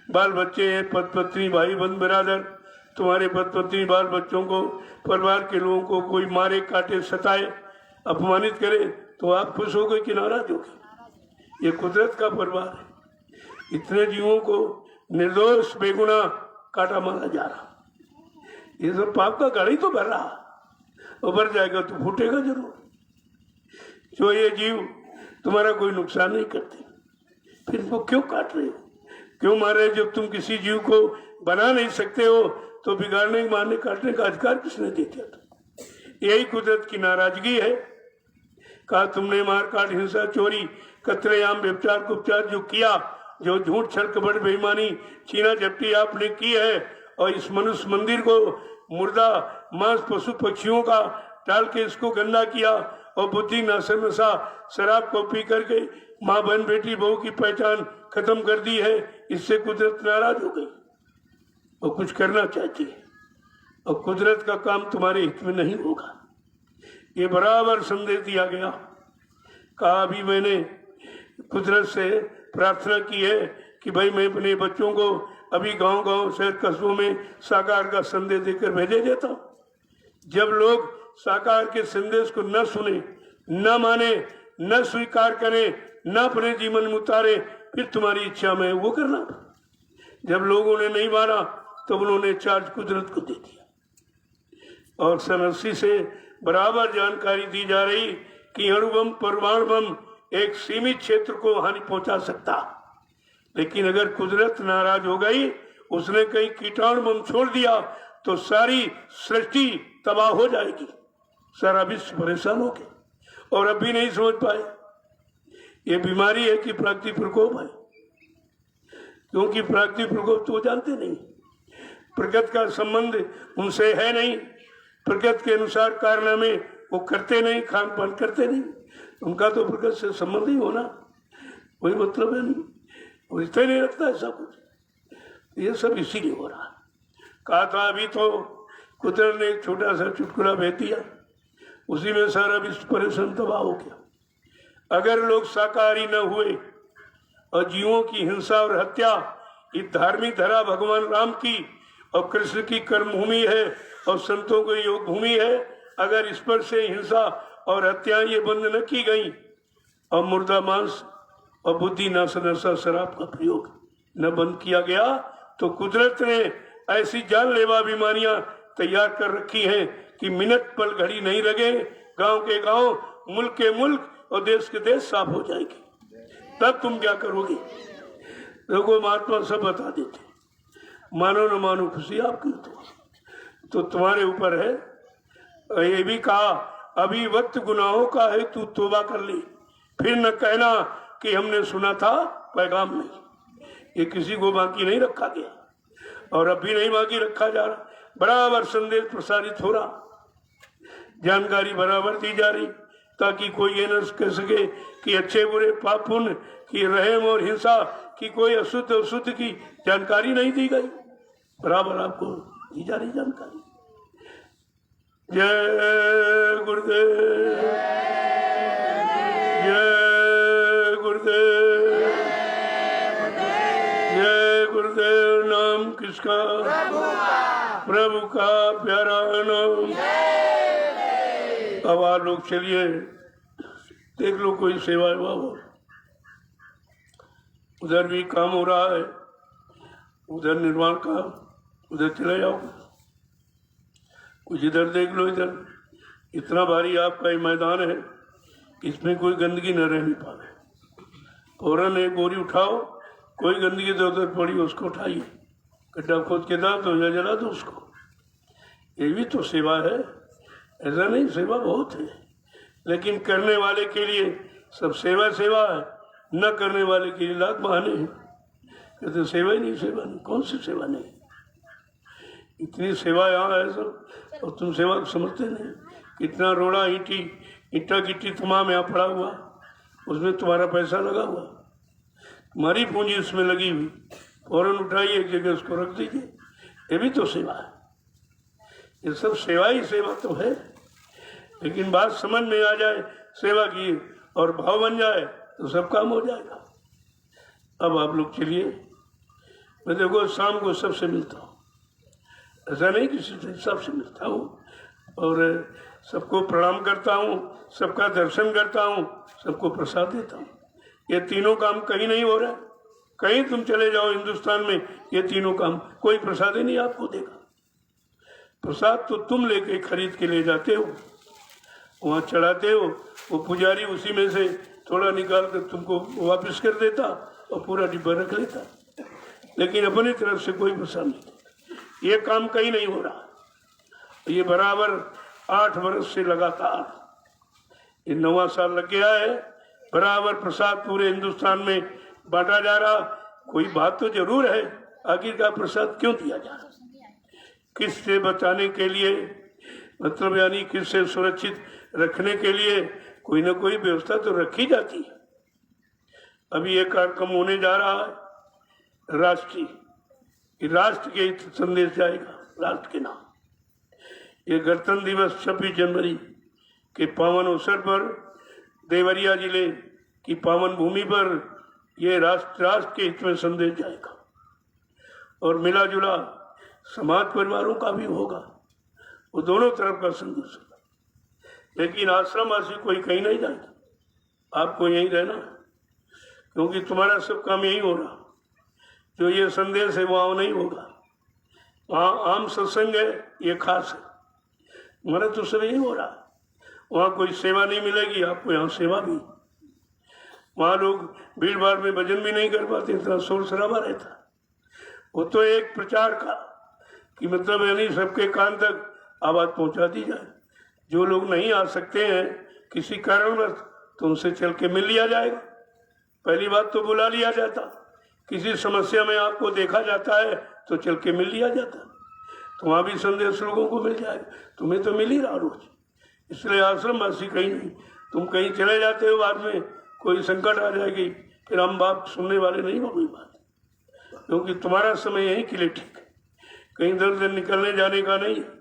बाल बच्चे हैं, पति पत्नी भाई बंधु बिरादर, तुम्हारे पति पत्नी बाल बच्चों को, परिवार के लोगों को कोई मारे काटे सताए अपमानित करे तो आप खुश होगे कि नाराज होगे। ये कुदरत का परिवार है। इतने जीवों को निर्दोष बेगुनाह काटा मारा जा रहा, ये सब पाप का गाड़ी तो भर रहा, उभर जाएगा तो फूटेगा जरूर। जो ये जीव तुम्हारा कोई नुकसान नहीं करते, फिर वो क्यों काट रहे हो, क्यों मार रहे हो? जब तुम किसी जीव को बना नहीं सकते हो तो बिगाड़ने मारने काटने का अधिकार किसने दे दिया? यही कुदरत की नाराजगी है। कहा तुमने मार काट हिंसा चोरी कत्लेआम व्यभिचार कुपचार जो किया, जो झूठ छल कपट बेईमानी छीना झपटी आपने की है, और इस मनुष्य मंदिर को मुर्दा मांस पशु पक्षियों का डाल के इसको गंदा किया, और बुद्धि नशा शराब को पी करके माँ बहन बेटी बहू की पहचान खत्म कर दी है। इससे कुदरत नाराज हो गई और कुछ करना चाहती है, और कुदरत का काम तुम्हारे हित में नहीं होगा। ये बराबर संदेश दिया गया। कहा अभी मैंने कुदरत से प्रार्थना की है कि भाई मैं अपने बच्चों को अभी गांव गांव शहर कस्बों में साकार का संदेश देकर भेजे देता हूँ। जब लोग साकार के संदेश को न सुने, न माने, न स्वीकार करें, न अपने जीवन में उतारे, फिर तुम्हारी इच्छा में वो करना। जब लोगों ने नहीं माना तो उन्होंने चार्ज कुदरत को दे दिया। और सन 80 से बराबर जानकारी दी जा रही कि अणुबम परमाणु बम एक सीमित क्षेत्र को हानि पहुंचा सकता, लेकिन अगर कुदरत नाराज हो गई, उसने कहीं कीटाणु बम छोड़ दिया तो सारी सृष्टि तबाह हो जाएगी, सारा विश्व परेशान हो गया। और अभी नहीं समझ पाए ये बीमारी है कि प्राकृतिक प्रकोप है, क्योंकि प्राकृतिक प्रकोप तो जानते नहीं, प्रकृति का संबंध उनसे है नहीं, प्रकृति के अनुसार कारनामे वो करते नहीं, खान पान करते नहीं, उनका तो प्रकृति से संबंध ही होना कोई मतलब है नहीं, वो रिश्ते नहीं रखता ऐसा कुछ। ये सब इसीलिए हो रहा। कहा था अभी तो कुदरत ने एक छोटा सा चुटकुला भेज दिया, उसी में सारा विश्व परेशान तबाह हो गया। अगर लोग शाकाहारी न हुए और जीवों की हिंसा और हत्या ये धार्मिक धरा भगवान राम की और कृष्ण की कर्म भूमि है और संतों की योग भूमि है, अगर इस पर से हिंसा और हत्या ये बंद न की गई और मुर्दा मांस और बुद्धि नशा शराब का प्रयोग न बंद किया गया, तो कुदरत ने ऐसी जानलेवा बीमारियां तैयार कर रखी हैं कि मिनट पल घड़ी नहीं लगे, गांव के गांव, मुल्क के मुल्क और देश के देश साफ हो जाएगी। तब तुम क्या करोगे? लोगों महात्मा सब बता देते, मानो न मानो खुशी आपकी तो तुम्हारे ऊपर है। ये भी कहा अभी वक्त गुनाहों का है, तू तौबा कर ले, फिर न कहना कि हमने सुना था पैगाम नहीं। ये किसी को बाकी नहीं रखा गया और अभी नहीं बाकी रखा जा रहा, बराबर संदेश प्रसारित हो रहा, जानकारी बराबर दी जा रही, ताकि कोई ये न कह सके कि अच्छे बुरे पाप पुण्य की रहम और हिंसा की कोई अशुद्ध अशुद्ध की जानकारी नहीं दी गई, बराबर आपको दी जा रही जानकारी। जय गुरुदेव, जय गुरुदेव, जय गुरुदेव। नाम किसका? प्रभु का प्यारा नाम। अब आप लोग चलिए देख लो कोई सेवा हो, उधर भी काम हो रहा है, उधर निर्माण का, उधर चले जाओ, कुछ इधर देख लो। इधर इतना भारी आपका ये मैदान है, इसमें कोई गंदगी न रहने पाए। फौरन एक बोरी उठाओ, कोई गंदगी इधर उधर पड़ी उसको उठाइए, गड्ढा खोद के डाल दो या जला दो उसको। ये भी तो सेवा है, ऐसा नहीं सेवा बहुत है, लेकिन करने वाले के लिए सब सेवा सेवा है, न करने वाले के लिए लाख बहाने हैं। कहते सेवा ही नहीं, सेवा नहीं, कौन सी सेवा नहीं? इतनी सेवा यहाँ है सब, और तुम सेवा को समझते नहीं। कितना रोड़ा ईटा गिट्टी तमाम यहाँ पड़ा हुआ, उसमें तुम्हारा पैसा लगा हुआ, तुम्हारी पूंजी उसमें लगी हुई, फौरन उठाइए एक जगह उसको रख दीजिए, ये भी तो सेवा है। ये सब सेवा ही सेवा तो है। लेकिन बात समझ में आ जाए, सेवा की और भाव बन जाए तो सब काम हो जाएगा। अब आप लोग चलिए, मैं देखो शाम को सबसे मिलता हूँ, ऐसा नहीं किसी से, सबसे मिलता हूँ और सबको प्रणाम करता हूँ, सबका दर्शन करता हूँ, सबको प्रसाद देता हूँ। ये तीनों काम कहीं नहीं हो रहा है। कहीं तुम चले जाओ हिंदुस्तान में, ये तीनों काम कोई प्रसाद ही नहीं आपको देगा। प्रसाद तो तुम लेके खरीद के ले जाते हो, वहाँ चढ़ाते हो, वो पुजारी उसी में से थोड़ा निकाल कर तुमको वापस कर देता और पूरा डिब्बा रख लेता, लेकिन अपनी तरफ से कोई प्रसाद नहीं। ये काम कहीं नहीं हो रहा। ये बराबर 8 वर्ष से लगातार, ये 9वां साल लग गया है, बराबर प्रसाद पूरे हिंदुस्तान में बांटा जा रहा। कोई बात तो जरूर है, आखिरकार प्रसाद क्यों दिया जा रहा? किससे बचाने के लिए, मतलब यानी किससे सुरक्षित रखने के लिए कोई ना कोई व्यवस्था तो रखी जाती है। अभी एक कार्यक्रम होने जा रहा है राष्ट्रीय, राष्ट्र के संदेश जाएगा, राष्ट्र के नाम। ये गणतंत्र दिवस 26 जनवरी के पावन अवसर पर देवरिया जिले की पावन भूमि पर ये राष्ट्र के हित में संदेश जाएगा और मिला जुला समाज परिवारों का भी होगा, वो दोनों तरफ का संदेश होगा। लेकिन आश्रमवासी कोई कहीं नहीं जाएगा, आपको यहीं रहना, क्योंकि तुम्हारा सब काम यही हो रहा। जो ये संदेश है वहाँ नहीं होगा, वहाँ आम सत्संग है, ये खास है। हमारा तो सब यही हो रहा। वहाँ कोई सेवा नहीं मिलेगी आपको, यहाँ सेवा भी। वहाँ लोग भीड़ भाड़ में भजन भी नहीं कर पाते, इतना शोर शराबा रहता। वो तो एक प्रचार का कि मतलब यानी सबके कान तक आवाज पहुंचा दी जाए। जो लोग नहीं आ सकते हैं किसी कारणवश, तो उनसे चल के मिल लिया जाएगा। पहली बात तो बुला लिया जाता, किसी समस्या में आपको देखा जाता है तो चल के मिल लिया जाता, तो वहाँ भी संदेश लोगों को मिल जाएगा। तुम्हें तो मिल ही रहा रोज, इसलिए आश्रमवासी कहीं नहीं। तुम कहीं चले जाते हो, बाद में कोई संकट आ जाएगी, फिर हम बात सुनने वाले नहीं हो कोई बात, क्योंकि तुम्हारा समय यही के लिए ठीक है। कहीं इधर उधर निकलने जाने का नहीं है।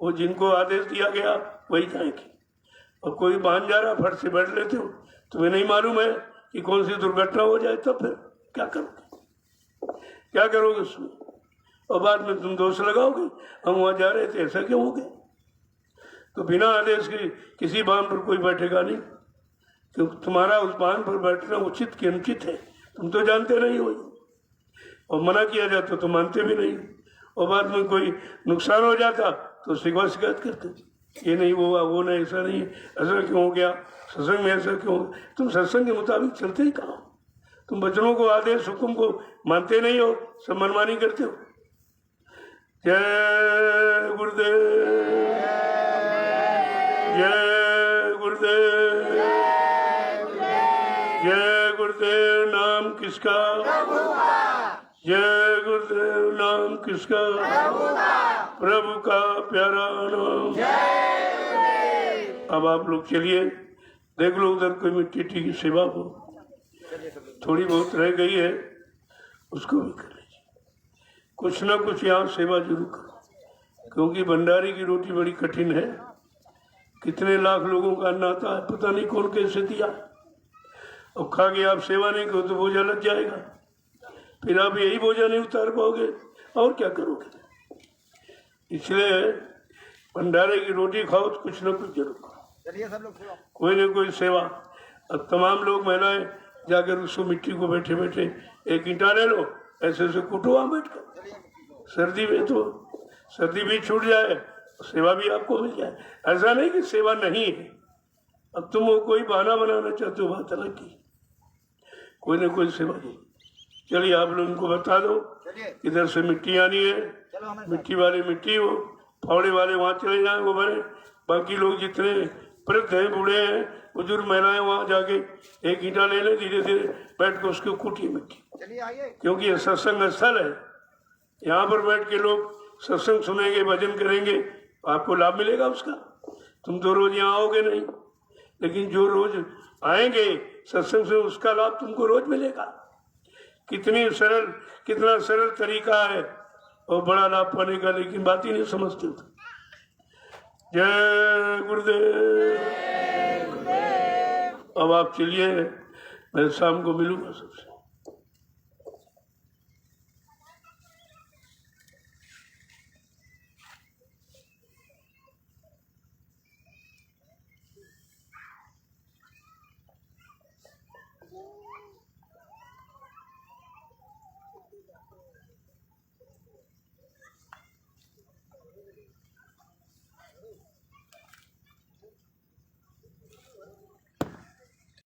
वो जिनको आदेश दिया गया वही जाएंगे। और कोई बांध जा रहा, फट से बैठ लेते हो, तुम्हें नहीं मालूम है कि कौन सी दुर्घटना हो जाए, तब फिर क्या करोगे, क्या करोगे उसमें? और बाद में तुम दोष लगाओगे, हम वहाँ जा रहे थे, ऐसा क्यों हो गया? तो बिना आदेश के किसी बांध पर कोई बैठेगा नहीं, क्योंकि तुम्हारा उस बांध पर बैठना उचित कि अनुचित है तुम तो जानते नहीं हो, और मना किया जाता तो मानते भी नहीं, और बाद में कोई नुकसान हो जाता तो शिकायत करते, ये नहीं हुआ, वो नहीं, ऐसा नहीं, ऐसा क्यों हो गया, सत्संग में ऐसा क्यों? तुम सत्संग के मुताबिक चलते ही कहाँ? तुम बच्चों को आदेश हुक्म को मानते नहीं हो, सब मनमानी करते हो। जय गुरुदेव, जय गुरुदेव, जय गुरुदेव। नाम किसका? जय गुरुदेव। नाम किसका? प्रभु का प्यारा नाम। अब आप लोग चलिए, देख लो उधर कोई मिट्टी की सेवा हो, थोड़ी बहुत रह गई है, उसको भी कर लीजिए। कुछ ना कुछ यहाँ सेवा जरूर करो, क्योंकि भंडारे की रोटी बड़ी कठिन है। कितने लाख लोगों का अन्न आता है, पता नहीं कौन कैसे दिया। और खा के आप सेवा नहीं करो तो बोझा लग जाएगा, फिर आप यही बोझा नहीं उतार पाओगे, और क्या करोगे? इसलिए भंडारे की रोटी खाओ तो कुछ ना कुछ जरूर करो, कोई ना कोई सेवा। अब तमाम लोग महिलाएं जाकर उसको मिट्टी को बैठे बैठे एक ईंटा ले लो, ऐसे ऐसे कूटो वहाँ बैठ कर। सर्दी में तो सर्दी भी छूट जाए, सेवा भी आपको मिल जाए। ऐसा नहीं कि सेवा नहीं है। अब तुम वो कोई बहाना बनाना चाहते हो, बात अलग की, कोई ना कोई सेवा नहीं। चलिए आप लोग उनको बता दो, इधर से मिट्टी आनी है, मिट्टी वाले मिट्टी हो, फावड़े वाले वहाँ चले जाए, वो बने। बाकी लोग जितने वृद्ध हैं, बूढ़े हैं, बुजुर्ग महिलाएं, वहाँ जाके एक ईंटा ले लें, धीरे धीरे बैठ कर उसको कूटिए मिट्टी, क्योंकि ये सत्संग स्थल है। यहाँ पर बैठ के लोग सत्संग सुनेंगे, भजन करेंगे, आपको लाभ मिलेगा उसका। तुम तो रोज यहाँ आओगे नहीं, लेकिन जो रोज आएंगे सत्संग से, उसका लाभ तुमको रोज मिलेगा। कितना सरल तरीका है और बड़ा लाभ पाने का लेकिन बात ही नहीं समझते थे। जय गुरुदेव। अब आप चलिए, मैं शाम को मिलूंगा सबसे।